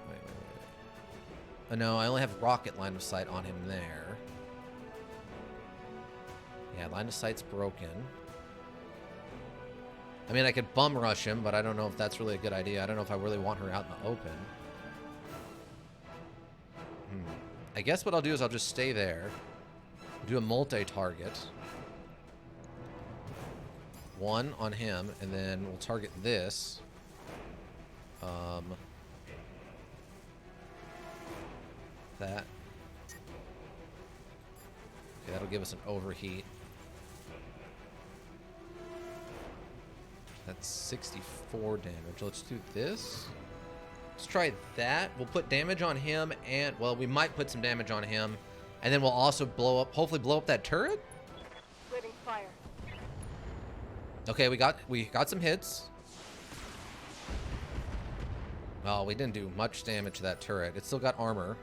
Wait. Oh, no, I only have rocket line of sight on him there. Yeah, line of sight's broken. I mean, I could bum rush him, but I don't know if that's really a good idea. I don't know if I really want her out in the open. I guess what I'll do is I'll just stay there. Do a multi-target. One on him, and then we'll target this. That. Okay, that'll give us an overheat. That's 64 damage. Let's do this. Let's try that. We'll put damage on him, and, well, we might put some damage on him, and then we'll also hopefully blow up that turret. Splitting fire. Okay, we got some hits. Well, we didn't do much damage to that turret. It still got armor.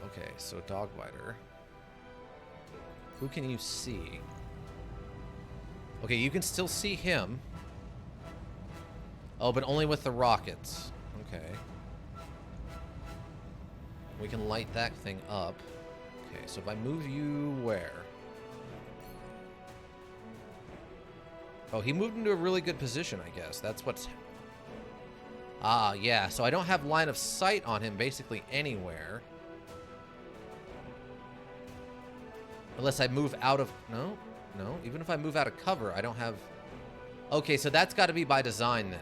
Okay, so Dogbiter. Who can you see? Okay, you can still see him. Oh, but only with the rockets. Okay. We can light that thing up. Okay, so if I move you where? Oh, he moved into a really good position, I guess. That's what's... Ah, yeah. So I don't have line of sight on him basically anywhere. Unless I move out of... No. Even if I move out of cover, I don't have... Okay, so that's got to be by design then.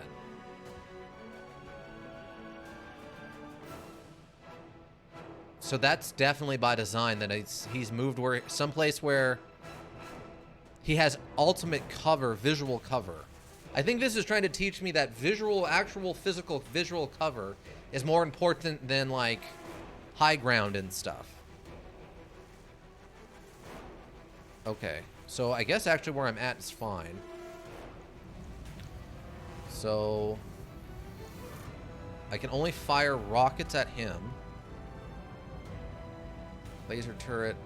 So that's definitely by design that he's moved someplace where he has ultimate cover, visual cover. I think this is trying to teach me that actual physical visual cover is more important than, like, high ground and stuff. Okay, so I guess actually where I'm at is fine. So I can only fire rockets at him. Laser turret.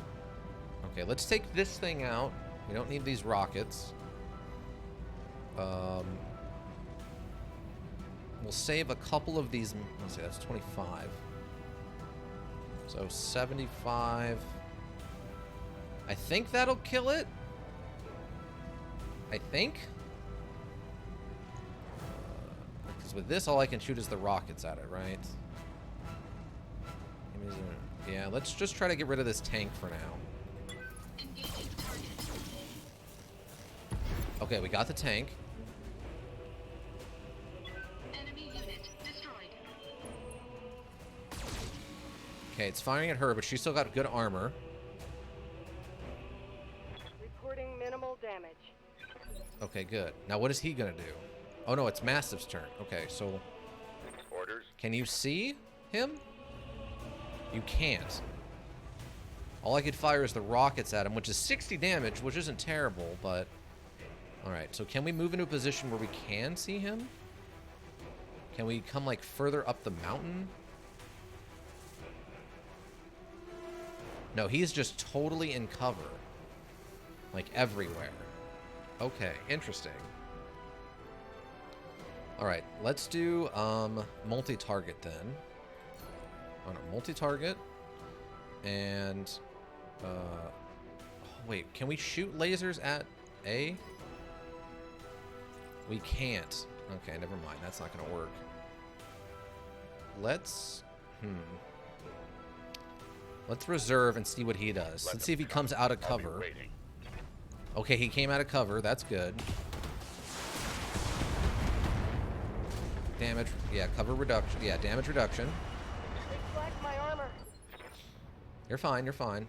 Okay, let's take this thing out. We don't need these rockets. We'll save a couple of these. Let's see, that's 25. So 75. I think that'll kill it. I think. Because with this, all I can shoot is the rockets at it, right? Yeah, let's just try to get rid of this tank for now. Engaging target. Okay, we got the tank. Enemy unit destroyed. Okay, it's firing at her, but she's still got good armor. Reporting minimal damage. Okay, good. Now what is he gonna do? Oh no, it's Mastiff's turn. Okay, so Orders? can you see him? You can't. All I could fire is the rockets at him, which is 60 damage, which isn't terrible, but... Alright, so can we move into a position where we can see him? Can we come, like, further up the mountain? No, he's just totally in cover. Like, everywhere. Okay, interesting. Alright, let's do, multi-target then. Oh no, multi-target. And, oh, wait, can we shoot lasers at A? We can't. Okay, never mind. That's not gonna work. Let's, let's reserve and see what he does. Let's see if he comes out of cover. Okay, he came out of cover. That's good. Damage. Yeah, cover reduction. Yeah, damage reduction. Reflect my armor. You're fine. You're fine.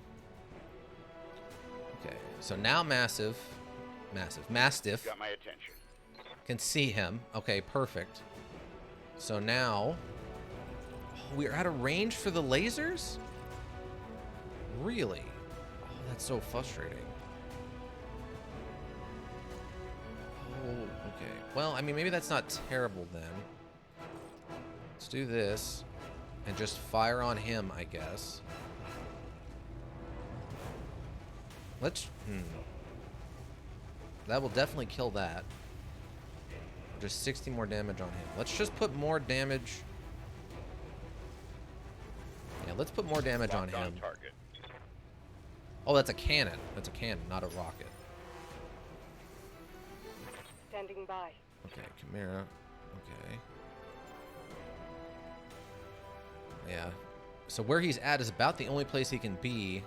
Okay, so now Mastiff Got my attention. can see him. Okay, perfect. So now we're out of range for the lasers? Really? Oh, that's so frustrating. Oh, okay. Well, I mean, maybe that's not terrible then. Let's do this and just fire on him, I guess. Let's... That will definitely kill that. Just 60 more damage on him. Let's just put more damage... Yeah, let's put more damage on him. Target. Oh, that's a cannon. That's a cannon, not a rocket. Standing by. Okay, Chimera. Okay. Yeah. So where he's at is about the only place he can be.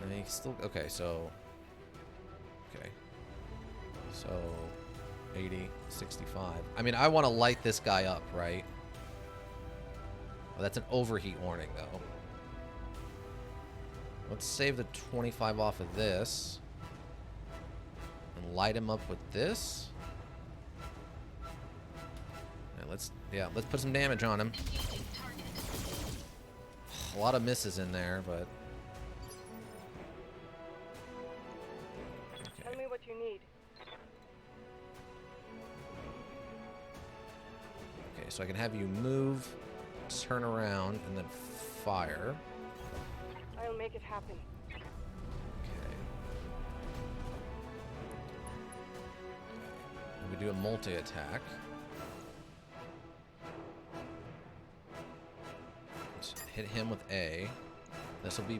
And he's still... Okay, so... Okay. So... 80, 65. I mean, I want to light this guy up, right? Oh, that's an overheat warning, though. Let's save the 25 off of this. And light him up with this. And let's put some damage on him. Engaging target. A lot of misses in there, but... Tell me what you need. Okay, so I can have you move, turn around, and then fire. I'll make it happen. Okay. We do a multi-attack. Let's hit him with A. This will be...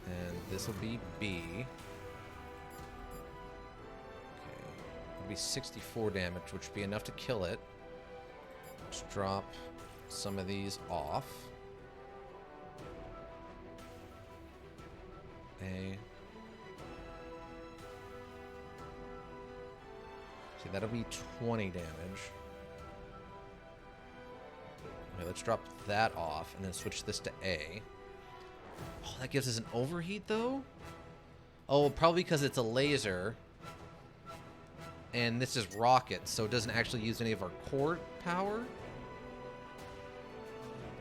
And this will be B. Okay. It'll be 64 damage, which would be enough to kill it. Let's drop some of these off. A. See, that'll be 20 damage. Okay, let's drop that off and then switch this to A. Oh, that gives us an overheat, though? Oh, probably because it's a laser. And this is rocket, so it doesn't actually use any of our core power.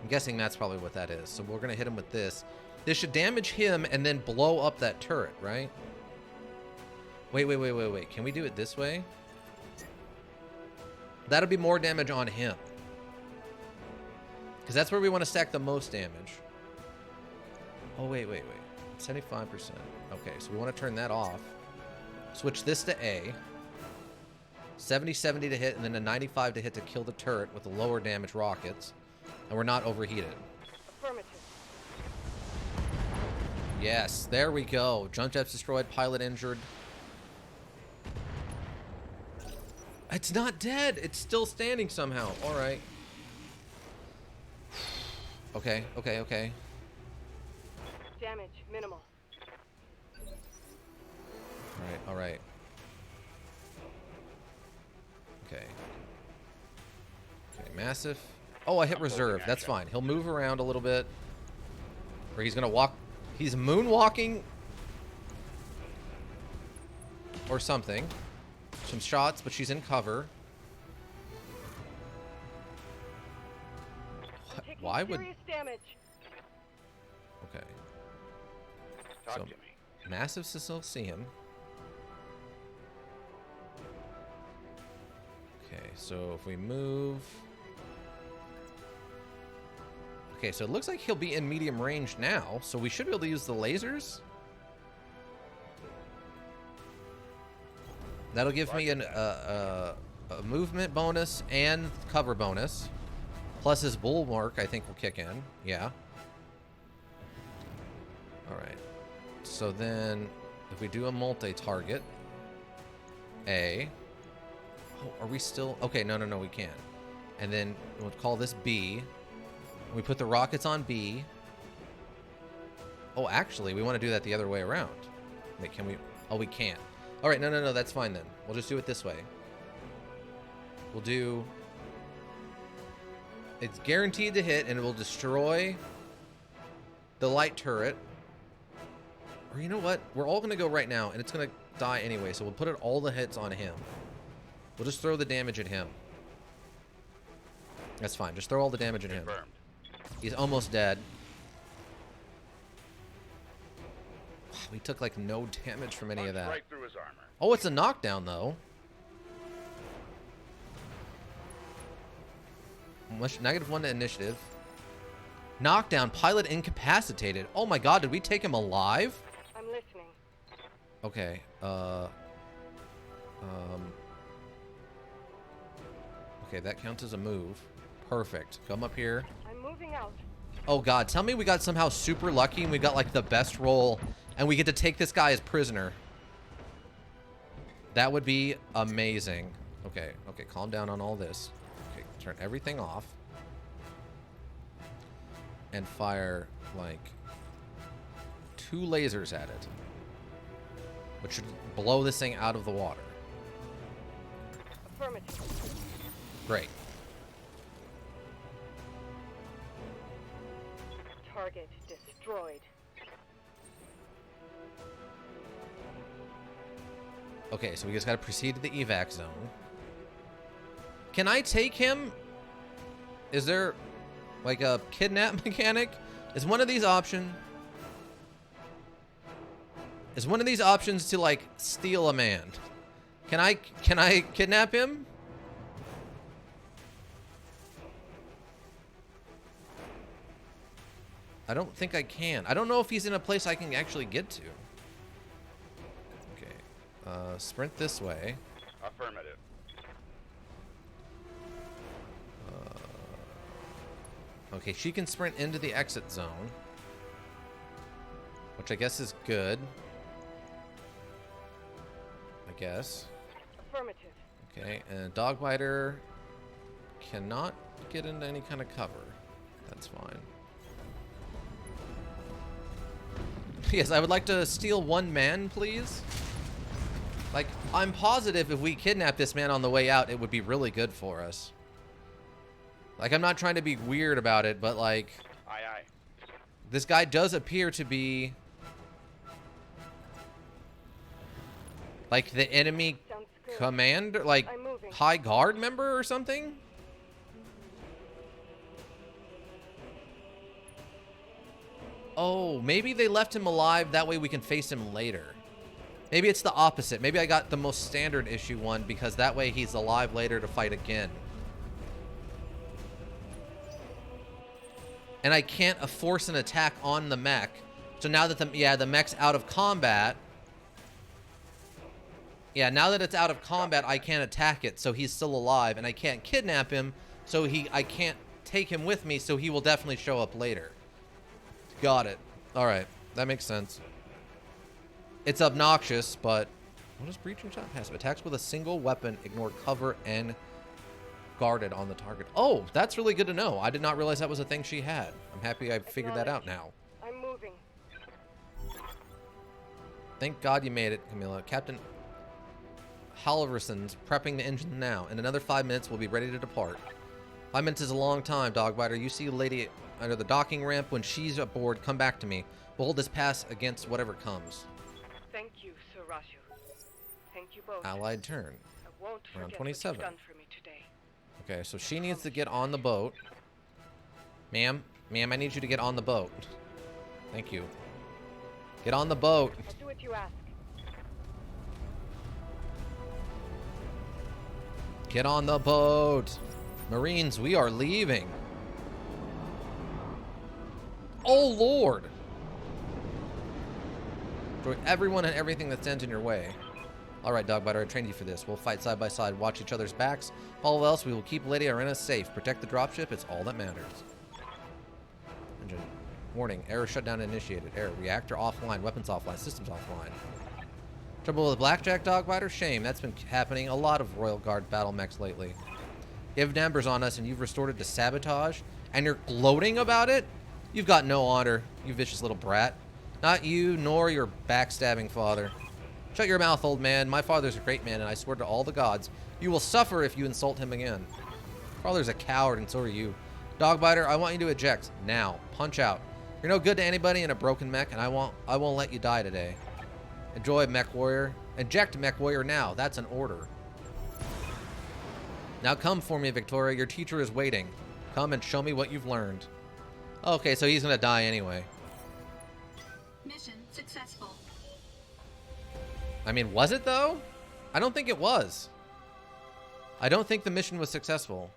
I'm guessing that's probably what that is. So we're going to hit him with this. This should damage him and then blow up that turret, right? Wait. Can we do it this way? That'll be more damage on him. Because that's where we want to stack the most damage. Oh, wait. 75%. Okay, so we want to turn that off. Switch this to A. 70 to hit, and then a 95 to hit to kill the turret with the lower damage rockets. And we're not overheated. Affirmative. Yes, there we go. Jump jet's destroyed, pilot injured. It's not dead. It's still standing somehow. All right. Okay, okay, okay. Damage minimal. All right, all right. Okay. Okay, massive. Oh, I hit reserve. That's fine. He'll move around a little bit. Or he's gonna walk. He's moonwalking. Or something. Some shots, but she's in cover. Taking Why would... serious damage. Okay. Talk So, to me. massive to still see him. Okay, so if we move... Okay, so it looks like he'll be in medium range now, so we should be able to use the lasers. That'll give me a movement bonus and cover bonus. Plus his bulwark, I think, will kick in. Yeah. Alright. So then, if we do a multi-target... A... Oh, are we still... Okay, no, we can't. And then we'll call this B. We put the rockets on B. Oh, actually, we want to do that the other way around. Wait, can we... Oh, we can't. Alright, no, that's fine then. We'll just do it this way. We'll do... It's guaranteed to hit, and it will destroy the light turret. Or you know what? We're all going to go right now, and it's going to die anyway, so we'll put all the hits on him. We'll just throw the damage at him. That's fine. Just throw all the damage at him. Confirmed. He's almost dead. We took, like, no damage from any of that. Right through his armor. Oh, it's a knockdown, though. -1 to initiative. Knockdown. Pilot incapacitated. Oh my god, did we take him alive? I'm listening. Okay, okay, that counts as a move. Perfect. Come up here. I'm moving out. Oh god, tell me we got somehow super lucky and we got like the best roll and we get to take this guy as prisoner. That would be amazing. Okay, calm down on all this. Okay, turn everything off. And fire, like, 2 lasers at it. Which should blow this thing out of the water. Affirmative. Great. Target destroyed. Okay, so we just gotta proceed to the evac zone. Can I take him? Is there like a kidnap mechanic? Is one of these options to like steal a man? Can I kidnap him? I don't think I can. I don't know if he's in a place I can actually get to. Okay. Sprint this way. Affirmative. Okay, she can sprint into the exit zone. Which I guess is good. I guess. Affirmative. Okay, and Dogbiter cannot get into any kind of cover. That's fine. Yes, I would like to steal 1 man, please. Like, I'm positive if we kidnap this man on the way out, it would be really good for us. Like, I'm not trying to be weird about it, but like... Aye, aye. This guy does appear to be... like, the enemy Sounds good. commander? Like, I'm moving. high guard member or something? Oh, maybe they left him alive, that way we can face him later. Maybe it's the opposite. Maybe I got the most standard issue one, because that way he's alive later to fight again. And I can't force an attack on the mech. So now that the mech's out of combat. Yeah, now that it's out of combat, I can't attack it, so he's still alive, and I can't kidnap him, so I can't take him with me, so he will definitely show up later. Got it. All right. That makes sense. It's obnoxious, but what is breaching shot passive? Attacks with a single weapon, ignore cover, and guarded on the target. Oh, that's really good to know. I did not realize that was a thing she had. I'm happy I figured that out now. I'm moving. Thank God you made it, Camilla. Captain Halverson's prepping the engine now. In another 5 minutes, we'll be ready to depart. 5 minutes is a long time, Dogbiter. You see a lady under the docking ramp. When she's aboard, come back to me. We'll hold this pass against whatever comes. Thank you, Sir Raju. Thank you both. Allied turn. I won't Round forget 27. what you've done for me today. Okay, so she needs to get on the boat. Ma'am, I need you to get on the boat. Thank you. Get on the boat. I'll do what you ask. Get on the boat. Marines, we are leaving. Oh, Lord. Destroy everyone and everything that stands in your way. All right, Dogbiter, I trained you for this. We'll fight side by side, watch each other's backs. All else, we will keep Lady Arena safe. Protect the dropship. It's all that matters. Engine. Warning. Error shutdown initiated. Error. Reactor offline. Weapons offline. Systems offline. Trouble with Blackjack, Dogbiter? Shame. That's been happening a lot of Royal Guard battle mechs lately. You have numbers on us and you've restored it to sabotage, and you're gloating about it? You've got no honor, you vicious little brat. Not you, nor your backstabbing father. Shut your mouth, old man. My father's a great man, and I swear to all the gods, you will suffer if you insult him again. Father's a coward, and so are you. Dogbiter, I want you to eject. Now. Punch out. You're no good to anybody in a broken mech, and I won't let you die today. Enjoy, Mech Warrior. Eject, Mech Warrior, now. That's an order. Now come for me, Victoria. Your teacher is waiting. Come and show me what you've learned. Okay, so he's gonna die anyway. Mission successful. I mean, was it though? I don't think it was. I don't think the mission was successful.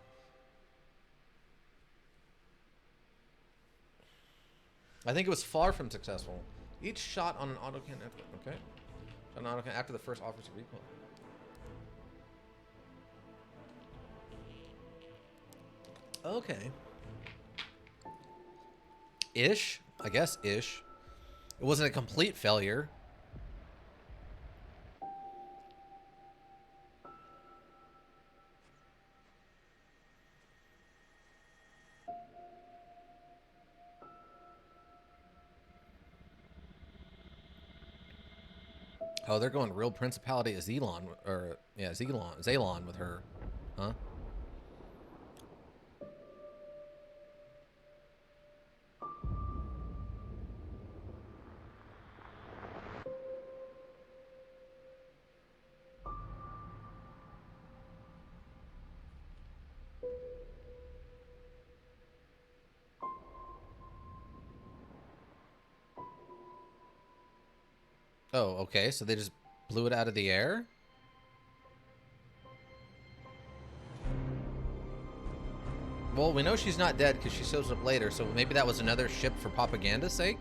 I think it was far from successful. Each shot on an autocannon. Okay. An autocannon after the first offers a recoil. Okay. Ish. I guess ish. It wasn't a complete failure. Oh, they're going real Principality of Zelon, or yeah, Zalon with her, huh? Oh, okay, so they just blew it out of the air? Well, we know she's not dead because she shows up later, so maybe that was another ship for propaganda's sake?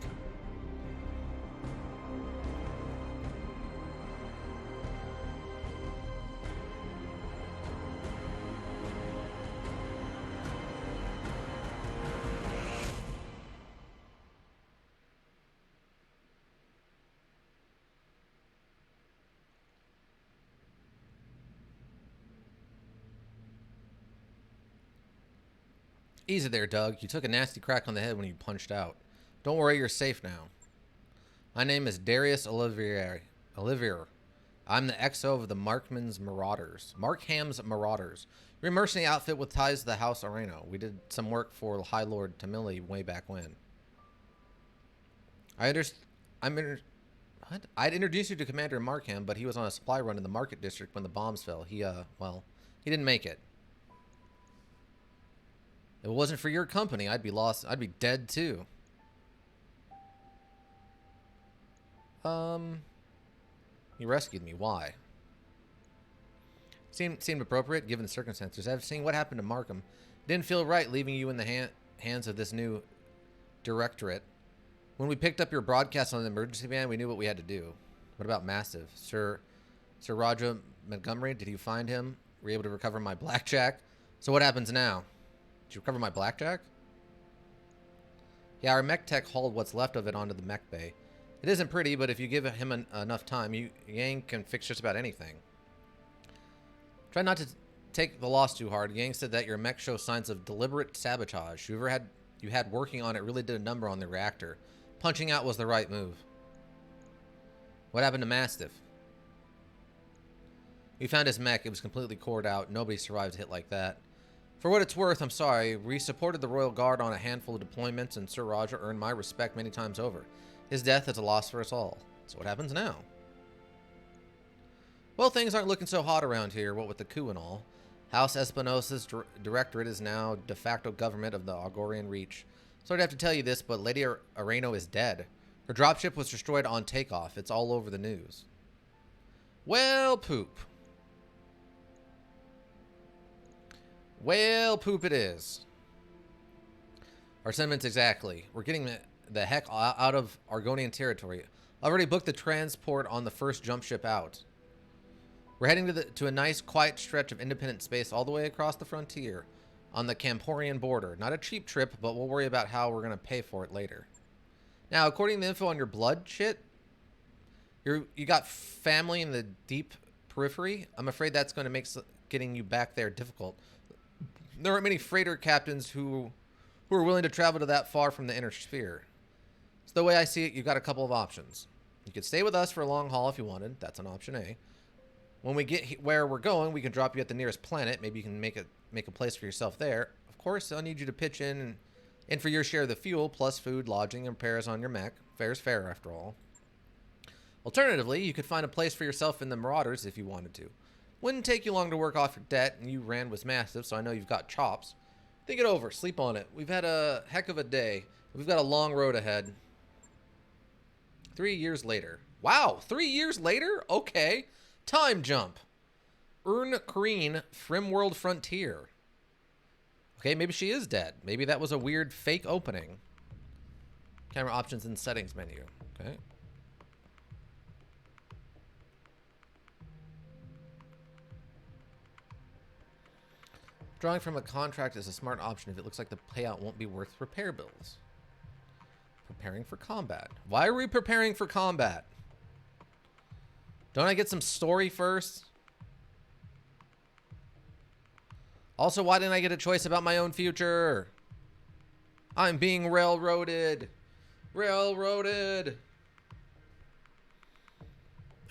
Easy there, Doug. You took a nasty crack on the head when you punched out. Don't worry, you're safe now. My name is Darius Olivier. I'm the XO of the Markham's Marauders. You're a mercenary outfit with ties to the House Areno. We did some work for High Lord Tamili way back when. I'd introduce you to Commander Markham, but he was on a supply run in the Market District when the bombs fell. He didn't make it. If it wasn't for your company, I'd be lost. I'd be dead too. You rescued me. Why? Seemed appropriate given the circumstances. After seeing what happened to Markham, didn't feel right leaving you in the hands of this new directorate. When we picked up your broadcast on the emergency van, we knew what we had to do. What about Massive? Sir Roger Montgomery, did you find him? Were you able to recover my blackjack? So what happens now? Did you recover my blackjack? Yeah, our mech tech hauled what's left of it onto the mech bay. It isn't pretty, but if you give him enough time, Yang can fix just about anything. Try not to take the loss too hard. Yang said that your mech shows signs of deliberate sabotage. Whoever you had working on it really did a number on the reactor. Punching out was the right move. What happened to Mastiff? We found his mech. It was completely cored out. Nobody survived a hit like that. For what it's worth, I'm sorry. We supported the Royal Guard on a handful of deployments, and Sir Roger earned my respect many times over. His death is a loss for us all. So what happens now? Well, things aren't looking so hot around here, what with the coup and all. House Espinosa's directorate is now de facto government of the Augorian Reach. Sorry to have to tell you this, but Lady Areno is dead. Her dropship was destroyed on takeoff. It's all over the news. Well, poop. Well, poop it is. Our sentiments exactly. We're getting the heck out of Argonian territory. Already booked the transport on the first jump ship out. We're heading to a nice, quiet stretch of independent space all the way across the frontier on the Camporian border. Not a cheap trip, but we'll worry about how we're going to pay for it later. Now, according to the info on your blood shit, you got family in the deep periphery. I'm afraid that's going to make getting you back there difficult. There aren't many freighter captains who are willing to travel to that far from the inner sphere. So the way I see it, you've got a couple of options. You could stay with us for a long haul if you wanted. That's an option A. When we get where we're going, we can drop you at the nearest planet. Maybe you can make a place for yourself there. Of course, I'll need you to pitch in for your share of the fuel, plus food, lodging, and repairs on your mech. Fair's fair, after all. Alternatively, you could find a place for yourself in the Marauders if you wanted to. Wouldn't take you long to work off your debt, and you ran was massive, so I know you've got chops. Think it over. Sleep on it. We've had a heck of a day. We've got a long road ahead. 3 years later. Wow, 3 years later? Okay. Time jump. Ern Kreen, Frimworld Frontier. Okay, maybe she is dead. Maybe that was a weird fake opening. Camera options and settings menu. Okay. Drawing from a contract is a smart option if it looks like the payout won't be worth repair bills. Preparing for combat. Why are we preparing for combat? Don't I get some story first? Also, why didn't I get a choice about my own future? I'm being railroaded. Railroaded.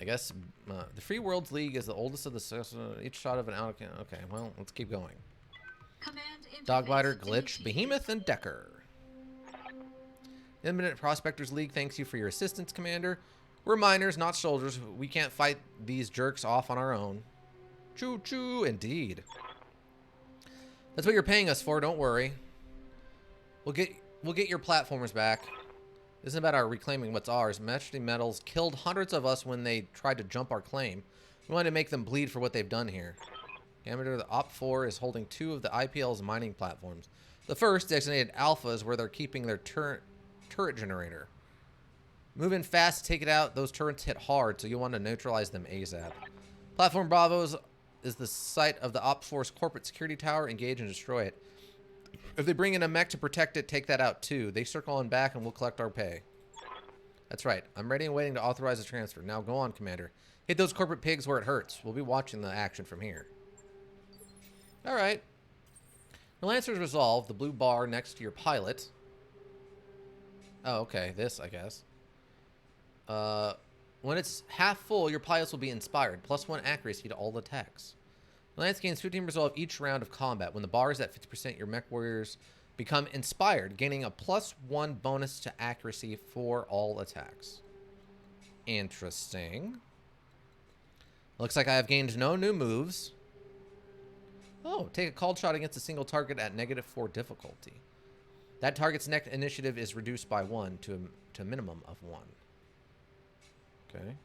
I guess the Free Worlds League is the oldest of the each shot of an out. Okay, well, let's keep going. Dogbiter, Glitch, Behemoth, and Decker. Imminent Prospectors League thanks you for your assistance, Commander. We're miners, not soldiers. We can't fight these jerks off on our own. Choo-choo, indeed. That's what you're paying us for, don't worry. We'll get your platformers back. This isn't about our reclaiming what's ours. Majesty Metals killed hundreds of us when they tried to jump our claim. We wanted to make them bleed for what they've done here. Amateur, the Op-4 is holding 2 of the IPL's mining platforms. The first, designated Alpha, is where they're keeping their turret generator. Move in fast to take it out. Those turrets hit hard, so you'll want to neutralize them ASAP. Platform Bravo is the site of the Op-4's corporate security tower. Engage and destroy it. If they bring in a mech to protect it, take that out too. They circle on back and we'll collect our pay. That's right. I'm ready and waiting to authorize the transfer. Now go on, Commander. Hit those corporate pigs where it hurts. We'll be watching the action from here. All right. The Lancer's resolved. The blue bar next to your pilot. Oh, okay. This, I guess. When it's half full, your pilots will be inspired. +1 accuracy to all attacks. The Lance gains 15 resolve each round of combat. When the bar is at 50%, your mech warriors become inspired, gaining a +1 bonus to accuracy for all attacks. Interesting. Looks like I have gained no new moves. Oh, take a called shot against a single target at -4 difficulty. That target's next initiative is reduced by 1 to a minimum of 1. Okay.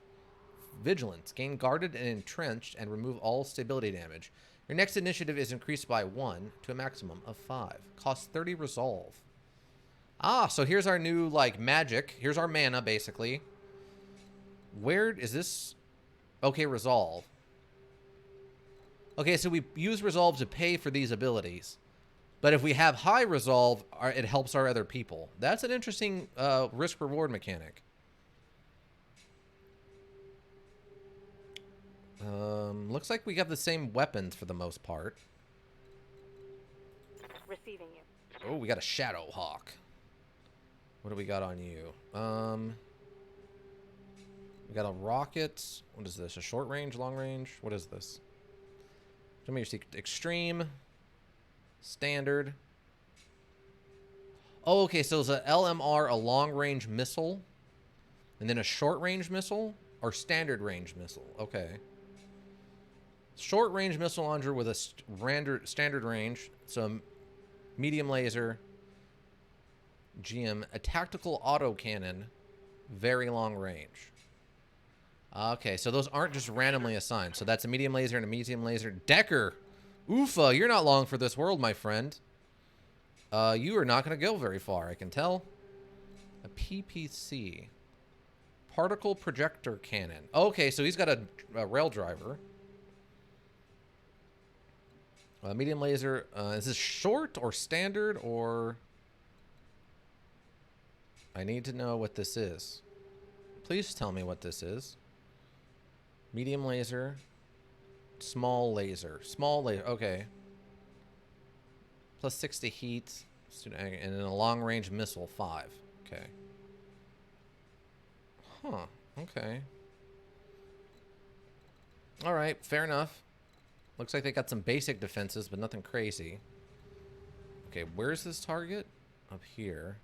Vigilance. Gain guarded and entrenched and remove all stability damage. Your next initiative is increased by 1 to a maximum of 5. Costs 30 resolve. Ah, so here's our new, like, magic. Here's our mana, basically. Where is this? Okay, resolve. Okay, so we use resolve to pay for these abilities. But if we have high resolve, it helps our other people. That's an interesting risk-reward mechanic. Looks like we have the same weapons for the most part. Receiving you. Oh, we got a Shadow Hawk. What do we got on you? We got a rocket. What is this? A short range, long range? What is this? Show me your secret. Extreme. Standard. Oh, okay. So it's a LMR, a long range missile, and then a short range missile, or standard range missile. Okay. Short range missile launcher with a standard range. So medium laser. GM. A tactical autocannon. Very long range. Okay, so those aren't just randomly assigned. So that's a medium laser and a medium laser. Decker! Oofa, you're not long for this world, my friend. You are not going to go very far, I can tell. A PPC. Particle projector cannon. Okay, so he's got a rail driver. Medium laser. Is this short or standard or... I need to know what this is. Please tell me what this is. Medium laser. Small laser. Small laser. Okay. Plus 6 to heat. And then a long range missile, 5. Okay. Huh. Okay. Alright, fair enough. Looks like they got some basic defenses, but nothing crazy. Okay, where's this target? Up here.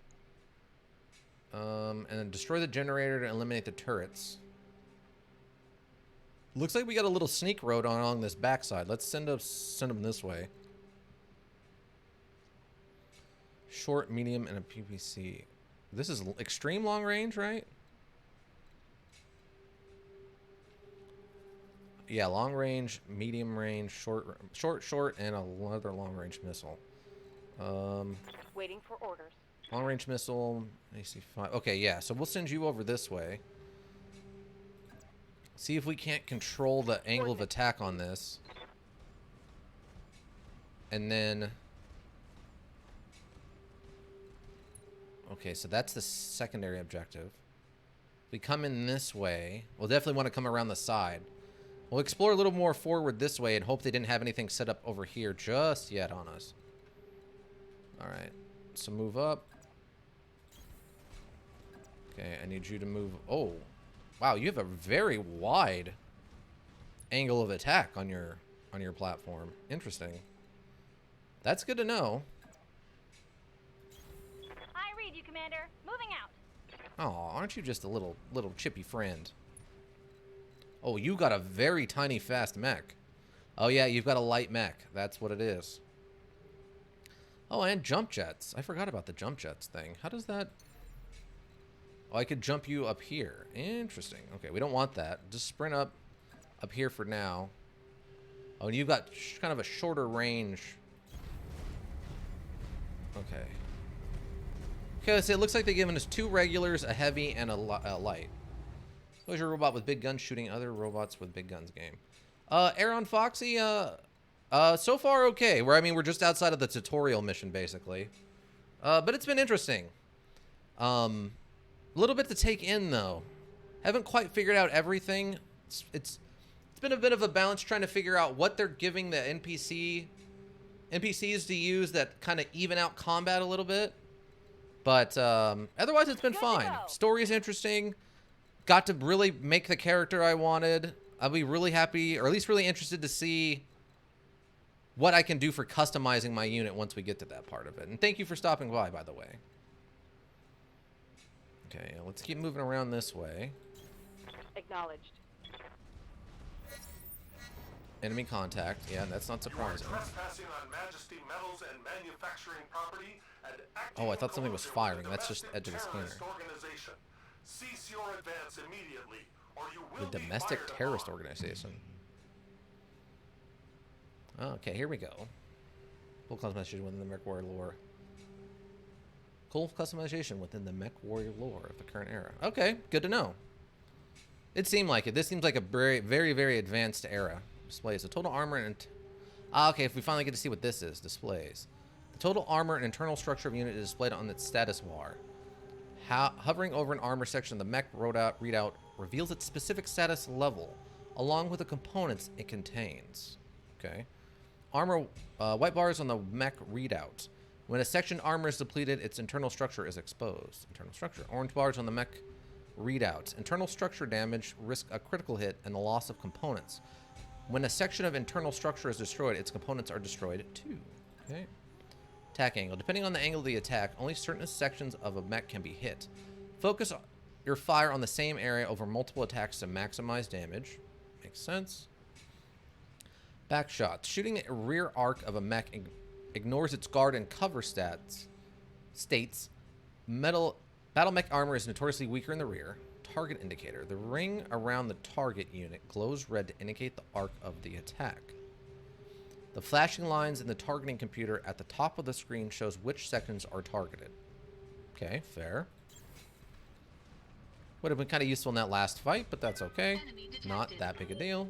And then destroy the generator to eliminate the turrets. Looks like we got a little sneak road along this backside. Let's send them this way. Short, medium, and a PPC. This is extreme long range, right? Yeah, long range, medium range, short, and another long range missile. Waiting for orders. Long range missile, AC-5. Okay, yeah, so we'll send you over this way. See if we can't control the angle of attack on this. And then... Okay, so that's the secondary objective. If we come in this way, we'll definitely want to come around the side. We'll explore a little more forward this way and hope they didn't have anything set up over here just yet on us. Alright, so move up. Okay, I need you to move... Oh, wow, you have a very wide angle of attack on your platform. Interesting. That's good to know. I read you, Commander. Moving out. Oh, aren't you just a little chippy friend? Oh, you got a very tiny fast mech. Oh yeah, you've got a light mech. That's what it is. Oh, and jump jets. I forgot about the jump jets thing. How does that... Oh, I could jump you up here. Interesting. Okay, we don't want that. Just sprint up here for now. Oh, and you've got kind of a shorter range. Okay. Okay, so it looks like they've given us 2 regulars, a heavy, and a light. Who's your robot with big guns shooting other robots with big guns game? Aaron Foxy, so far okay. We're just outside of the tutorial mission, basically. But it's been interesting. A little bit to take in, though. Haven't quite figured out everything. It's been a bit of a balance trying to figure out what they're giving the NPCs to use that kind of even out combat a little bit. But otherwise, it's been fine. Story's interesting. Got to really make the character I wanted. I'll be really happy, or at least really interested to see what I can do for customizing my unit once we get to that part of it. And thank you for stopping by the way. Okay, let's keep moving around this way. Acknowledged. Enemy contact. Yeah, that's not surprising. Trespassing on Majesty metals and manufacturing property and Oh, I thought something was firing. That's just the edge of the scanner. Organization. Cease your advance immediately, or you will The domestic terrorist organization. Okay, here we go. Full customization within the Mech Warrior lore. Cool customization within the Mech Warrior lore of the current era. Okay, good to know. It seemed like it. This seems like a very, very, very advanced era. Displays the total armor and... okay, if we finally get to see what this is. Displays. The total armor and internal structure of the unit is displayed on its status bar. Hovering over an armor section of the mech readout reveals its specific status level. along with the components it contains. Okay. Armor, white bars on the mech readout. When a section armor is depleted, its internal structure is exposed. Internal structure. Orange bars on the mech readout. Internal structure damage, risk a critical hit, and the loss of components. When a section of internal structure is destroyed, its components are destroyed too. Okay. Attack angle. Depending on the angle of the attack, only certain sections of a mech can be hit. Focus your fire on the same area over multiple attacks to maximize damage. Makes sense. Back shots. Shooting a rear arc of a mech ignores its guard and cover states. Battle mech armor is notoriously weaker in the rear. Target indicator. The ring around the target unit glows red to indicate the arc of the attack. The flashing lines in the targeting computer at the top of the screen shows which sections are targeted. Okay, fair. Would have been kind of useful in that last fight, but that's okay. Not that big a deal.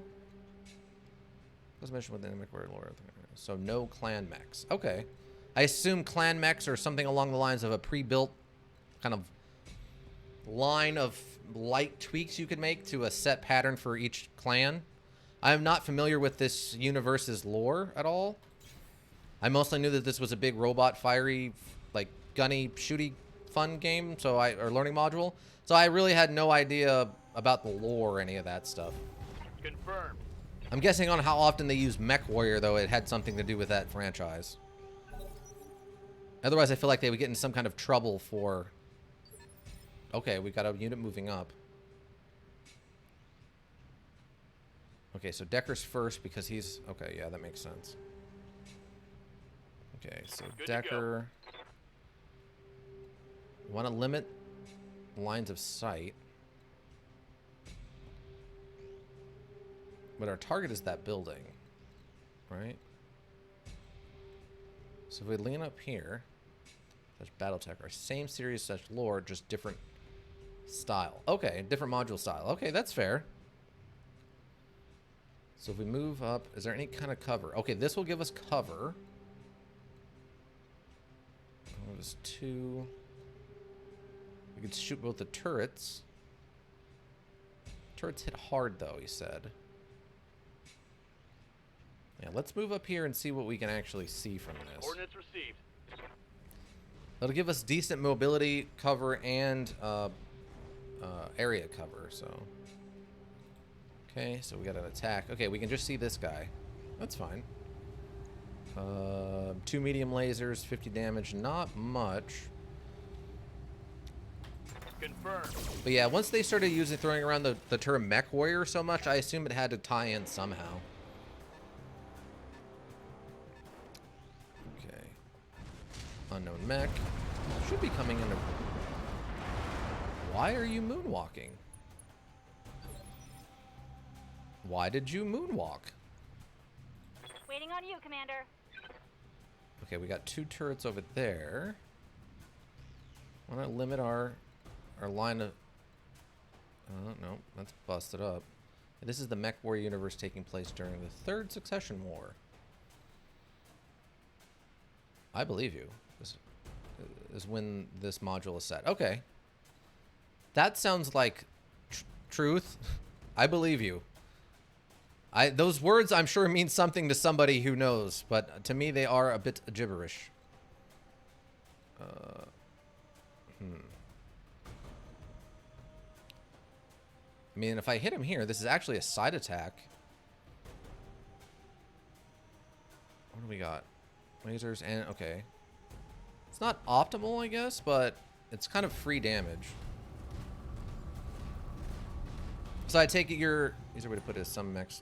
Was mentioned with the enemy lore. So no clan mechs. Okay. I assume clan mechs are something along the lines of a pre-built kind of line of light tweaks you could make to a set pattern for each clan. I'm not familiar with this universe's lore at all. I mostly knew that this was a big robot, fiery, like gunny, shooty, fun game, or learning module. So I really had no idea about the lore or any of that stuff. Confirmed. I'm guessing on how often they use Mech Warrior, though, it had something to do with that franchise. Otherwise, I feel like they would get in some kind of trouble for... Okay, we got a unit moving up. Okay, so Decker's first because he's... Okay, yeah, that makes sense. Okay, so Decker... Want to limit lines of sight. But our target is that building, right? So if we lean up here, such Battletech, our same series, such lore, just different style. Okay, different module style. Okay, that's fair. So if we move up, is there any kind of cover? Okay, this will give us cover. There's two. We could shoot both the turrets. Turrets hit hard, though, he said. Yeah, let's move up here and see what we can actually see from this. Coordinates received. It'll give us decent mobility cover and area cover, so. Okay, so we got an attack. Okay, we can just see this guy. That's fine. 2 medium lasers, 50 damage, not much. Confirmed. But yeah, once they started throwing around the term Mech Warrior so much, I assume it had to tie in somehow. Okay. Unknown mech. Should be coming into... Why are you moonwalking? Why did you moonwalk? Waiting on you, Commander. Okay, we got 2 turrets over there. Why not limit our line of... no, that's busted up. This is the Mech War universe taking place during the 3rd Succession War. I believe you. This is when this module is set. Okay. That sounds like truth. I believe you. Those words, I'm sure, mean something to somebody who knows, but to me, they are a bit gibberish. I mean, if I hit him here, this is actually a side attack. What do we got? Lasers and... Okay. It's not optimal, I guess, but it's kind of free damage. So I take it easier way to put it is some mechs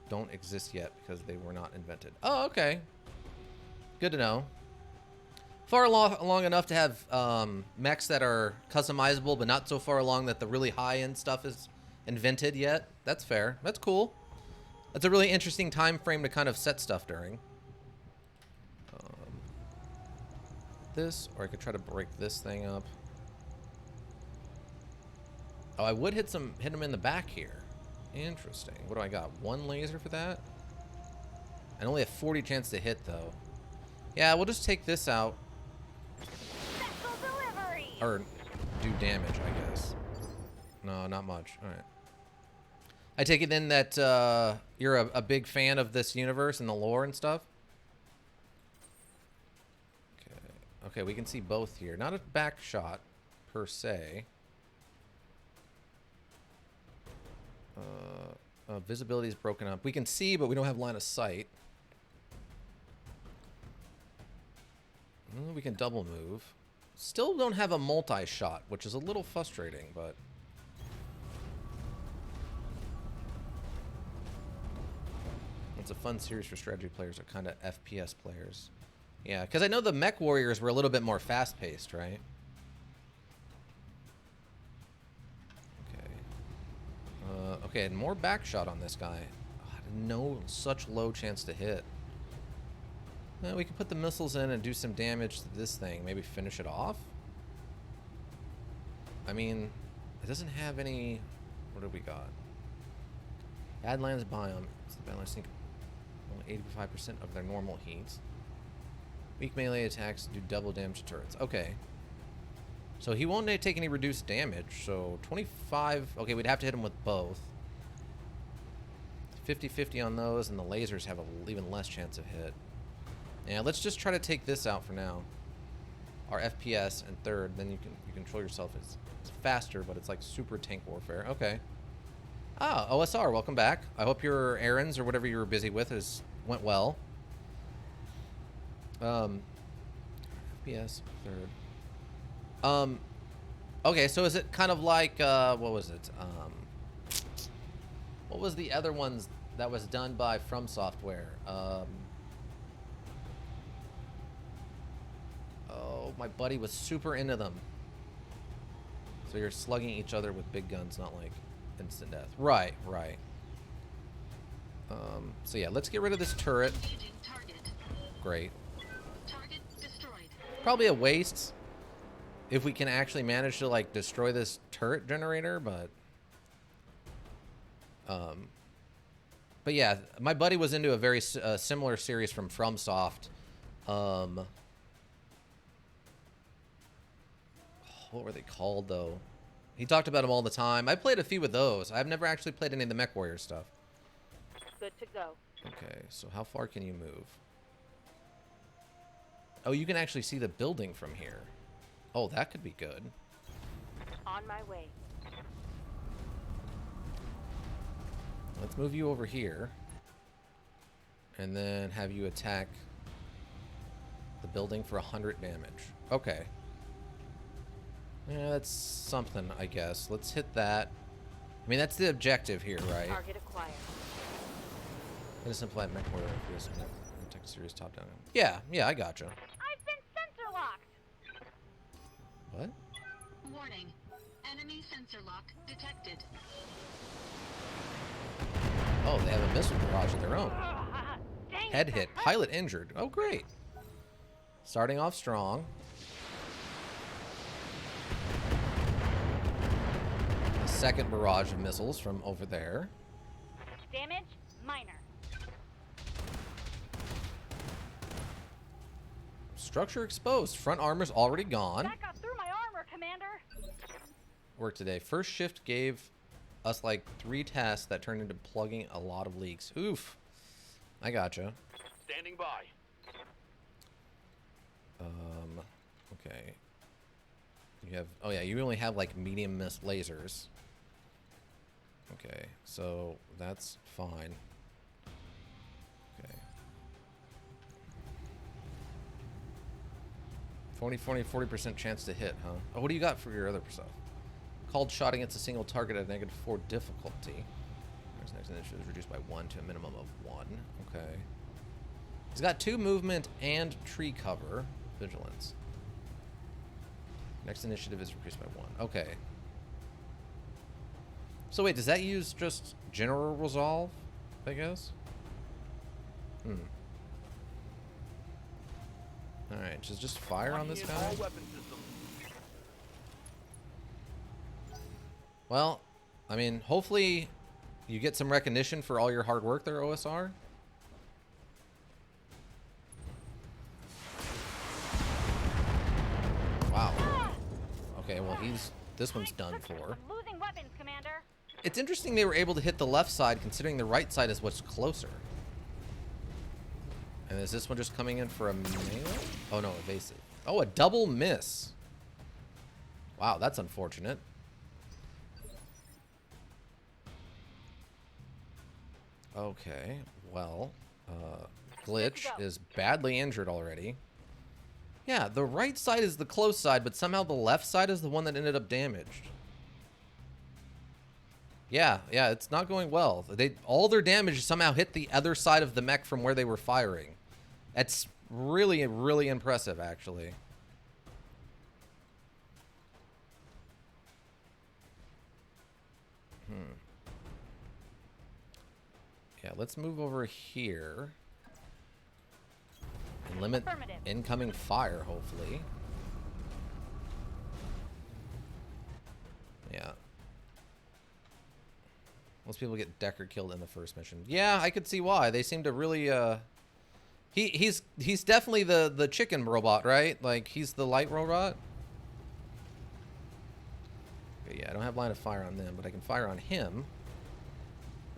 don't exist yet because they were not invented. Oh, okay. Good to know. Far long enough to have mechs that are customizable, but not so far along that the really high-end stuff is invented yet. That's fair. That's cool. That's a really interesting time frame to kind of set stuff during. This, or I could try to break this thing up. Oh, I would hit him in the back here. Interesting. What do I got? 1 laser for that? And only a 40 chance to hit, though. Yeah, we'll just take this out. Special delivery. Or do damage, I guess. No, not much. All right. I take it then that you're a big fan of this universe and the lore and stuff? Okay. Okay, we can see both here. Not a back shot, per se. Visibility is broken up. We can see, but we don't have line of sight. We can double move. Still don't have a multi-shot, which is a little frustrating, but... It's a fun series for strategy players or kind of FPS players. Yeah, because I know the Mech Warriors were a little bit more fast-paced, right? Okay. Okay, and more back shot on this guy. No such low chance to hit. We can put the missiles in and do some damage to this thing. Maybe finish it off? I mean, it doesn't have any... What do we got? Badlands biome. So the Badlands sink only 85% of their normal heat. Weak melee attacks do double damage to turrets. Okay. So he won't take any reduced damage. So 25... Okay, we'd have to hit him with both. 50-50 on those, and the lasers have an even less chance of hit. Yeah, let's just try to take this out for now. Our FPS and third, then you control yourself. It's faster, but it's like super tank warfare. Okay. Ah, OSR, welcome back. I hope your errands or whatever you were busy with went well. FPS third. Okay, so is it kind of like what was it? What was the other ones that was done by From Software? Oh, my buddy was super into them. So you're slugging each other with big guns, not like instant death. Right, right. So yeah, let's get rid of this turret. Great. Target destroyed. Probably a waste if we can actually manage to like destroy this turret generator, but yeah, my buddy was into a very similar series from FromSoft. What were they called, though? He talked about them all the time. I played a few of those. I've never actually played any of the Mech Warrior stuff. Good to go. Okay, so how far can you move? Oh, you can actually see the building from here. Oh, that could be good. On my way. Let's move you over here. And then have you attack the building for 100 damage. Okay. Yeah, that's something, I guess. Let's hit that. I mean, that's the objective here, right? Target acquired. Gonna simplify Mech Warrior FPS and Tech Series top down. Yeah, I gotcha. I've been sensor locked. What? Warning. Enemy sensor lock detected. Oh, they have a missile barrage of their own. Dang Head it. hit. Pilot injured. Oh, great. Starting off strong. A second barrage of missiles from over there. Damage minor. Structure exposed. Front armor's already gone. That got through my armor, Commander. Work today. First shift gave us like 3 tasks that turned into plugging a lot of leaks. Oof. I gotcha. Standing by. Okay. You have, oh yeah, you only have like medium mist lasers. Okay, so that's fine. Okay. 40% chance to hit, huh? Oh, what do you got for your other stuff? Called shot against a single target at -4 difficulty. Next initiative is reduced by 1 to a minimum of 1. Okay. He's got 2 movement and tree cover. Vigilance. Next initiative is increased by 1. Okay. So wait, does that use just general resolve, I guess? Alright, just fire on this guy? All weapon systems. Well, I mean, hopefully you get some recognition for all your hard work there, OSR. Wow. Okay, well this one's done for. Losing weapons, Commander. It's interesting they were able to hit the left side considering the right side is what's closer. And is this one just coming in for a melee? Oh no, evasive. Oh, a double miss. Wow, that's unfortunate. Okay, well, Glitch is badly injured already. Yeah, the right side is the close side, but somehow the left side is the one that ended up damaged. Yeah, it's not going well. All their damage somehow hit the other side of the mech from where they were firing. That's really, really impressive, actually. Yeah, let's move over here. And limit incoming fire, hopefully. Yeah. Most people get Decker killed in the first mission. Yeah, I could see why. They seem to really, he's definitely the chicken robot, right? Like, he's the light robot. Okay, yeah, I don't have line of fire on them, but I can fire on him.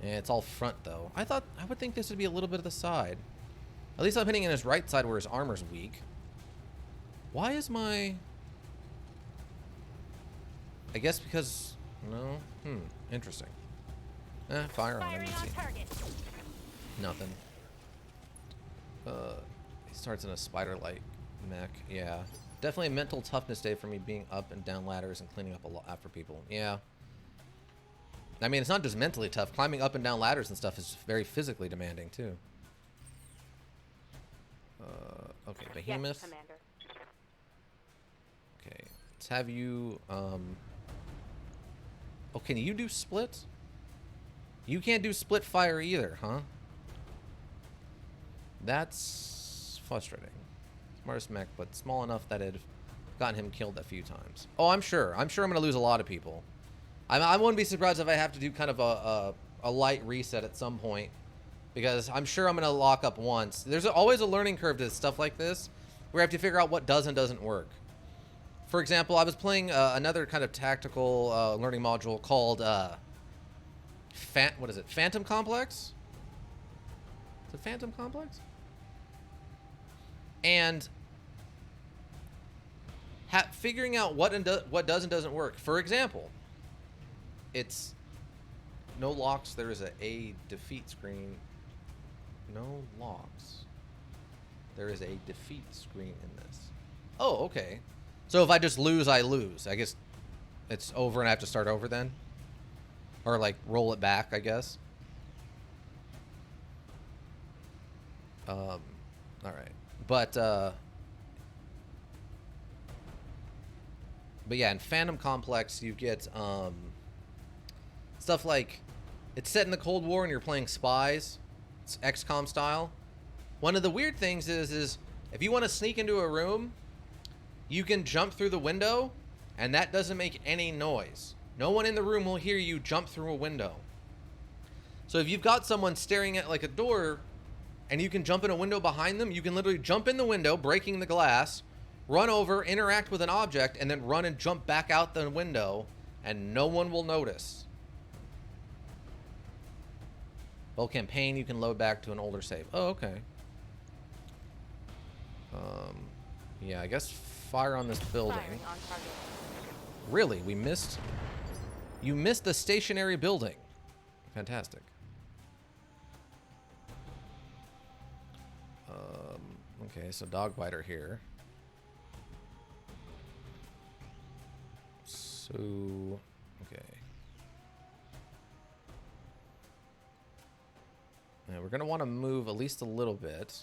And it's all front, though. I would think this would be a little bit of the side. At least I'm hitting in his right side where his armor's weak. Why is my... I guess because... No? Interesting. Fire on him. Nothing. He starts in a spider light mech. Yeah. Definitely a mental toughness day for me being up and down ladders and cleaning up a lot after people. Yeah. I mean, it's not just mentally tough. Climbing up and down ladders and stuff is very physically demanding, too. Okay, Behemoth. Yes, Commander. Okay, let's have you, Oh, can you do split? You can't do split fire either, huh? That's frustrating. Smartest mech, but small enough that it gotten him killed a few times. Oh, I'm sure. I'm going to lose a lot of people. I wouldn't be surprised if I have to do kind of a light reset at some point. Because I'm sure I'm going to lock up once. There's always a learning curve to stuff like this, where I have to figure out what does and doesn't work. For example, I was playing another kind of tactical learning module called, what is it? Phantom Complex? Is it Phantom Complex? And figuring out what does and doesn't work. For example, it's no locks. There is a defeat screen. No locks. There is a defeat screen in this. Oh, okay. So if I just lose, I lose. I guess it's over and I have to start over then? Or like roll it back, I guess. All right. But yeah, in Phantom Complex you get stuff like it's set in the Cold War and you're playing spies. It's XCOM style. One of the weird things is if you want to sneak into a room, you can jump through the window and that doesn't make any noise. No one in the room will hear you jump through a window. So if you've got someone staring at like a door and you can jump in a window behind them, you can literally jump in the window, breaking the glass, run over, interact with an object, and then run and jump back out the window and no one will notice. Well, campaign, you can load back to an older save. Oh, okay. Yeah, I guess fire on this building. Really? We missed? You missed the stationary building. Fantastic. Okay, so Dogbiter here. So, okay. Yeah, we're going to want to move at least a little bit.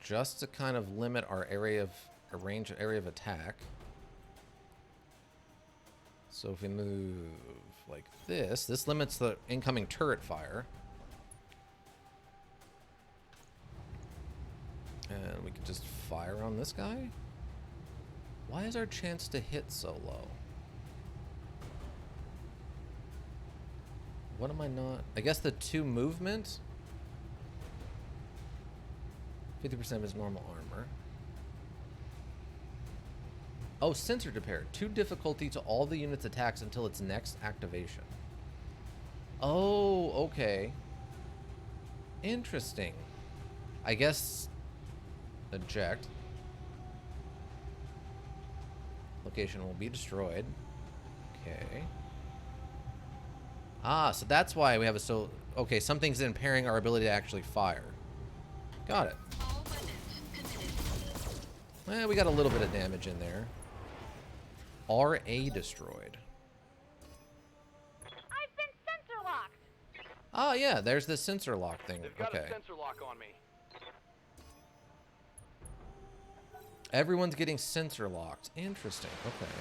Just to kind of limit our area of area of attack. So if we move like this limits the incoming turret fire. And we can just fire on this guy? Why is our chance to hit so low? What am I not? I guess the 2 movement? 50% of his normal armor. Oh, sensor repair. 2 difficulty to all the units' attacks until its next activation. Oh, okay. Interesting. I guess... Eject. Location will be destroyed. Okay. Ah, so that's why we have a so... Okay, something's impairing our ability to actually fire. Got it. All weapons committed. We got a little bit of damage in there. RA destroyed. I've been sensor locked. Ah, yeah, there's the sensor lock thing. They've got Okay. a sensor lock on me. Everyone's getting sensor locked. Interesting. Okay.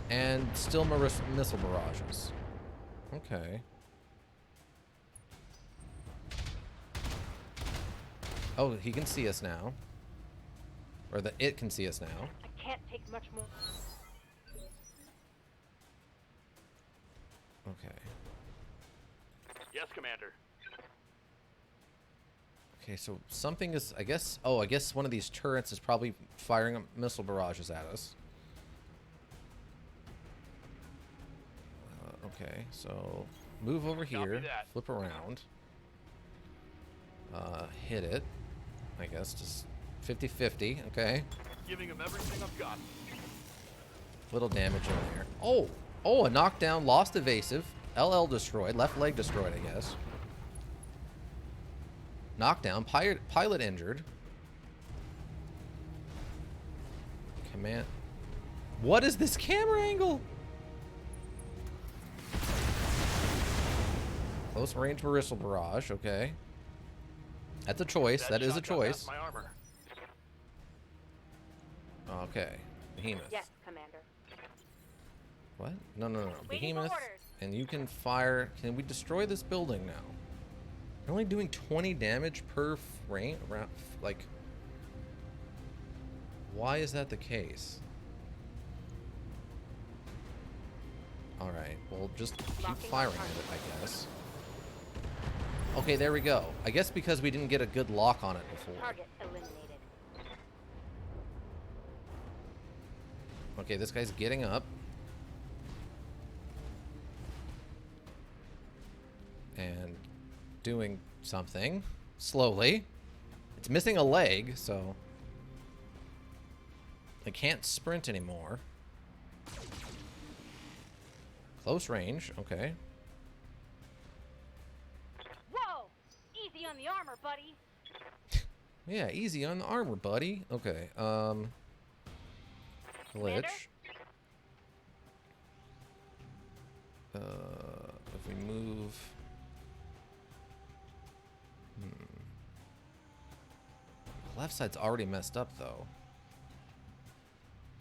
And still missile barrages. Okay. Oh, he can see us now. Or it can see us now. I can't take much more. Okay. Yes, Commander. Okay, so something is, I guess, oh, I guess one of these turrets is probably firing missile barrages at us. Okay, so move over here, flip around, hit it, I guess, just 50-50, okay. Giving him everything I've got. Little damage in there. Oh, a knockdown, lost evasive, LL destroyed, left leg destroyed, I guess. Knockdown, pilot injured. Command. What is this camera angle? Close range missile barrage, okay. That's a choice. That is a choice. My armor. Okay. Behemoth. Yes, Commander. What? No. Waiting for Behemoth. orders. And you can fire. Can we destroy this building now? You're only doing 20 damage per frame. Like, why is that the case? Alright, we'll just keep firing at it, I guess. Okay, there we go. I guess because we didn't get a good lock on it before. Target eliminated. Okay, this guy's getting up. And doing something. Slowly. It's missing a leg, so... it can't sprint anymore. Close range, okay. Whoa! Easy on the armor, buddy. Yeah, easy on the armor, buddy. Okay, glitch. Commander? If we move... Left side's already messed up, though.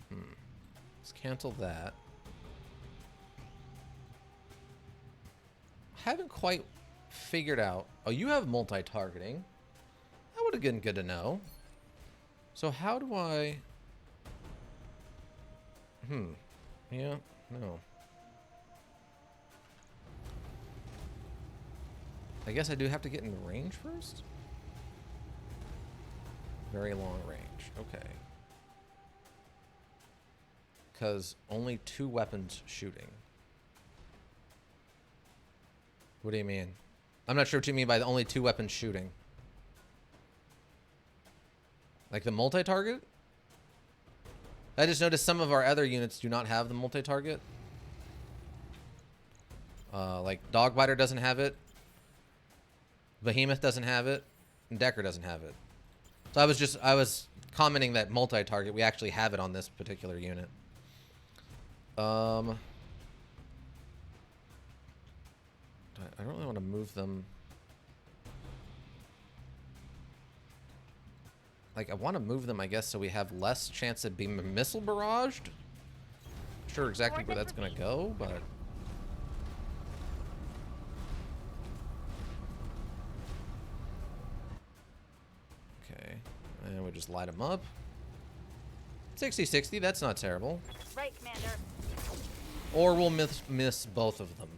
Let's cancel that. Haven't quite figured out... Oh, you have multi-targeting. That would have been good to know. So how do I... Yeah, no. I guess I do have to get in range first? Very long range. Okay. Because only 2 weapons shooting. What do you mean? I'm not sure what you mean by the only 2 weapons shooting. Like the multi-target? I just noticed some of our other units do not have the multi-target. Like Dogbiter doesn't have it. Behemoth doesn't have it. And Decker doesn't have it. So I was commenting that multi-target, we actually have it on this particular unit. I don't really want to move them. Like, I want to move them, I guess, so we have less chance of being missile barraged. Not sure exactly where that's going to go, but... Okay. And we just light them up. 60-60, that's not terrible. Right, Commander. Or we'll miss both of them.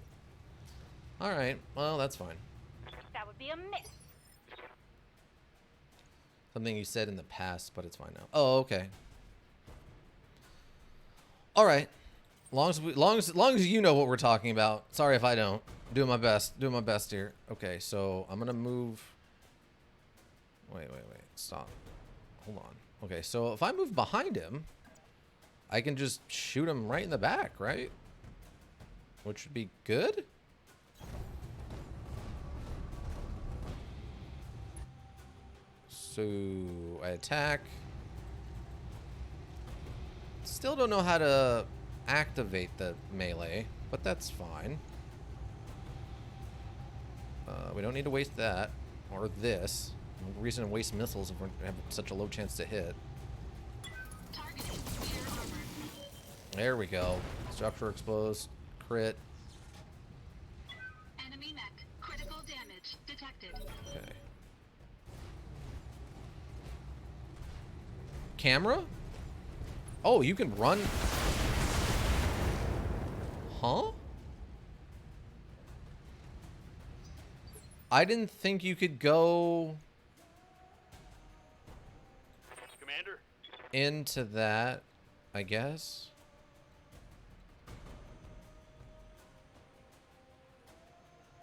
Alright, well, that's fine. That would be a miss. Something you said in the past, but it's fine now. Oh, okay. All right. Long as you know what we're talking about. Sorry if I don't. Doing my best. Doing my best here. Okay, so I'm gonna move. Wait. Stop. Hold on. Okay, so if I move behind him, I can just shoot him right in the back, right? Which would be good. So I attack. Still don't know how to activate the melee, but that's fine. We don't need to waste that or this. No reason to waste missiles if we have such a low chance to hit. Targeting spear armor. There we go. Structure explodes. Crit. Enemy mech. Critical damage detected. Okay. Camera? Oh, you can run. Huh? I didn't think you could go Commander? into that, I guess.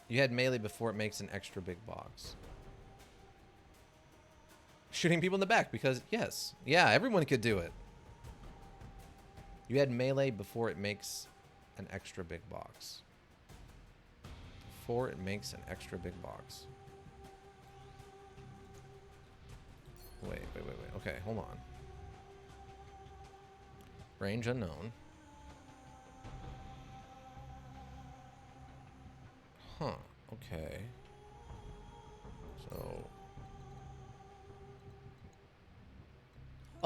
You had melee before it makes an extra big box. Shooting people in the back because, yes. Yeah, everyone could do it. You had melee before it makes an extra big box. Before it makes an extra big box. Wait. Okay, hold on. Range unknown. Huh, okay. So...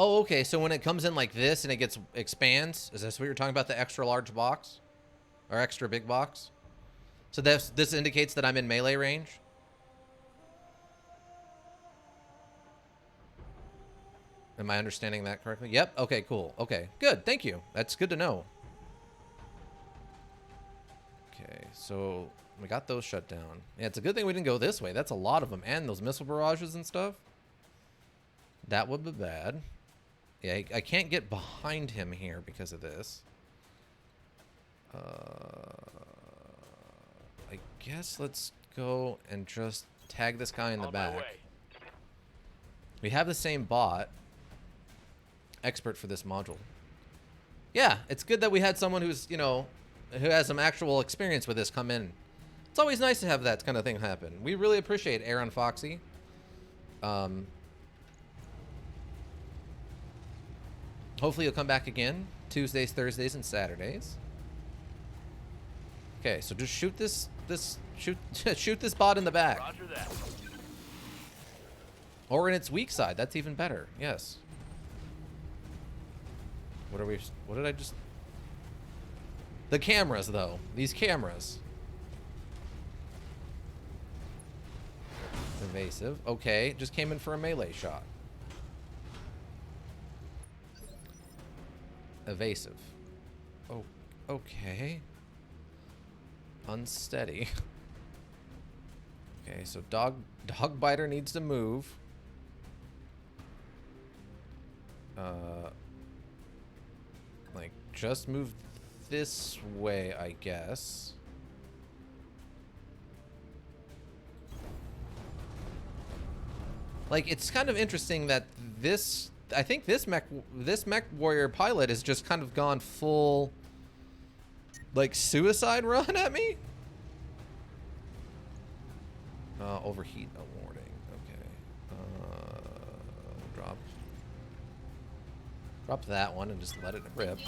Oh, okay, so when it comes in like this and it gets expands, is this what you're talking about, the extra large box? Or extra big box? So this indicates that I'm in melee range? Am I understanding that correctly? Yep, okay, cool. Okay, good, thank you. That's good to know. Okay, so we got those shut down. Yeah, it's a good thing we didn't go this way. That's a lot of them. And those missile barrages and stuff. That would be bad. Yeah, I can't get behind him here because of this. I guess let's go and just tag this guy in the back. We have the same bot. Expert for this module. Yeah, it's good that we had someone who's, you know, who has some actual experience with this come in. It's always nice to have that kind of thing happen. We really appreciate Aaron Foxy. Hopefully you'll come back again. Tuesdays, Thursdays, and Saturdays. Okay, so just shoot shoot this bot in the back. Roger that. Or in its weak side. That's even better. Yes. What did I just... The cameras, though. These cameras. Evasive. Okay, just came in for a melee shot. Evasive. Oh, okay. Unsteady. Okay, so dog biter needs to move. Like, just move this way, I guess. Like, it's kind of interesting that this... I think this mech warrior pilot has just kind of gone full, like, suicide run at me. Overheat a warning. Okay. Drop that one and just let it rip.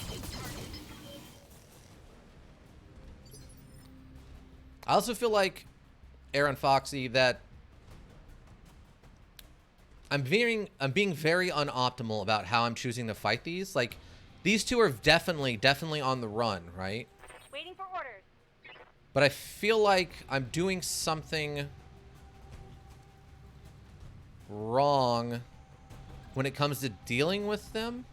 I also feel like, Aaron Foxy, that I'm being very unoptimal about how I'm choosing to fight these. Like, these two are definitely on the run, right? Waiting for orders. But I feel like I'm doing something wrong when it comes to dealing with them.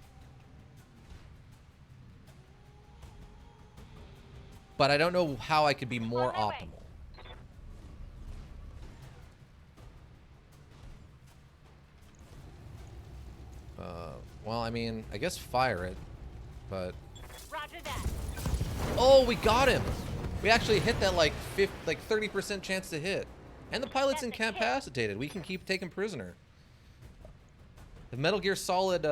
But I don't know how I could be more optimal. Well, I mean, I guess fire it, but Roger that. Oh, we got him. We actually hit that like 30% chance to hit. And the pilot's That's a hit. incapacitated. We can keep taking prisoner. The Metal Gear Solid,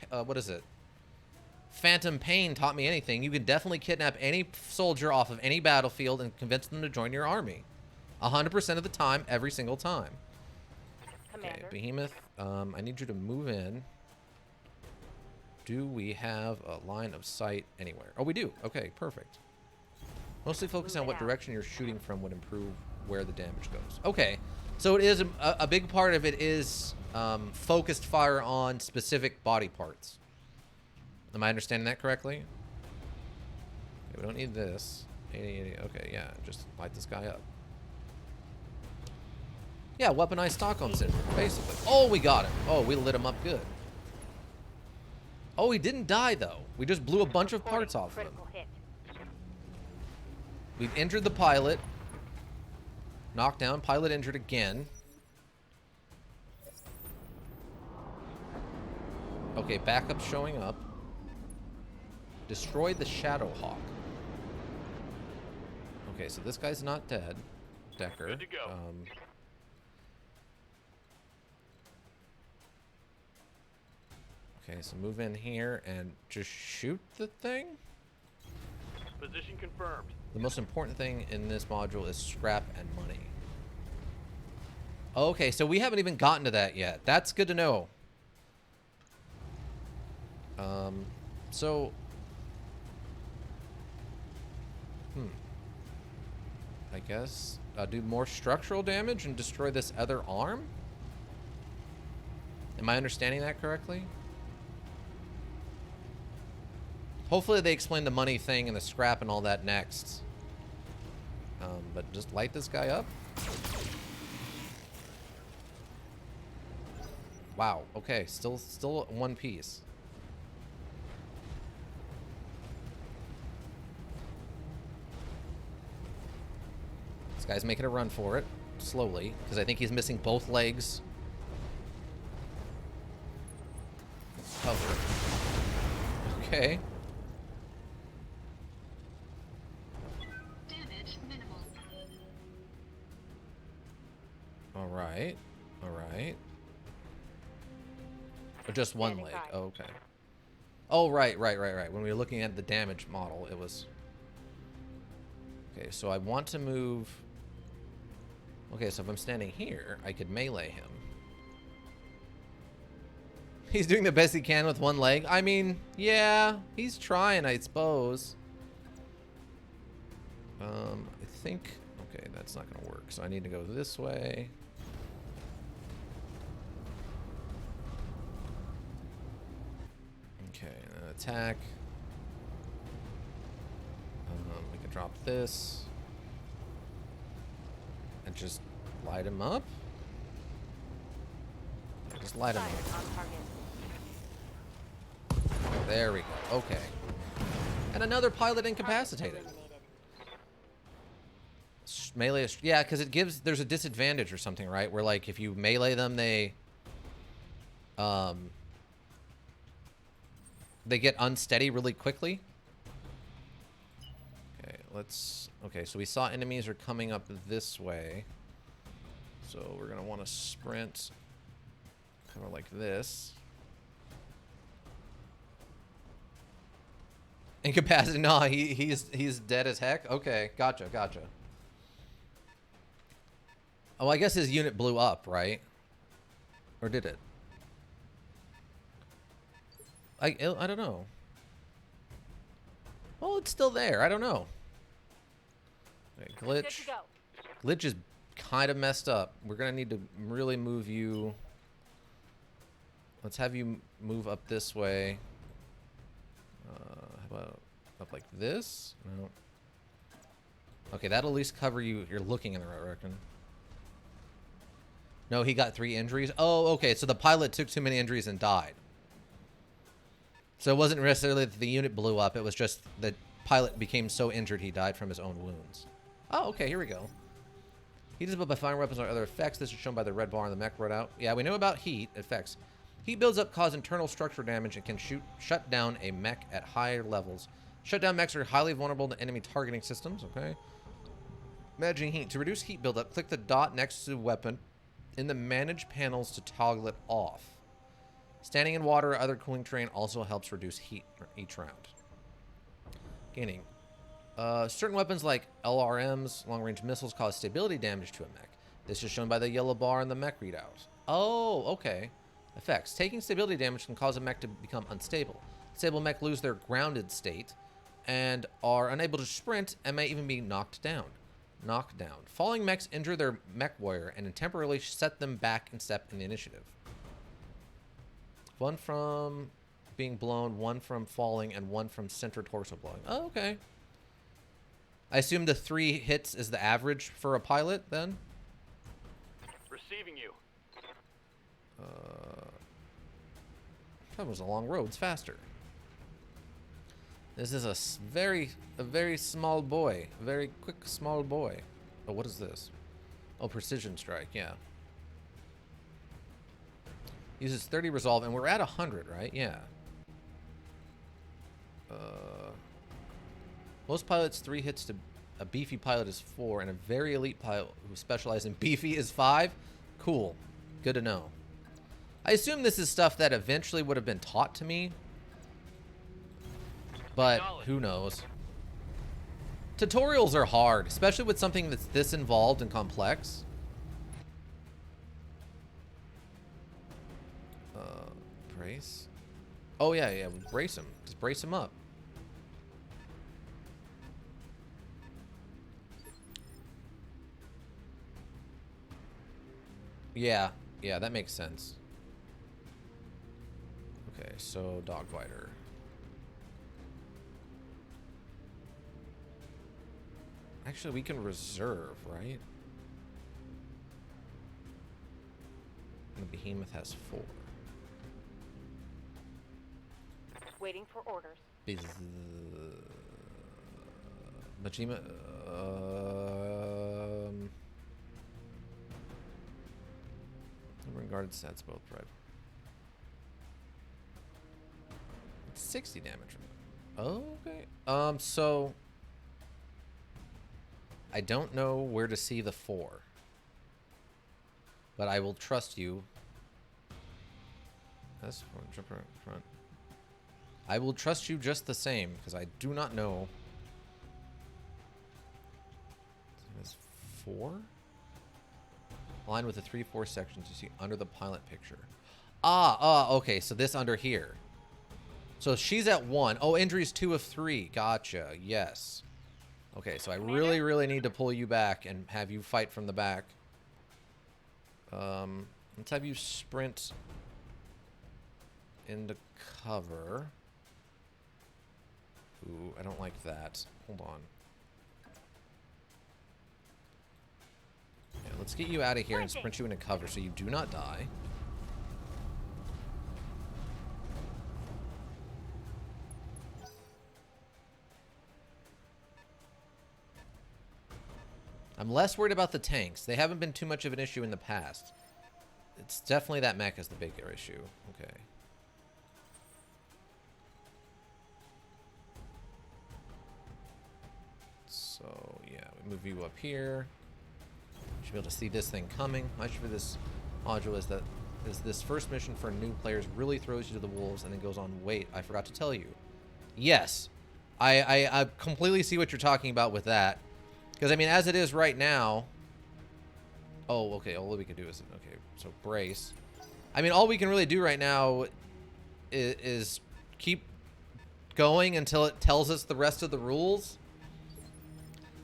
what is it? Phantom Pain taught me anything. You can definitely kidnap any soldier off of any battlefield and convince them to join your army. 100% of the time, every single time. Commander. Okay, Behemoth, I need you to move in. Do we have a line of sight anywhere? Oh, we do. Okay, perfect. Mostly focus on what direction you're shooting from would improve where the damage goes. Okay, so it is a big part of it is focused fire on specific body parts. Am I understanding that correctly? Okay, we don't need this. 80. Okay, yeah, just light this guy up. Yeah, weaponized Stockholm Syndrome, basically. Oh, we got him. Oh, we lit him up good. Oh, he didn't die, though. We just blew a bunch of parts off of him. Hit. We've injured the pilot. Knocked down. Pilot injured again. Okay, backup showing up. Destroyed the Shadowhawk. Okay, so this guy's not dead. Decker. Good to go. Okay, so move in here and just shoot the thing. Position confirmed. The most important thing in this module is scrap and money. Okay, so we haven't even gotten to that yet. That's good to know. So... I guess do more structural damage and destroy this other arm? Am I understanding that correctly? Hopefully they explain the money thing and the scrap and all that next. But just light this guy up. Wow. Okay. Still one piece. This guy's making a run for it slowly because I think he's missing both legs. Cover. Okay. Damage minimal. All right. All right. Or just one leg. Oh, okay. Oh, right. When we were looking at the damage model, it was... Okay, so I want to move... Okay, so if I'm standing here, I could melee him. He's doing the best he can with one leg. I mean, yeah, he's trying, I suppose. I think... Okay, that's not going to work. So I need to go this way. Okay, attack. We can drop this. And just light him up. Yeah, just light him up. There we go. Okay. And another pilot incapacitated. Melee is, yeah, because it gives, there's a disadvantage or something, right? Where like if you melee them, they get unsteady really quickly. Okay, let's... Okay, so we saw enemies are coming up this way. So we're going to want to sprint kind of like this. Incapacity? No, he's dead as heck? Okay, gotcha. Oh, I guess his unit blew up, right? Or did it? I don't know. Well, it's still there. I don't know. Okay, glitch. Glitch is kind of messed up. We're going to need to really move you. Let's have you move up this way. How about up like this? No. Okay, that'll at least cover you. You're looking in the right direction. No, he got 3 injuries. Oh, okay. So the pilot took too many injuries and died. So it wasn't necessarily that the unit blew up. It was just the pilot became so injured he died from his own wounds. Oh, okay. Here we go. Heat is built by firing weapons or other effects. This is shown by the red bar on the mech readout. Yeah, we know about heat effects. Heat builds up, cause internal structure damage, and can shut down a mech at higher levels. Shut down mechs are highly vulnerable to enemy targeting systems. Okay. Managing heat. To reduce heat buildup, click the dot next to the weapon in the manage panels to toggle it off. Standing in water or other cooling terrain also helps reduce heat each round. Gaining. Certain weapons like LRMs, long-range missiles, cause stability damage to a mech. This is shown by the yellow bar in the mech readout. Oh, okay. Effects. Taking stability damage can cause a mech to become unstable. Stable mech lose their grounded state and are unable to sprint and may even be knocked down. Knockdown. Falling mechs injure their mech warrior and temporarily set them back in step in the initiative. One from being blown, one from falling, and one from center torso blowing. Oh, okay. I assume the 3 hits is the average for a pilot, then? Receiving you. That was a long road. It's faster. This is a very small boy. A very quick, small boy. Oh, what is this? Oh, precision strike. Yeah. Uses 30 resolve, and we're at 100, right? Yeah. Most pilots 3 hits to a beefy pilot is 4, and a very elite pilot who specializes in beefy is 5. Cool. Good to know. I assume this is stuff that eventually would have been taught to me, but who knows? Tutorials are hard, especially with something that's this involved and complex. Brace. Oh yeah, brace him. Just brace him up. Yeah, that makes sense. Okay, so dogfighter. Actually, we can reserve, right? And the behemoth has 4. Waiting for orders. Majima. Regarded stats both right. 60 damage. Okay. So I don't know where to see the 4, but I will trust you. That's jump right front. I will trust you just the same because I do not know. There's 4. Aligned with the 3-4 sections you see under the pilot picture. Okay. So this under here. So she's at 1. Oh, injuries 2 of 3. Gotcha. Yes. Okay, so I really need to pull you back and have you fight from the back. Let's have you sprint into cover. Ooh, I don't like that. Hold on. Yeah, let's get you out of here and sprint you into cover so you do not die. I'm less worried about the tanks. They haven't been too much of an issue in the past. It's definitely that mech is the bigger issue. Okay. So, yeah, we move you up here. You should be able to see this thing coming. My issue for this module is that this first mission for new players really throws you to the wolves and then goes on, wait, I forgot to tell you. Yes. I completely see what you're talking about with that. Because, I mean, as it is right now... Oh, okay, all we can do is... Okay, so brace. I mean, all we can really do right now is keep going until it tells us the rest of the rules.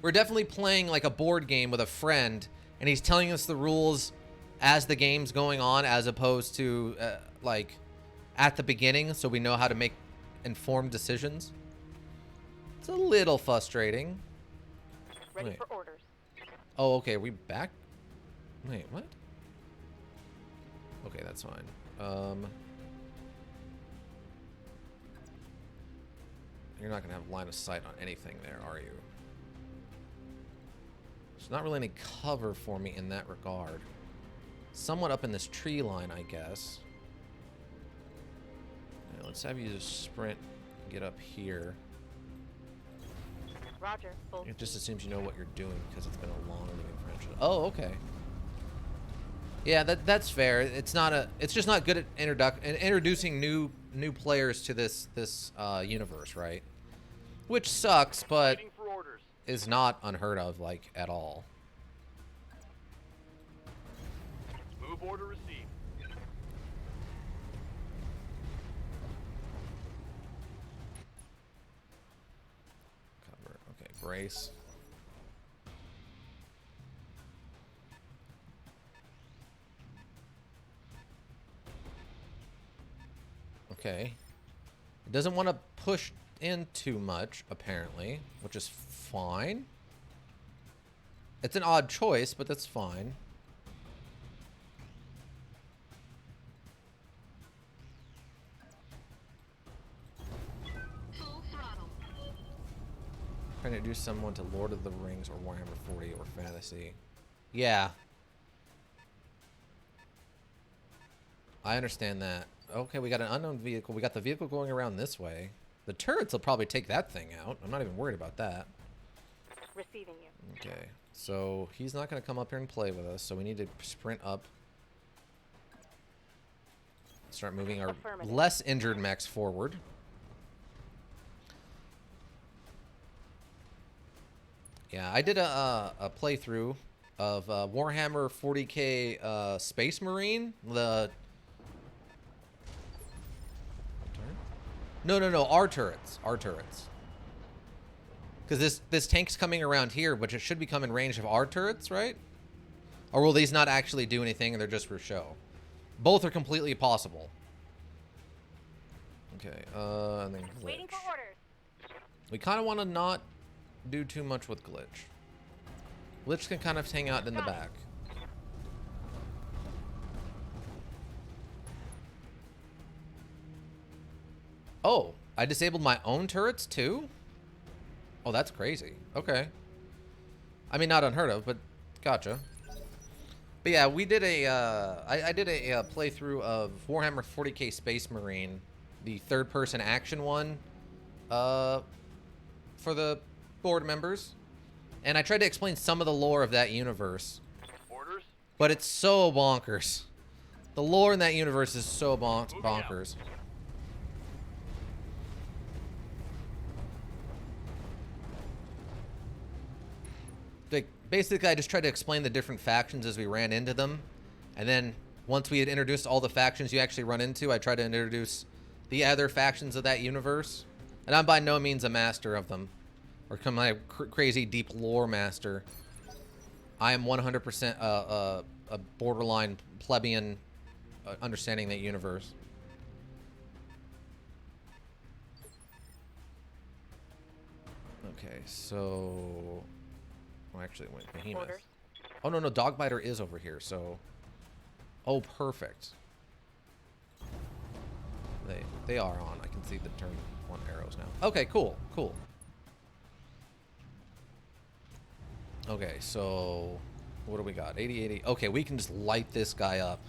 We're definitely playing like a board game with a friend, and he's telling us the rules as the game's going on, as opposed to, like, at the beginning, so we know how to make informed decisions. It's a little frustrating. Ready for orders. Oh, okay. Are we back? Wait, what? Okay, that's fine. You're not going to have line of sight on anything there, are you? There's not really any cover for me in that regard. Somewhat up in this tree line, I guess. Yeah, let's have you just sprint, get up here. Roger. Full It just assumes you know what you're doing because it's been a long living franchise. Oh, okay. Yeah, that's fair. It's just not good at introducing new players to this universe, right? Which sucks, but Waiting for orders. is not unheard of, like, at all. Move order received. Cover. Okay, brace. Okay. It doesn't want to push in too much, apparently, which is fine. It's an odd choice, but that's fine. Full throttle. Trying to introduce someone to Lord of the Rings or Warhammer 40 or fantasy. Yeah. I understand that. Okay, we got an unknown vehicle. We got the vehicle going around this way. The turrets will probably take that thing out. I'm not even worried about that. receiving you. Okay, so he's not going to come up here and play with us, so we need to sprint up. Start moving our less injured mechs forward. Yeah, I did a playthrough of Warhammer 40k Space Marine. No, our turrets. Our turrets. Because this tank's coming around here, but it should become in range of our turrets, right? Or will these not actually do anything and they're just for show? Both are completely possible. Okay, and then glitch. Waiting for orders. We kind of want to not do too much with glitch. Glitch can kind of hang out in the back. Oh, I disabled my own turrets too? Oh, that's crazy. Okay. I mean, not unheard of, but gotcha. But yeah, we did I did a playthrough of Warhammer 40k Space Marine, the third-person action one, for the board members. And I tried to explain some of the lore of that universe. Orders? But it's so bonkers. The lore in that universe is so bonkers. Like, basically, I just tried to explain the different factions as we ran into them. And then, once we had introduced all the factions you actually run into, I tried to introduce the other factions of that universe. And I'm by no means a master of them. Or come my crazy deep lore master. I am 100% a borderline plebeian understanding that universe. Okay, so... Well, actually, it went Behemoth. Orders. Oh, no, Dogbiter is over here, so... Oh, perfect. They are on. I can see the turn one arrows now. Okay, cool. Okay, so... What do we got? 80. Okay, we can just light this guy up.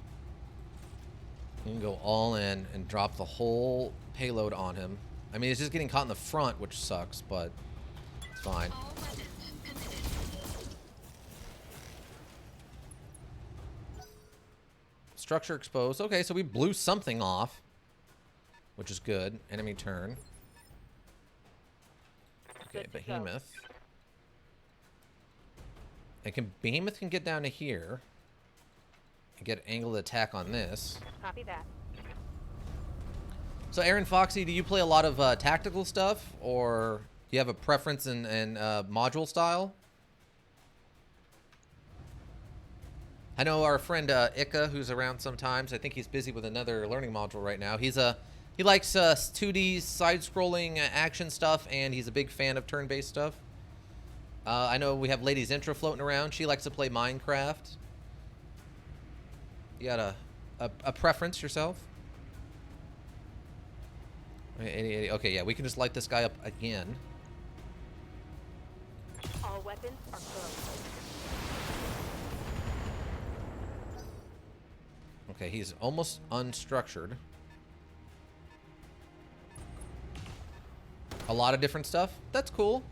We can go all in and drop the whole payload on him. I mean, it's just getting caught in the front, which sucks, but it's fine. All weapons committed. Structure exposed. Okay, so we blew something off, which is good. Enemy turn. Okay, Behemoth. Behemoth can get down to here and get angled attack on this. Copy that. So, Aaron Foxy, do you play a lot of tactical stuff, or do you have a preference in module style? I know our friend Ika, who's around sometimes. I think he's busy with another learning module right now. He likes 2D side-scrolling action stuff, and he's a big fan of turn-based stuff. I know we have Lady's Intro floating around. She likes to play Minecraft. You got a preference yourself? Okay, 80. Okay, yeah, we can just light this guy up again. All weapons are closed. Okay, he's almost unstructured. A lot of different stuff. That's cool.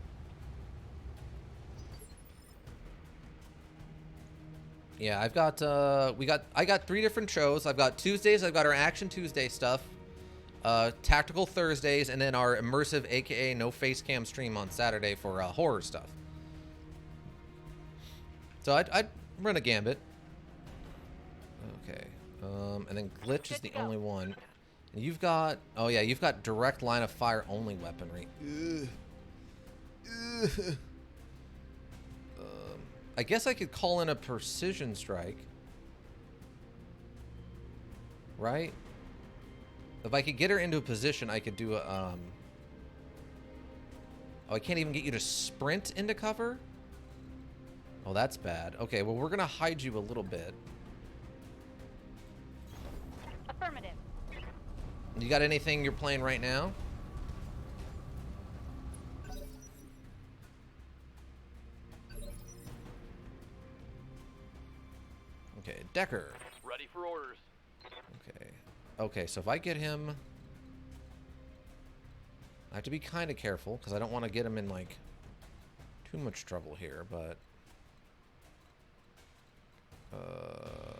Yeah, I've got I got 3 different shows. I've got Tuesdays, I've got our Action Tuesday stuff, Tactical Thursdays, and then our immersive, aka no face cam stream on Saturday for horror stuff. So I'd run a gambit. Okay, and then glitch is the only one. And you've got, oh yeah, you've got direct line of fire only weaponry. I guess I could call in a precision strike. Right? If I could get her into a position, I could do a, oh, I can't even get you to sprint into cover? Oh, that's bad. Okay, well, we're gonna hide you a little bit. Affirmative. You got anything you're playing right now? Okay, Decker. Ready for orders. Okay. Okay, so if I get him... I have to be kind of careful, because I don't want to get him in, like, too much trouble here, but...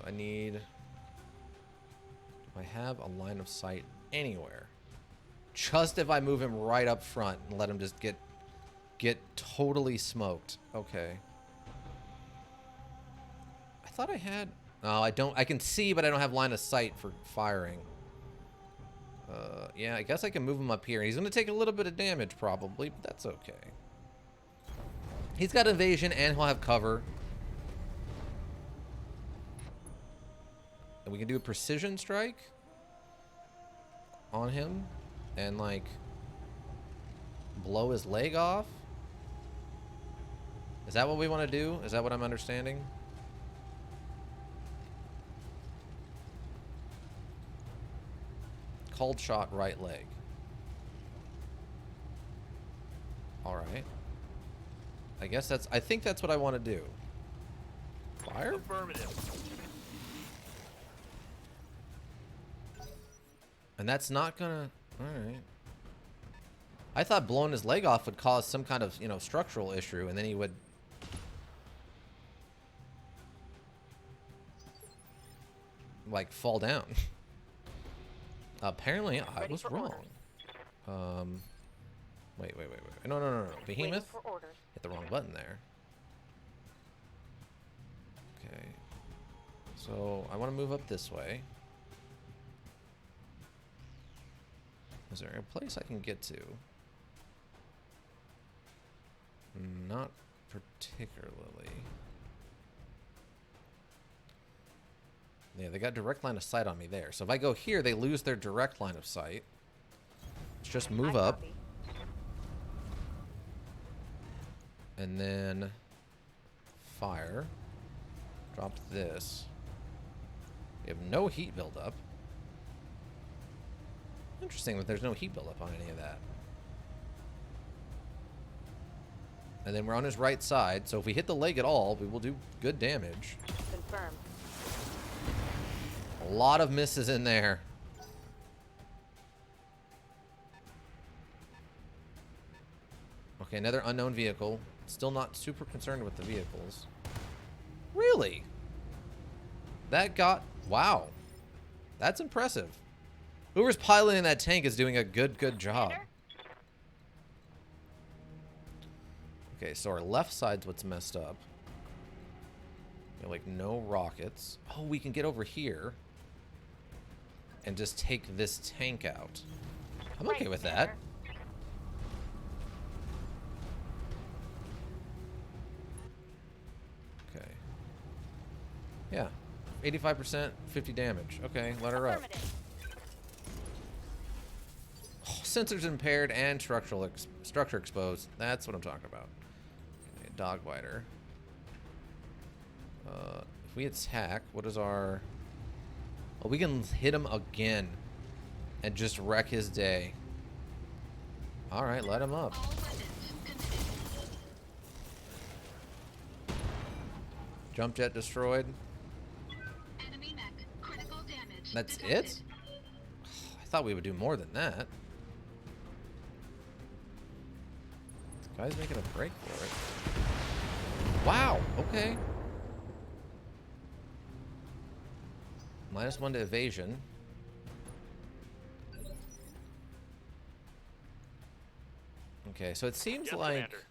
I need... Do I have a line of sight anywhere? Just if I move him right up front and let him just get totally smoked. Okay. I thought I had... No, I don't. I can see, but I don't have line of sight for firing. Yeah, I guess I can move him up here. He's going to take a little bit of damage, probably, but that's okay. He's got evasion, and he'll have cover. And we can do a precision strike on him and, like, blow his leg off. Is that what we want to do? Is that what I'm understanding? Cold shot right leg. Alright. I guess that's... I think that's what I want to do. Fire? Affirmative. And that's not gonna... Alright. I thought blowing his leg off would cause some kind of, you know, structural issue, and then he would... like, fall down. Apparently, I was wrong. Wait. No. Behemoth? Hit the wrong button there. Okay. So, I want to move up this way. Is there a place I can get to? Not particularly. Yeah, they got direct line of sight on me there. So if I go here, they lose their direct line of sight. Let's just move up. And then fire. Dropped this. We have no heat buildup. Interesting that there's no heat buildup on any of that. And then we're on his right side, so if we hit the leg at all, we will do good damage. Confirmed. A lot of misses in there. Okay, another unknown vehicle. Still not super concerned with the vehicles. Really? That got... Wow. That's impressive. Whoever's piloting that tank is doing a good job. Okay, so our left side's what's messed up. We have, like, no rockets. Oh, we can get over here and just take this tank out. I'm okay with that. Okay. Yeah. 85%, 50 damage. Okay, let her up. Oh, sensors impaired and structure exposed. That's what I'm talking about. Okay, dog biter. If we attack, what is our... Oh, we can hit him again and just wreck his day. Alright, let him up. Jump jet destroyed. Enemy mech, critical damage. That's detected. it? I thought we would do more than that. Guy's making a break for it. Wow, okay. -1 to evasion. Okay, so it seems Yes, like... Commander.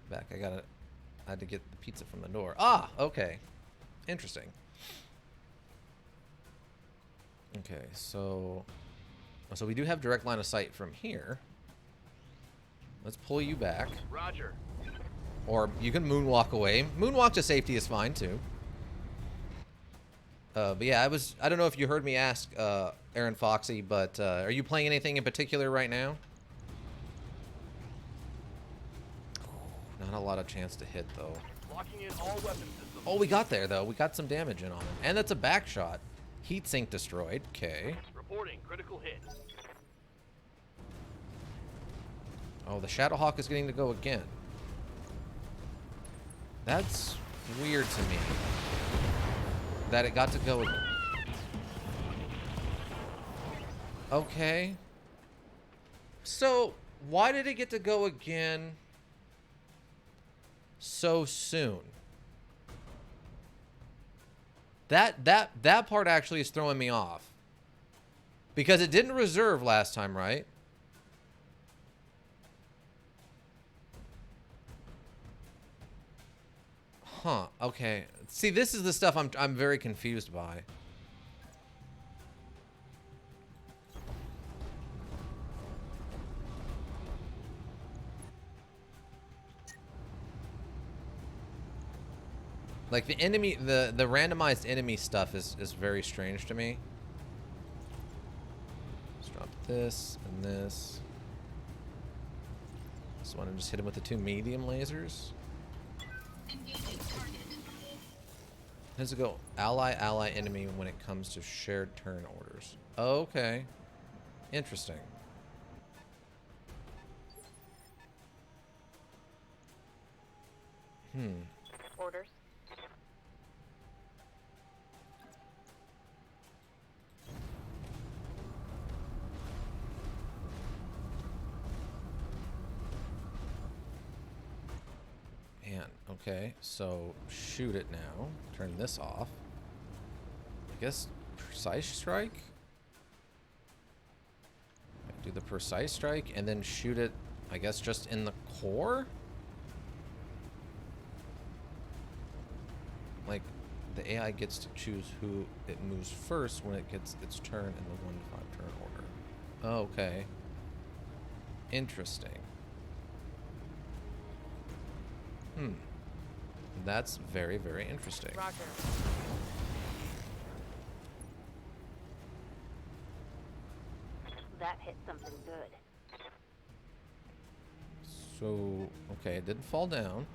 Back, I had to get the pizza from the door. Ah, okay. Interesting. Okay, so we do have direct line of sight from here. Let's pull you back. Roger. Or you can moonwalk away. Moonwalk to safety is fine too. But yeah, I don't know if you heard me ask Aaron Foxy, but are you playing anything in particular right now? Not a lot of chance to hit though. Locking in all weapon systems. Oh, we got there though. We got some damage in on him. And that's a back shot. Heat sink destroyed. Okay. Reporting critical hit. Oh, the Shadowhawk is getting to go again. That's weird to me. That it got to go. Okay. So, why did it get to go again so soon? That part actually is throwing me off. Because it didn't reserve last time, right? Huh, okay. See, this is the stuff I'm very confused by. Like the enemy, the randomized enemy stuff is very strange to me. Let's drop this and this. Just want to just hit him with the 2 medium lasers. Engaging target. How does it go? Ally, ally, enemy when it comes to shared turn orders. Okay. Interesting. Orders. Man, okay. So shoot it now. Turn this off. I guess precise strike? Do the precise strike and then shoot it, I guess, just in the core? Like, the AI gets to choose who it moves first when it gets its turn in the 1 to 5 turn order. Okay. Interesting. That's very, very interesting. Roger. That hit something good. So, okay, it didn't fall down.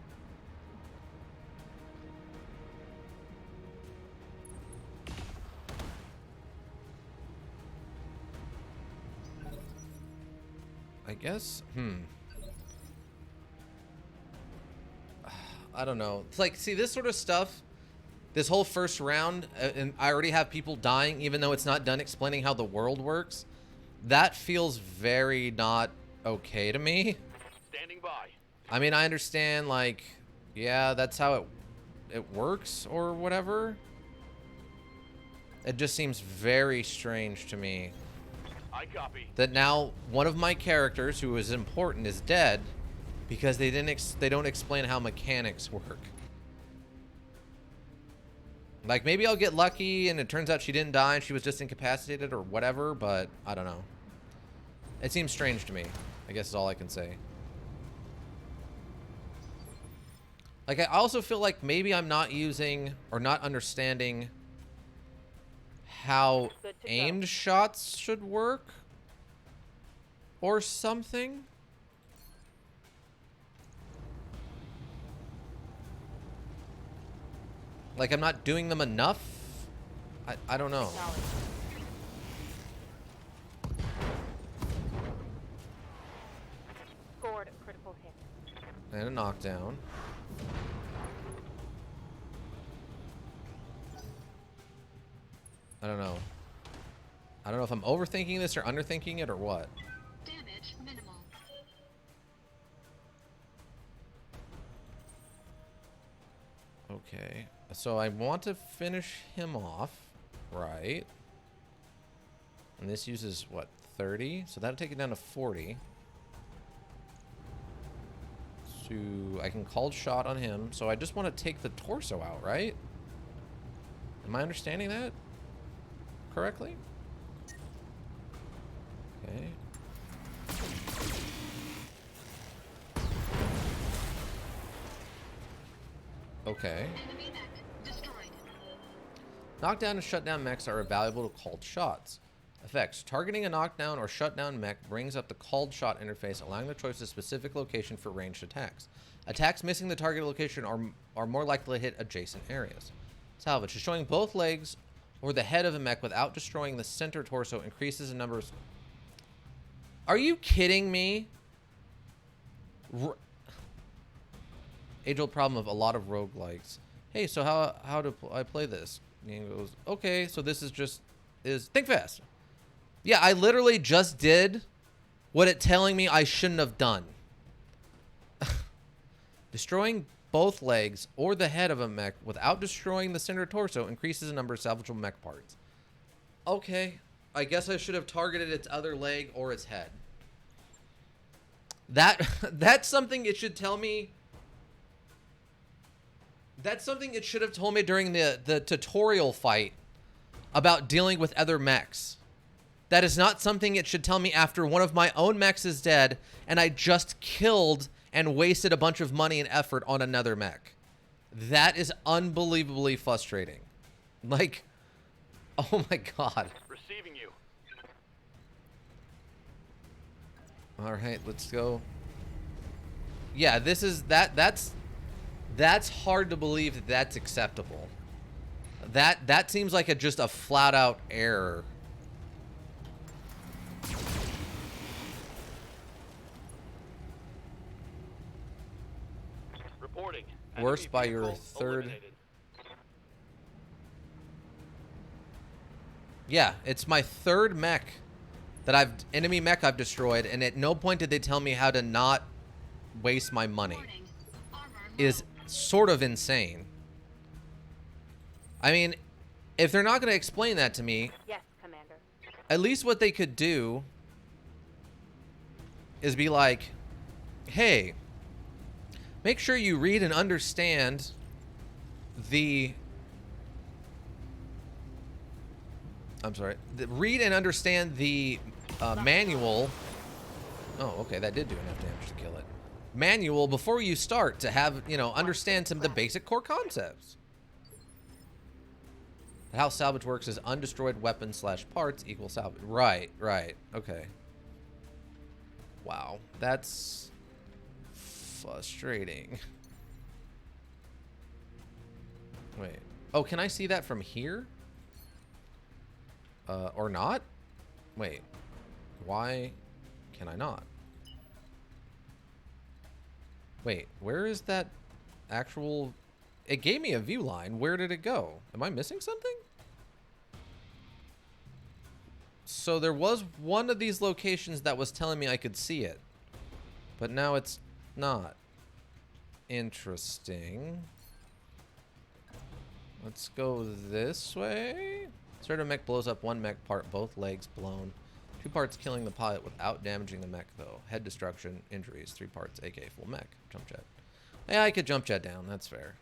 I guess, I don't know. It's like, see, this sort of stuff, this whole first round, and I already have people dying, even though it's not done explaining how the world works. That feels very not okay to me. Standing by. I mean, I understand, like, yeah, that's how it works or whatever. It just seems very strange to me I copy. that now one of my characters who is important is dead because they don't explain how mechanics work. Like, maybe I'll get lucky and it turns out she didn't die and she was just incapacitated or whatever, but I don't know. It seems strange to me, I guess is all I can say. Like, I also feel like maybe I'm not using or not understanding how aimed shots should work or something. Like, I'm not doing them enough? I don't know. Scored a critical hit. And a knockdown. I don't know. I don't know if I'm overthinking this or underthinking it or what. Damage minimal. Okay. So I want to finish him off, right? And this uses, what, 30? So that'll take it down to 40. So I can call shot on him. So I just want to take the torso out, right? Am I understanding that correctly? Okay. Okay. Enemy mech destroyed. Knockdown and shutdown mechs are valuable to called shots. Effects. Targeting a knockdown or shutdown mech brings up the called shot interface, allowing the choice of a specific location for ranged attacks. Attacks missing the target location are more likely to hit adjacent areas. Salvage. Destroying both legs or the head of a mech without destroying the center torso increases the numbers. Are you kidding me? Age-old problem of a lot of roguelikes. Hey, so how do I play this? And he goes, okay, so this is think fast. Yeah, I literally just did what it's telling me I shouldn't have done. Destroying both legs or the head of a mech without destroying the center torso increases the number of salvageable mech parts. Okay, I guess I should have targeted its other leg or its head. That's something it should tell me. That's something it should have told me during the tutorial fight about dealing with other mechs. That is not something it should tell me after one of my own mechs is dead and I just killed and wasted a bunch of money and effort on another mech. That is unbelievably frustrating. Like, oh my god. Receiving you. All right, let's go. Yeah, this is that's hard to believe that that's acceptable. That seems like just a flat out error. Reporting. Worst Enemy by your vehicle third. eliminated. Yeah, it's my third mech that enemy mech I've destroyed, and at no point did they tell me how to not waste my money. Warning. Armor Is sort of insane. I mean, if they're not going to explain that to me, Yes, Commander. at least what they could do is be like, hey, make sure you read and understand the... read and understand the manual. Oh, okay, that did do enough damage to kill it. Manual before you start to have, understand some of the basic core concepts. How salvage works is undestroyed weapons / parts equal salvage. Right, okay. Wow, that's frustrating. Wait. Oh, can I see that from here? Or not? Wait. Why can I not? Wait, where is that actual... It gave me a view line. Where did it go? Am I missing something? So there was one of these locations that was telling me I could see it. But now it's not. Interesting. Let's go this way. Certain mech blows up one mech part, both legs blown. 2 parts killing the pilot without damaging the mech, though. Head destruction, injuries. 3 parts, aka full mech. Jump jet. Yeah, I could jump jet down. That's fair.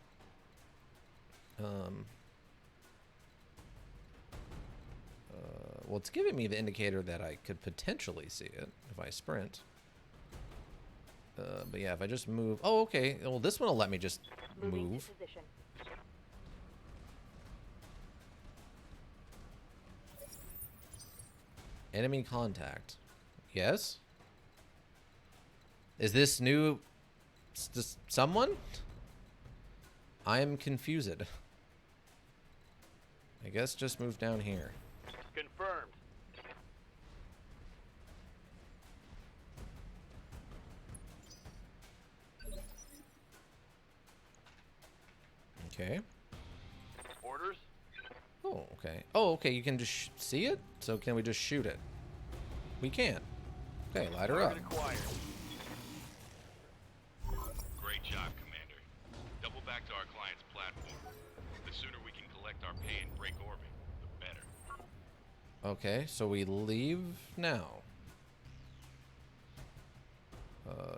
Well, it's giving me the indicator that I could potentially see it if I sprint. But yeah, if I just move... Oh, okay. Well, this one will let me just Moving move. to position. Enemy contact. Yes? Is this new... someone? I am confused. I guess just move down here. Confirmed. Okay. Orders. Oh, okay. Oh, okay. You can just see it? So can we just shoot it? We can. Okay, light her up. Target acquired. Great job, Commander. Double back back to our client's platform. The sooner we can collect our pay and break orbit, the better. Okay, so we leave now.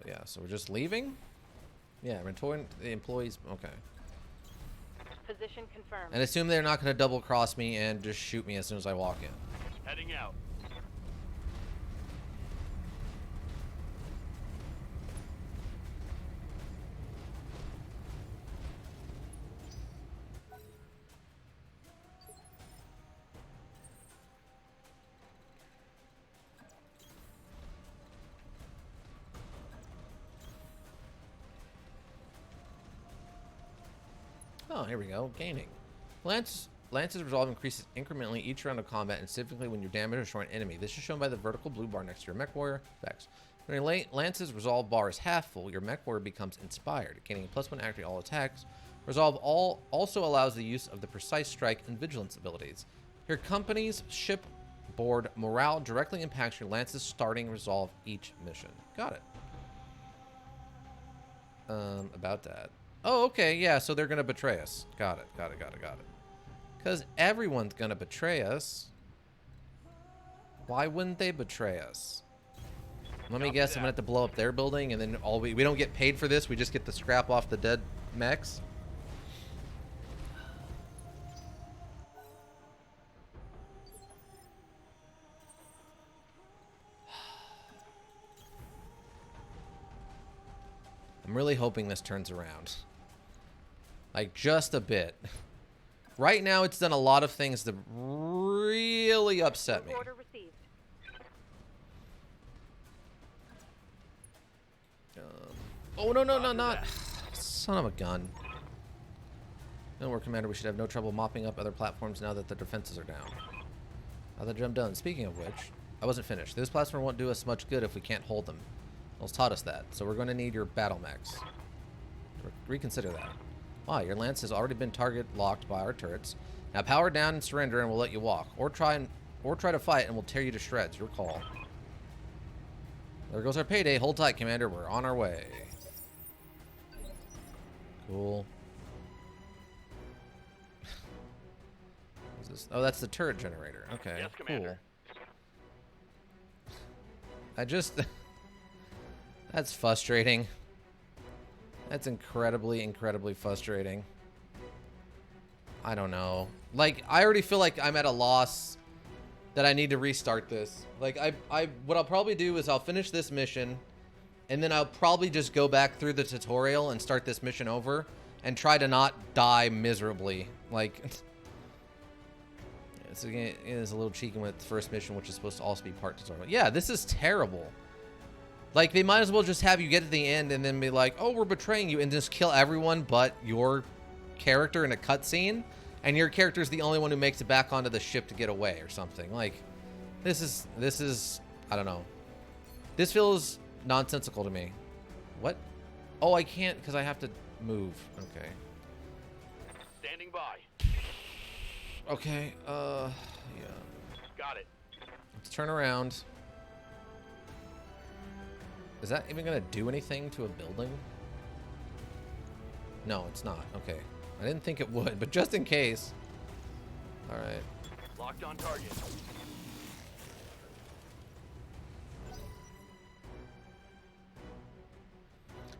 Yeah, so we're just leaving? Yeah, return the employees. Okay. Position confirmed. And assume they're not going to double cross me and just shoot me as soon as I walk in. Heading out. Oh, here we go. Gaining. Lance's resolve increases incrementally each round of combat, and specifically when you damage or destroy an enemy. This is shown by the vertical blue bar next to your mech warrior. Vex. When your Lance's resolve bar is half full, your mech warrior becomes inspired, gaining a +1 accuracy all attacks. Resolve also allows the use of the precise strike and vigilance abilities. Your company's shipboard morale directly impacts your Lance's starting resolve each mission. Got it. About that. Oh, okay, yeah, so they're gonna betray us. Got it. Because everyone's gonna betray us. Why wouldn't they betray us? Let me guess, I'm gonna have to blow up their building, and then we don't get paid for this. We just get the scrap off the dead mechs. I'm really hoping this turns around. Like, just a bit. Right now, it's done a lot of things that really upset me. Order received. Oh, no, not. Son of a gun. No work, Commander. We should have no trouble mopping up other platforms now that the defenses are down. Now that I'm done. Speaking of which, I wasn't finished. This platform won't do us much good if we can't hold them. It's taught us that. So we're going to need your battle mechs. Reconsider that. Wow, your lance has already been target locked by our turrets. Now power down and surrender, and we'll let you walk. Or try to fight, and we'll tear you to shreds. Your call. There goes our payday. Hold tight, Commander. We're on our way. Cool. What's this? Oh, that's the turret generator. Okay, Yes, cool. Commander. I just... That's frustrating. That's incredibly frustrating. I don't know. Like, I already feel like I'm at a loss that I need to restart this. Like, what I'll probably do is I'll finish this mission, and then I'll probably just go back through the tutorial and start this mission over and try to not die miserably. Like, it's a little cheeky with the first mission, which is supposed to also be part tutorial. Yeah, this is terrible. Like, they might as well just have you get to the end and then be like, oh, we're betraying you, and just kill everyone but your character in a cutscene, and your character's the only one who makes it back onto the ship to get away or something. Like, this is, I don't know. This feels nonsensical to me. What? Oh, I can't because I have to move. Okay. Standing by. Okay, yeah. Got it. Let's turn around. Is that even gonna do anything to a building? No, it's not. Okay. I didn't think it would, but just in case. Alright. Locked on target.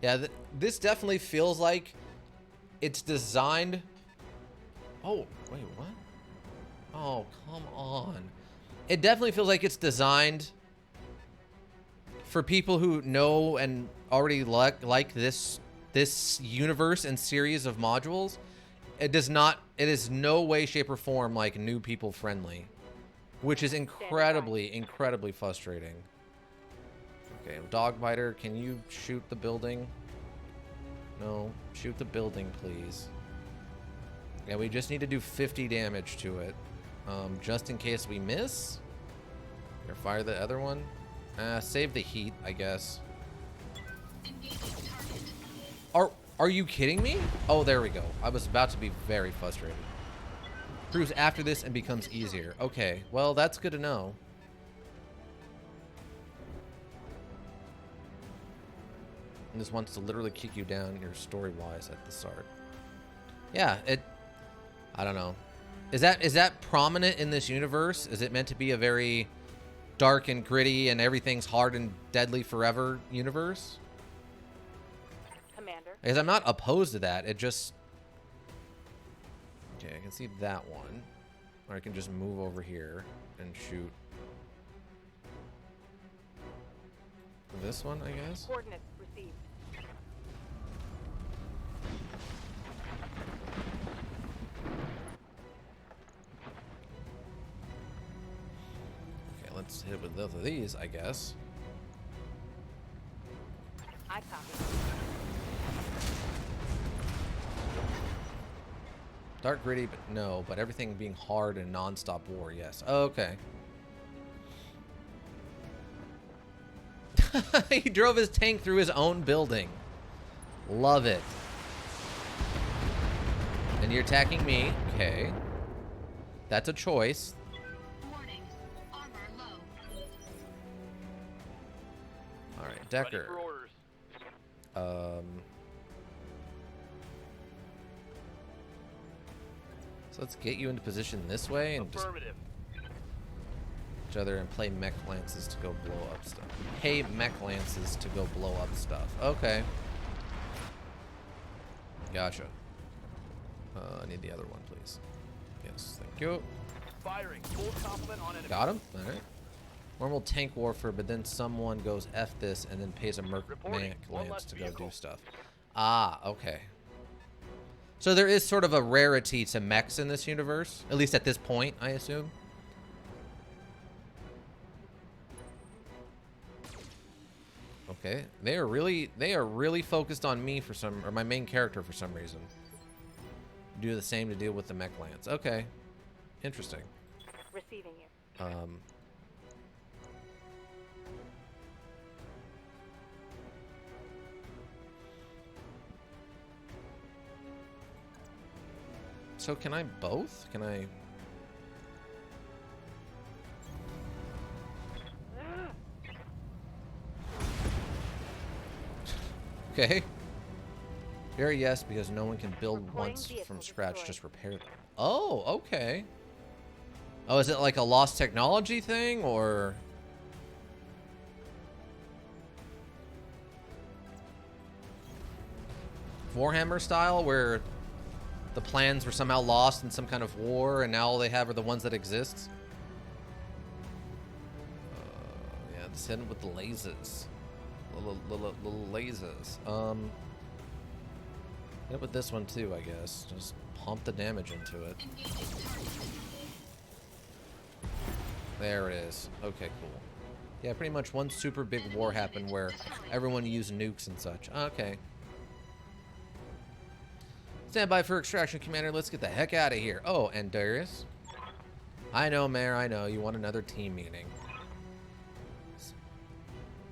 Yeah, this definitely feels like it's designed... Oh, wait, what? Oh, come on. It definitely feels like it's designed for people who know and already like this universe and series of modules. It is no way, shape, or form like new people friendly, which is incredibly frustrating. Okay, Dogbiter, can you shoot the building? No, shoot the building, please. Yeah, we just need to do 50 damage to it, just in case we miss. Or fire the other one. Save the heat, I guess. Are you kidding me? Oh, there we go. I was about to be very frustrated. Proves after this and becomes easier. Okay, well, that's good to know. And this wants to literally kick you down your story-wise at the start. Yeah, I don't know. Is that prominent in this universe? Is it meant to be a very dark and gritty and everything's hard and deadly forever universe? Commander. Because I'm not opposed to that. It just... Okay, I can see that one. Or I can just move over here and shoot this one, I guess. Coordinates received. Okay, let's hit it with both of these, I guess. I copy. Dark, gritty, but no. But everything being hard and non-stop war, yes. Okay. He drove his tank through his own building. Love it. And you're attacking me. Okay. That's a choice. Warning. Armor low. Alright, Ready Decker. for orders. So let's get you into position this way and just Affirmative. each other and play mech lances to go blow up stuff. Pay mech lances to go blow up stuff. Okay. Gotcha. I need the other one, please. Yes, thank you. Firing. Full complement on enemy. Got him. All right. Normal tank warfare, but then someone goes F this and then pays a Reporting. mech One lance less to go vehicle. do stuff. Ah, okay. So there is sort of a rarity to mechs in this universe, at least at this point, I assume. Okay, they are really focused on me for some, or my main character for some reason. Do the same to deal with the mech lance. Okay, interesting. Receiving you. So can I both? Can I? Okay. Very yes, because no one can build Deploying once vehicle from scratch, destroyed. just repair them. Oh, okay. Oh, is it like a lost technology thing, or? Warhammer style, where the plans were somehow lost in some kind of war, and now all they have are the ones that exist? Yeah, let's hit 'em with the lasers. Little lasers. Hit it with this one too, I guess. Just pump the damage into it. Engaging target. There it is. Okay, cool. Yeah, pretty much one super big war happened where everyone used nukes and such. Okay. Stand by for extraction, Commander. Let's get the heck out of here. Oh, and Darius. I know, Mayor. I know. You want another team meeting.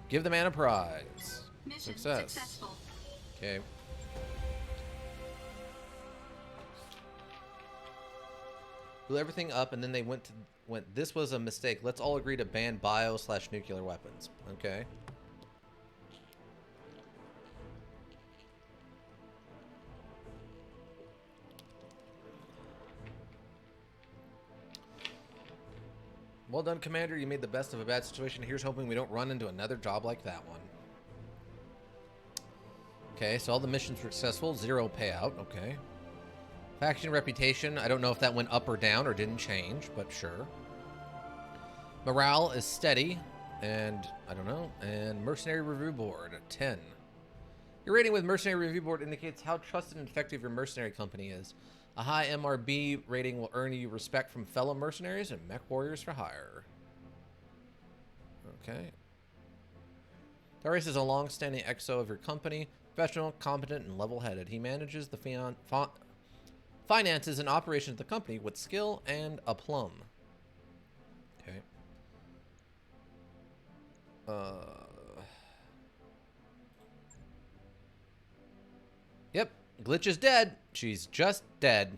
Give the man a prize. Mission Success. successful. Okay. Blew everything up, and then they went. This was a mistake. Let's all agree to ban bio/nuclear weapons. Okay. Well done, Commander. You made the best of a bad situation. Here's hoping we don't run into another job like that one. Okay, so all the missions were successful. 0 payout. Okay. Faction reputation. I don't know if that went up or down or didn't change, but sure. Morale is steady. And, I don't know. And Mercenary Review Board, 10. Your rating with Mercenary Review Board indicates how trusted and effective your mercenary company is. A high MRB rating will earn you respect from fellow mercenaries and mech warriors for hire. Okay. Darius is a long-standing XO of your company. Professional, competent, and level-headed. He manages the finances and operations of the company with skill and aplomb. Okay. Yep. Glitch is dead. She's just dead.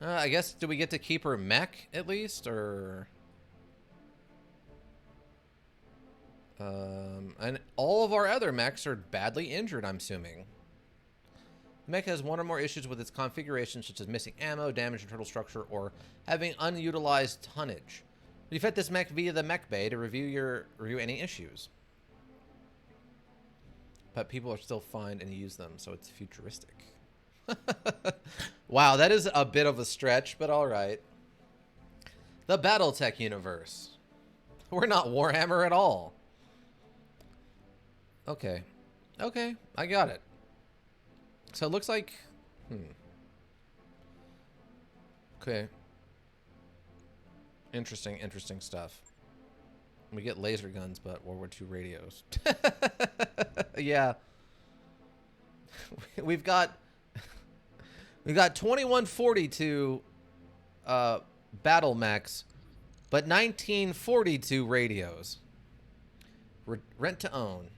I guess, do we get to keep her mech, at least, or... And all of our other mechs are badly injured, I'm assuming. The mech has one or more issues with its configuration, such as missing ammo, damage in turtle structure, or having unutilized tonnage. You fit this mech via the mech bay to review any issues. But people are still find and use them, so it's futuristic. Wow, that is a bit of a stretch, but all right. The Battletech universe. We're not Warhammer at all. Okay. Okay, I got it. So it looks like... Okay. Interesting stuff. We get laser guns, but World War II radios. Yeah. We've got 2142 battle mechs, but 1942 radios. Rent to own.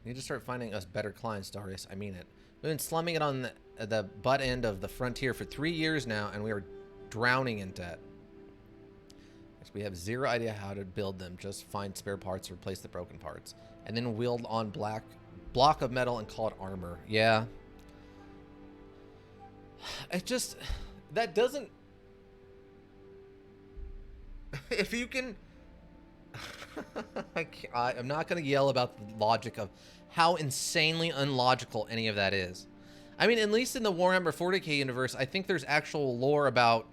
We need to start finding us better clients, Darius. I mean it. We've been slumming it on the butt end of the frontier for 3 years now, and we are drowning in debt. We have zero idea how to build them. Just find spare parts, replace the broken parts, and then wield on block of metal and call it armor. Yeah. It just... That doesn't... If you can... I'm not going to yell about the logic of how insanely unlogical any of that is. I mean, at least in the Warhammer 40k universe, I think there's actual lore about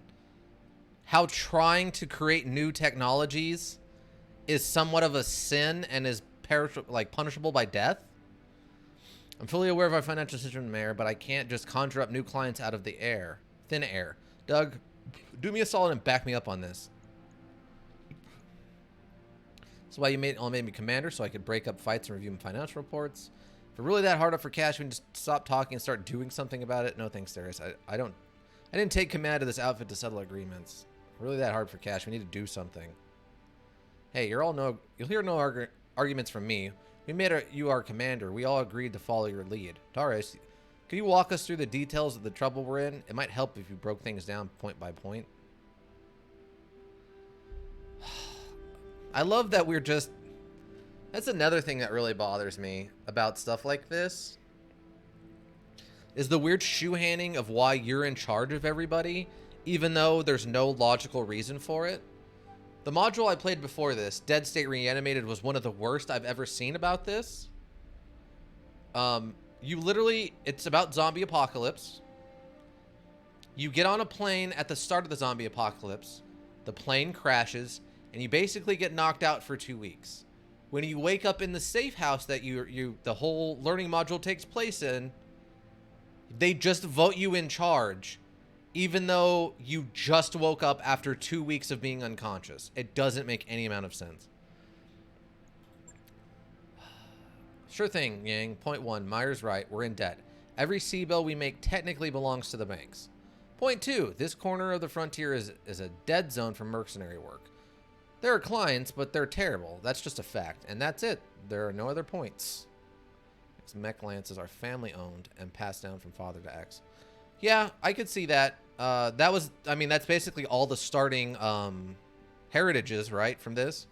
how trying to create new technologies is somewhat of a sin and is punishable by death. I'm fully aware of our financial situation, Mayor, but I can't just conjure up new clients out of the thin air. Doug, do me a solid and back me up on this. That's why you only made me commander, so I could break up fights and review my financial reports. If we're really that hard up for cash, we can just stop talking and start doing something about it. No thanks, Darius. I didn't take command of this outfit to settle agreements. Really that hard for cash. We need to do something. Hey, you'll hear no arguments from me. We made you our commander. We all agreed to follow your lead. Darius, could you walk us through the details of the trouble we're in? It might help if you broke things down point by point. I love that we're just... That's another thing that really bothers me about stuff like this. Is the weird shoe-handing of why you're in charge of everybody, even though there's no logical reason for it. The module I played before this, Dead State Reanimated, was one of the worst I've ever seen about this. You literally... It's about zombie apocalypse. You get on a plane at the start of the zombie apocalypse. The plane crashes, and you basically get knocked out for 2 weeks. When you wake up in the safe house that the whole learning module takes place in, they just vote you in charge, even though you just woke up after 2 weeks of being unconscious. It doesn't make any amount of sense. Sure thing, Yang. Point 1, Meyer's right. We're in debt. Every C-bill we make technically belongs to the banks. Point 2, this corner of the frontier is a dead zone for mercenary work. There are clients, but they're terrible. That's just a fact. And that's it. There are no other points. These mech lances are family owned and passed down from father to X. Yeah, I could see that. That's basically all the starting heritages, right, from this.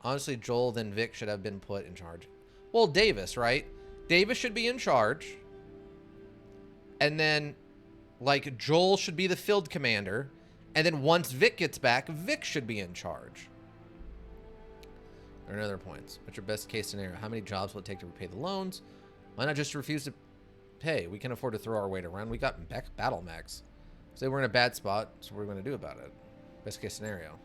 Honestly, Joel then Vic should have been put in charge. Well, Davis, right? Davis should be in charge. And then, like, Joel should be the field commander. And then once Vic gets back, Vic should be in charge. There are no other points. What's your best case scenario? How many jobs will it take to repay the loans? Why not just refuse to pay? We can afford to throw our weight around. We got battle mechs. So we're in a bad spot, so what are we going to do about it? Best case scenario.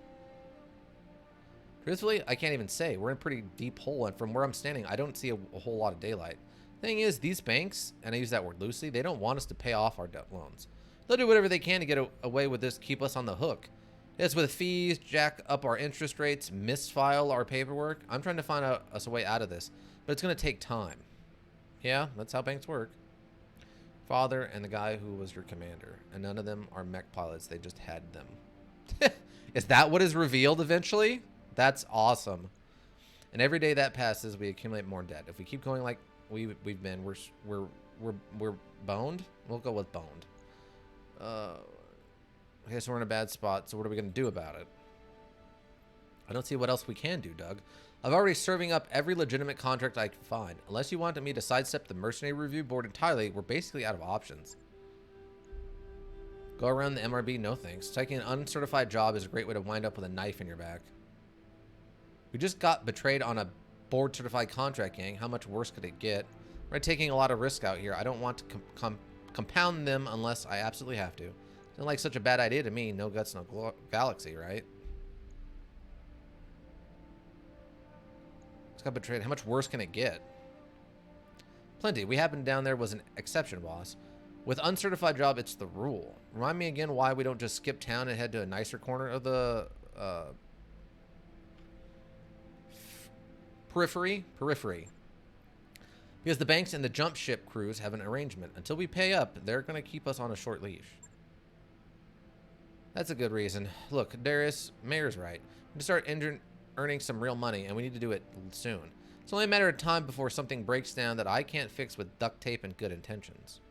Truthfully, I can't even say. We're in a pretty deep hole, and from where I'm standing, I don't see a whole lot of daylight. Thing is, these banks, and I use that word loosely, they don't want us to pay off our debt loans. They'll do whatever they can to get away with this, keep us on the hook. It's with fees, jack up our interest rates, misfile our paperwork. I'm trying to find us a way out of this, but it's going to take time. Yeah, that's how banks work. Father and the guy who was your commander, and none of them are mech pilots. They just had them. Is that what is revealed eventually? That's awesome. And every day that passes, we accumulate more debt. If we keep going like we've been, we're boned. We'll go with boned. Okay, so we're in a bad spot. So what are we going to do about it? I don't see what else we can do, Doug. I've already serving up every legitimate contract I can find. Unless you wanted me to sidestep the mercenary review board entirely, we're basically out of options. Go around the MRB? No thanks. Taking an uncertified job is a great way to wind up with a knife in your back. We just got betrayed on a board certified contract, gang. How much worse could it get? We're taking a lot of risk out here. I don't want to compound them unless I absolutely have to. Sounds like such a bad idea to me. No guts, no galaxy, right? Just got betrayed. How much worse can it get? Plenty. We happened down there was an exception, boss. With uncertified job, it's the rule. Remind me again why we don't just skip town and head to a nicer corner of the periphery. Because the banks and the jump ship crews have an arrangement. Until we pay up, they're going to keep us on a short leash. That's a good reason. Look, Darius, Mayor's right. We need to start earning some real money, and we need to do it soon. It's only a matter of time before something breaks down that I can't fix with duct tape and good intentions.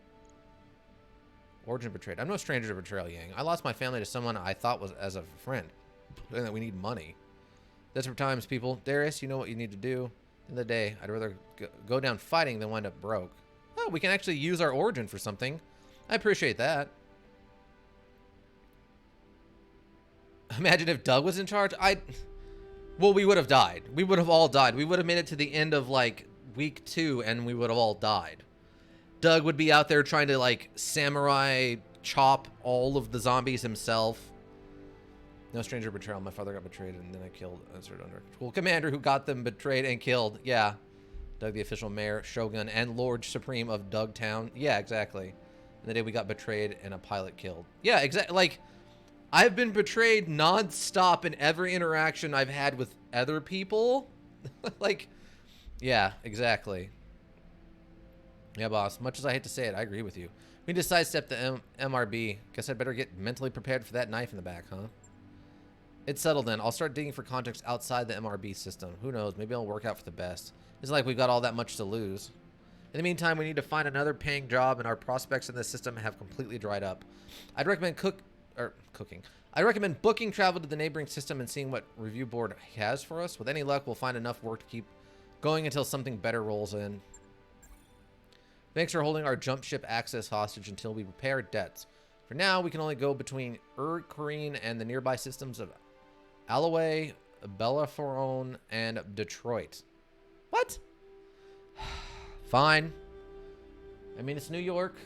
Origin betrayed. I'm no stranger to betrayal, Yang. I lost my family to someone I thought was as a friend. And that we need money. Desperate times, people. Darius, you know what you need to do. At the end of the day, I'd rather go down fighting than wind up broke. Oh, we can actually use our origin for something. I appreciate that. Imagine if Doug was in charge. Well, we would have died. We would have all died. We would have made it to the end of, like, week 2, and we would have all died. Doug would be out there trying to, like, samurai chop all of the zombies himself. No stranger betrayal. My father got betrayed, and then I killed cool commander who got them betrayed and killed. Yeah. Doug, the official mayor, shogun, and Lord Supreme of Dougtown. Yeah, exactly. And the day we got betrayed and a pilot killed. Yeah, exactly. Like, I've been betrayed non-stop in every interaction I've had with other people. Like, yeah, exactly. Yeah, boss. Much as I hate to say it, I agree with you. We need to sidestep the MRB. Guess I'd better get mentally prepared for that knife in the back, huh? It's settled then. I'll start digging for contacts outside the MRB system. Who knows? Maybe it'll work out for the best. It's like we've got all that much to lose. In the meantime, we need to find another paying job, and our prospects in this system have completely dried up. I'd recommend cooking. I recommend booking travel to the neighboring system and seeing what review board has for us. With any luck, we'll find enough work to keep going until something better rolls in. Thanks for holding our jump ship access hostage until we repay our debts. For now, we can only go between Kareen and the nearby systems of Alloway, Bellaforon, and Detroit. What? Fine. I mean, it's New York,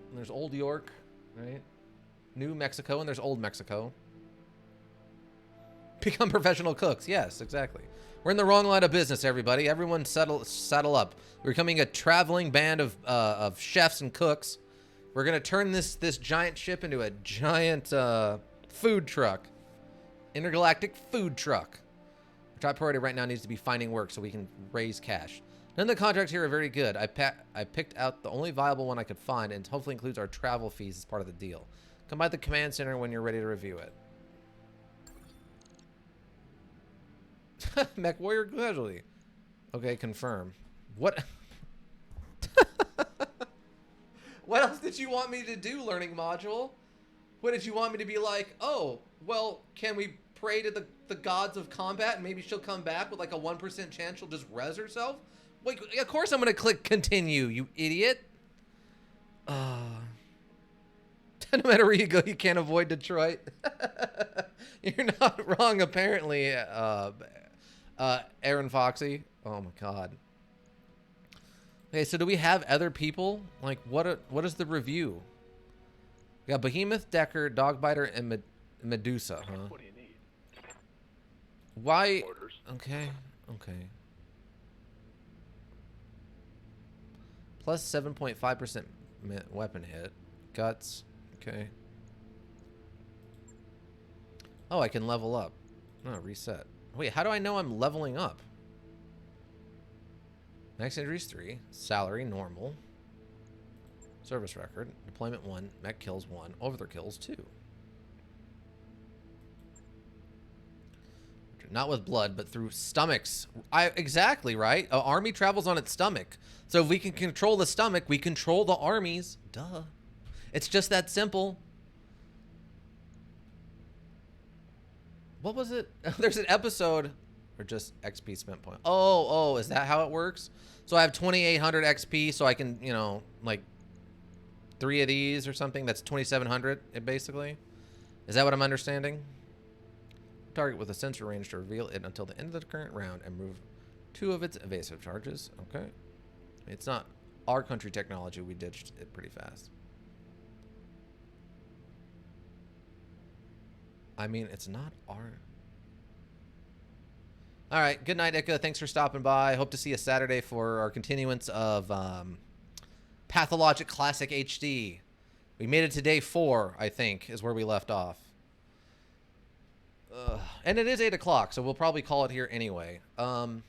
and there's Old York, right? New Mexico, and there's Old Mexico. Become professional cooks. Yes, exactly. We're in the wrong line of business, everybody. Everyone saddle up. We're becoming a traveling band of chefs and cooks. We're going to turn this giant ship into a giant food truck. Intergalactic food truck. Our top priority right now needs to be finding work so we can raise cash. None of the contracts here are very good. I picked out the only viable one I could find, and hopefully includes our travel fees as part of the deal. Come by the command center when you're ready to review it. Mech warrior casualty. Okay, confirm. What? What else did you want me to do, learning module? What did you want me to be like? Oh, well, can we pray to the gods of combat and maybe she'll come back with like a 1% chance she'll just res herself? Wait, of course I'm gonna click continue, you idiot. No matter where you go, you can't avoid Detroit. You're not wrong, apparently, Aaron Foxy. Oh my god. Okay, so do we have other people? Like, what is the review? We got Behemoth, Decker, Dogbiter, and Medusa, huh? What do you need? Why? Orders. Okay. Plus 7.5% weapon hit. Guts. Okay. Oh, I can level up. Oh, reset. Wait, how do I know I'm leveling up? Max injuries 3. Salary, normal. Service record. Deployment 1. Mech kills 1. Overthrow kills 2. Not with blood, but through stomachs. Exactly, right? An army travels on its stomach. So if we can control the stomach, we control the armies. Duh. It's just that simple. What was it? There's an episode. Or just XP spent point? Oh, is that how it works? So I have 2,800 XP, so I can, you know, like 3 of these or something. That's 2,700, basically. Is that what I'm understanding? Target with a sensor range to reveal it until the end of the current round and remove 2 of its evasive charges. Okay. It's not our country technology. We ditched it pretty fast. I mean, it's not our... All right. Good night, Ika. Thanks for stopping by. Hope to see you Saturday for our continuance of Pathologic Classic HD. We made it to day 4, I think, is where we left off. And it is 8 o'clock, so we'll probably call it here anyway. We'll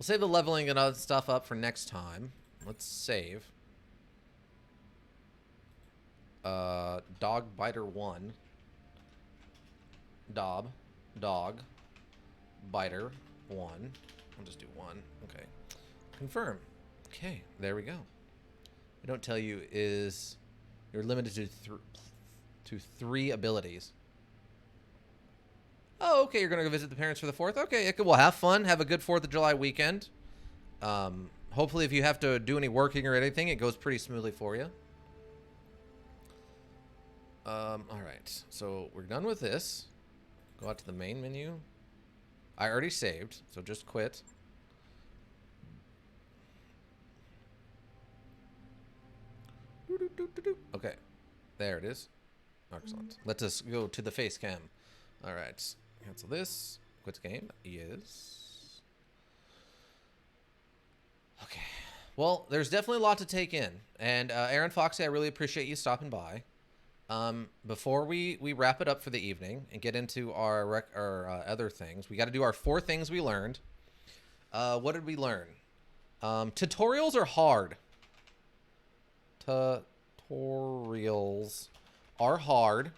save the leveling and other stuff up for next time. Let's save. Dog Biter 1. Dog Biter 1. I'll just do 1. Okay. Confirm. Okay, there we go. I don't tell you is you're limited to 3 abilities. Oh, okay, you're going to go visit the parents for the 4th? Okay, well, have fun. Have a good 4th of July weekend. Hopefully, if you have to do any working or anything, it goes pretty smoothly for you. All right, so we're done with this. Go out to the main menu. I already saved, so just quit. Okay, there it is. Excellent. Let us go to the face cam. All right, cancel this. Quit the game. Yes. Okay. Well, there's definitely a lot to take in, and Aaron Foxy, I really appreciate you stopping by. Before we wrap it up for the evening and get into our other things, we got to do our 4 things we learned. What did we learn? Tutorials are hard. Tutorials are hard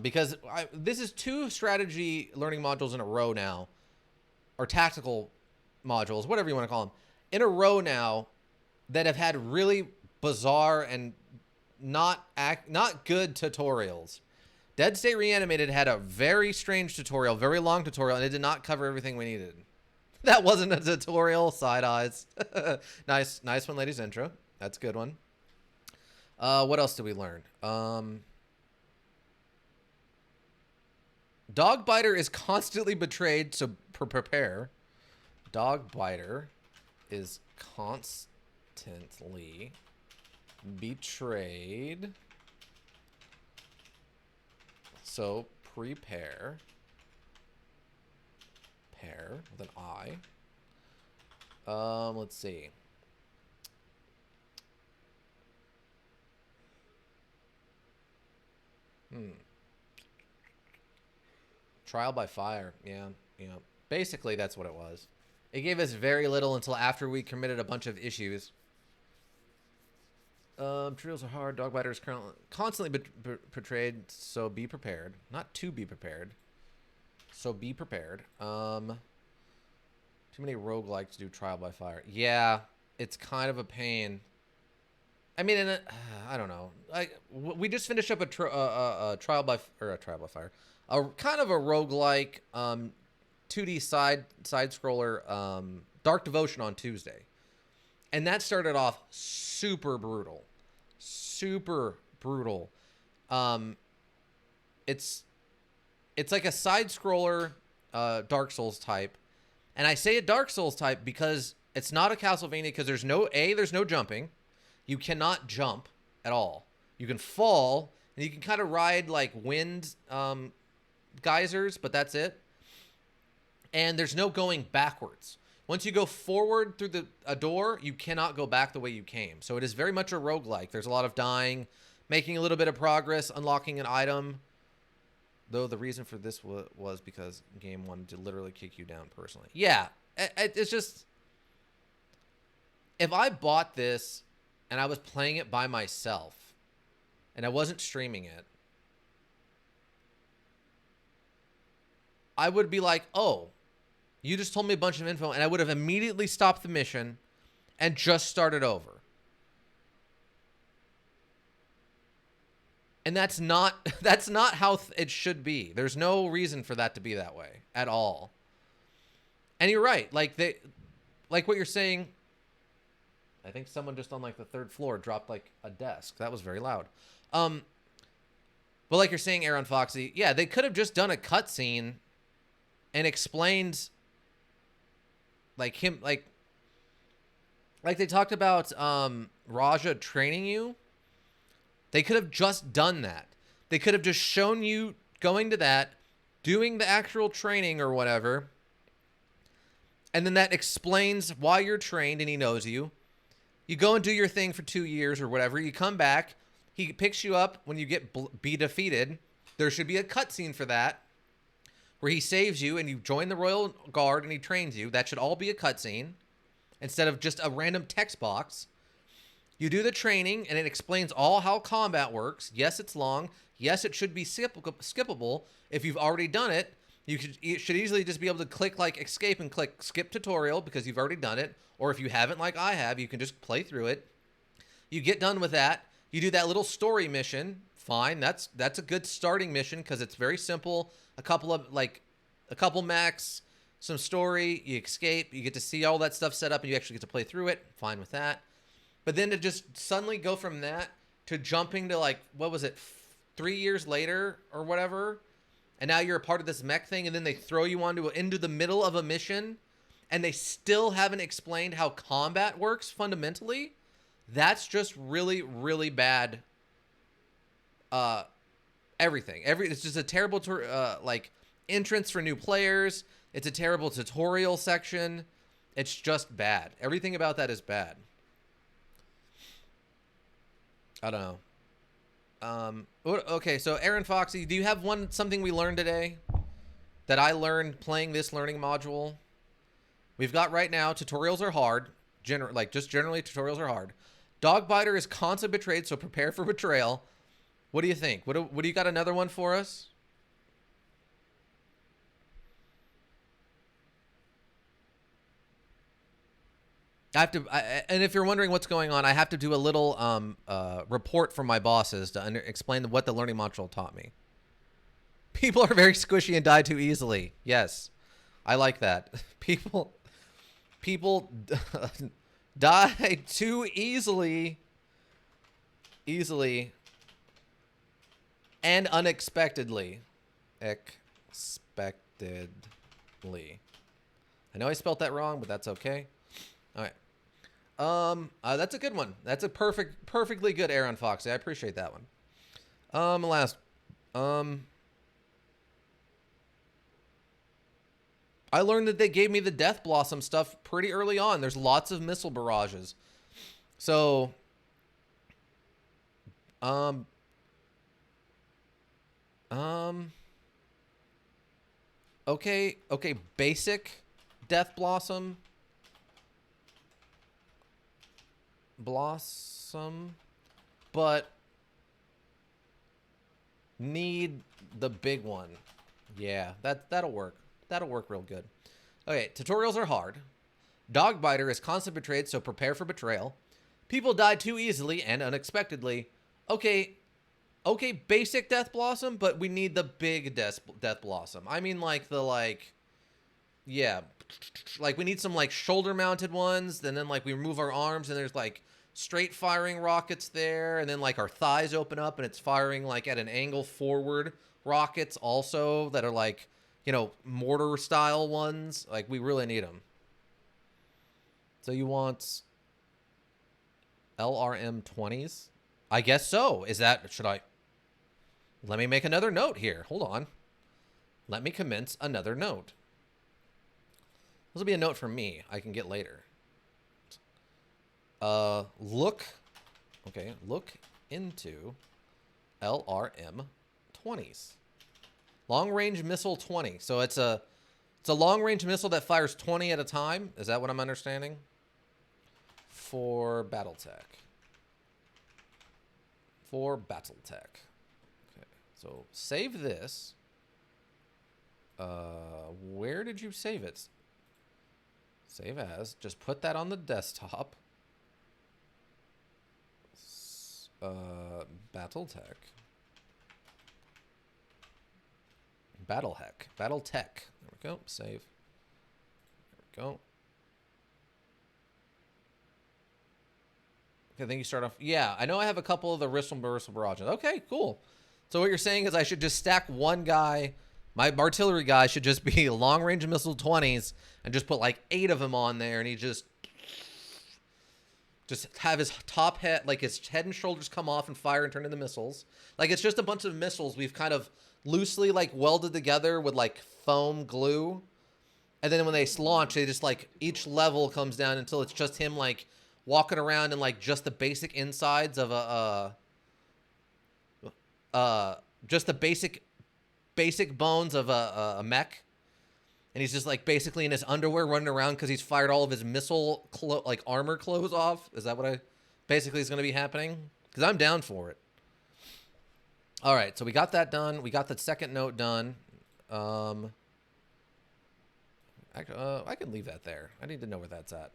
because this is 2 strategy learning modules in a row now, or tactical modules, whatever you want to call them, in a row now that have had really bizarre and not good tutorials. Dead State Reanimated had a very strange tutorial, very long tutorial, and it did not cover everything we needed. That wasn't a tutorial. Side eyes. Nice one, ladies intro. That's a good one. What else did we learn? Dog Biter is constantly betrayed, so prepare. Dog Biter is constantly betrayed, so prepare. Pair with an I. Let's see. Trial by fire. Yeah. Basically, that's what it was. It gave us very little until after we committed a bunch of issues. Trials are hard. Dog Biter is constantly betrayed, so be prepared. Not to be prepared. So be prepared. Too many roguelikes to do trial by fire. Yeah, it's kind of a pain. I mean, I don't know. We just finished up a trial by fire. A kind of a roguelike 2D side scroller Dark Devotion on Tuesday. And that started off super brutal. Super brutal. It's like a side scroller Dark Souls type. And I say a Dark Souls type because it's not a Castlevania, because there's no jumping. You cannot jump at all. You can fall, and you can kind of ride like wind geysers, but that's it. And there's no going backwards. Once you go forward through a door, you cannot go back the way you came. So it is very much a roguelike. There's a lot of dying, making a little bit of progress, unlocking an item. Though the reason for this was because game wanted to literally kick you down personally. Yeah, it's just... If I bought this and I was playing it by myself and I wasn't streaming it, I would be like, oh, you just told me a bunch of info, and I would have immediately stopped the mission and just started over. And that's not how it should be. There's no reason for that to be that way at all. And you're right. Like what you're saying. I think someone just on like the 3rd floor dropped like a desk. That was very loud. But like you're saying, Aaron Foxy, yeah, they could have just done a cutscene and explained like him, like they talked about Raja training you. They could have just done that. They could have just shown you going to that, doing the actual training or whatever, and then that explains why you're trained and he knows you. You go and do your thing for 2 years or whatever. You come back. He picks you up when you get be defeated. There should be a cutscene for that where he saves you and you join the Royal Guard and he trains you. That should all be a cutscene instead of just a random text box. You do the training and it explains all how combat works. Yes, it's long. Yes, it should be skippable. If you've already done it, you should easily just be able to click like escape and click skip tutorial because you've already done it. Or if you haven't, like I have, you can just play through it. You get done with that. You do that little story mission. Fine. That's a good starting mission because it's very simple. A couple mechs, some story, you escape, you get to see all that stuff set up and you actually get to play through it. Fine with that. But then to just suddenly go from that to jumping to like, what was it, 3 years later or whatever, and now you're a part of this mech thing, and then they throw you into the middle of a mission, and they still haven't explained how combat works fundamentally. That's just really, really bad. Everything. It's just a terrible like entrance for new players. It's a terrible tutorial section. It's just bad. Everything about that is bad. I don't know. Okay, so Aaron Foxy, do you have something we learned today that I learned playing this learning module? We've got right now, tutorials are hard. Generally, tutorials are hard. Dogbiter is constant betrayed, so prepare for betrayal. What do you think? What do you got another one for us? And if you're wondering what's going on, I have to do a little report from my bosses to explain what the learning module taught me. People are very squishy and die too easily. Yes, I like that. People die too easily and unexpectedly. Expectedly. I know I spelt that wrong, but that's okay. All right. That's a good one. That's a perfectly good Aaron Foxy. I appreciate that one. I learned that they gave me the Death Blossom stuff pretty early on. There's lots of missile barrages. So, okay, basic Death Blossom, but need the big one. Yeah, that'll work. That'll work real good. Okay, tutorials are hard. Dogbiter is constant betrayed, so prepare for betrayal. People die too easily and unexpectedly. Okay, basic Death Blossom, but we need the big Death Blossom. I mean, like yeah, like we need some like shoulder-mounted ones, and then like we remove our arms, and there's like straight firing rockets there, and then like our thighs open up, and it's firing like at an angle forward rockets also that are like, you know, mortar style ones. Like we really need them. So you want LRM 20s? I guess so. Let me make another note here. Hold on. Let me commence another note. This will be a note from me I can get later. Look into LRM 20s. Long range missile 20. So it's a long range missile that fires 20 at a time. Is that what I'm understanding? For Battletech. Okay. So save this. Where did you save it? Save as. Just put that on the desktop. Battletech. Battletech. There we go. Save. There we go. I think you start off. Yeah, I know I have a couple of the Rissel barrages. Okay, cool. So what you're saying is I should just stack one guy. My artillery guy should just be long-range missile 20s and just put like 8 of them on there, and he just have his top head, like his head and shoulders come off and fire and turn into missiles. Like it's just a bunch of missiles we've kind of loosely like welded together with like foam glue. And then when they launch, they just like each level comes down until it's just him like walking around in like just the basic insides of just the basic bones of a mech. And he's just like basically in his underwear running around because he's fired all of his missile like armor clothes off. Is that what I basically is going to be happening? Because I'm down for it. All right, so we got that done. We got the second note done. I can leave that there. I need to know where that's at.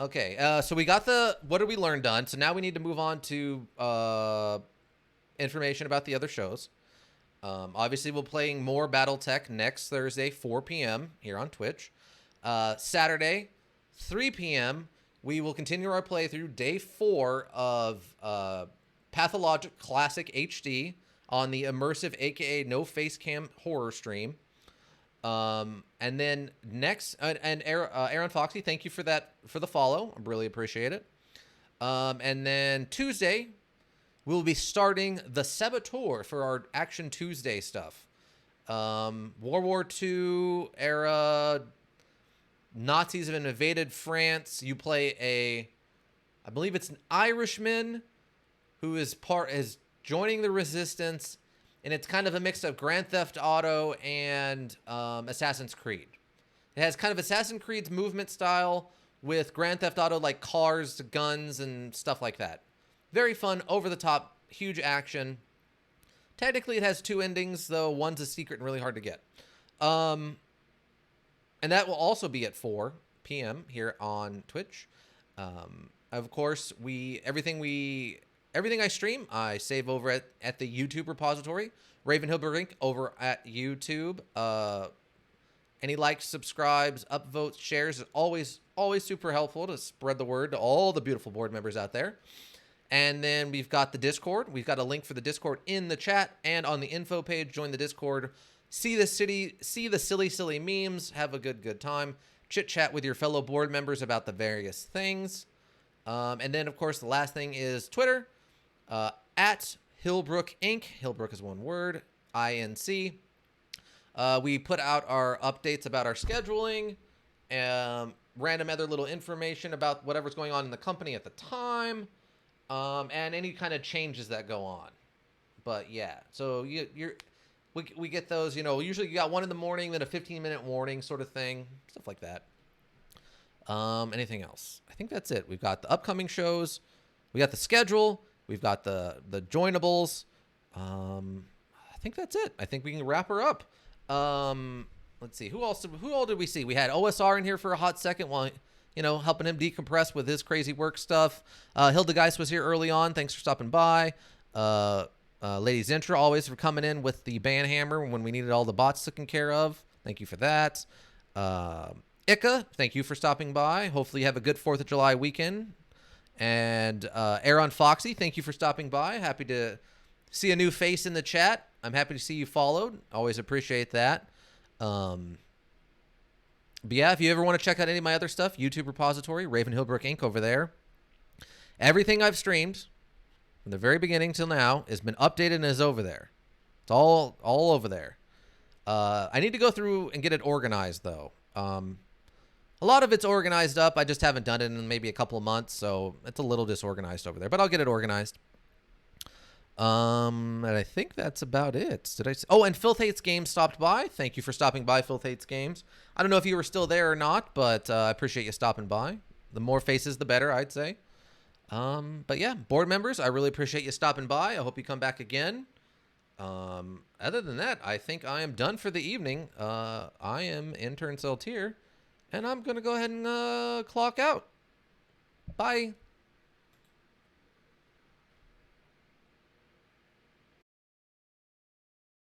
Okay, so we got the what did we learn done. So now we need to move on to information about the other shows. Obviously, we'll be playing more Battletech next Thursday, 4 p.m. here on Twitch. Saturday, 3 p.m., we will continue our playthrough day 4 of Pathologic Classic HD on the immersive, aka no face cam horror stream. And then next, and Aaron Foxy, thank you for that, for the follow. I really appreciate it. And then Tuesday, we'll be starting the Saboteur for our Action Tuesday stuff. World War II era, Nazis have invaded France. You play I believe it's an Irishman who is joining the resistance, and it's kind of a mix of Grand Theft Auto and Assassin's Creed. It has kind of Assassin's Creed's movement style with Grand Theft Auto, like cars, guns, and stuff like that. Very fun, over the top, huge action. Technically, it has 2 endings, though one's a secret and really hard to get. And that will also be at 4 p.m. here on Twitch. Of course, everything I stream, I save over at the YouTube repository, Raven Hilberg Inc. over at YouTube. Any likes, subscribes, upvotes, shares is always super helpful to spread the word to all the beautiful board members out there. And then we've got the Discord. We've got a link for the Discord in the chat and on the info page. Join the Discord. See the silly memes. Have a good time. Chit chat with your fellow board members about the various things. And then, of course, the last thing is Twitter. At Hillbrook Inc. Hillbrook is one word. INC. We put out our updates about our scheduling. Random other little information about whatever's going on in the company at the time. And any kind of changes that go on. But yeah, so we get those, usually you got one in the morning, then a 15-minute warning sort of thing, stuff like that. Anything else? I think that's it. We've got the upcoming shows. We got the schedule. We've got the joinables. I think that's it. I think we can wrap her up. Let's see. Who all did we see? We had OSR in here for a hot second while helping him decompress with his crazy work stuff. Hilda Geist was here early on. Thanks for stopping by. Lady Zentra, always for coming in with the banhammer when we needed all the bots taken care of. Thank you for that. Ika, thank you for stopping by. Hopefully you have a good 4th of July weekend. And Aaron Foxy, thank you for stopping by. Happy to see a new face in the chat. I'm happy to see you followed. Always appreciate that. But yeah, if you ever want to check out any of my other stuff, YouTube repository, Raven Hillbrook Inc. over there. Everything I've streamed from the very beginning till now has been updated and is over there. It's all over there. I need to go through and get it organized, though. A lot of it's organized up. I just haven't done it in maybe a couple of months, so it's a little disorganized over there. But I'll get it organized. And I think that's about it. Oh, and Filth Hates Games stopped by. Thank you for stopping by, Filth Hates Games. I don't know if you were still there or not, but I appreciate you stopping by. The more faces, the better, I'd say. But yeah, board members, I really appreciate you stopping by. I hope you come back again. Other than that, I think I am done for the evening. I am Intern Celtier, and I'm going to go ahead and clock out. Bye.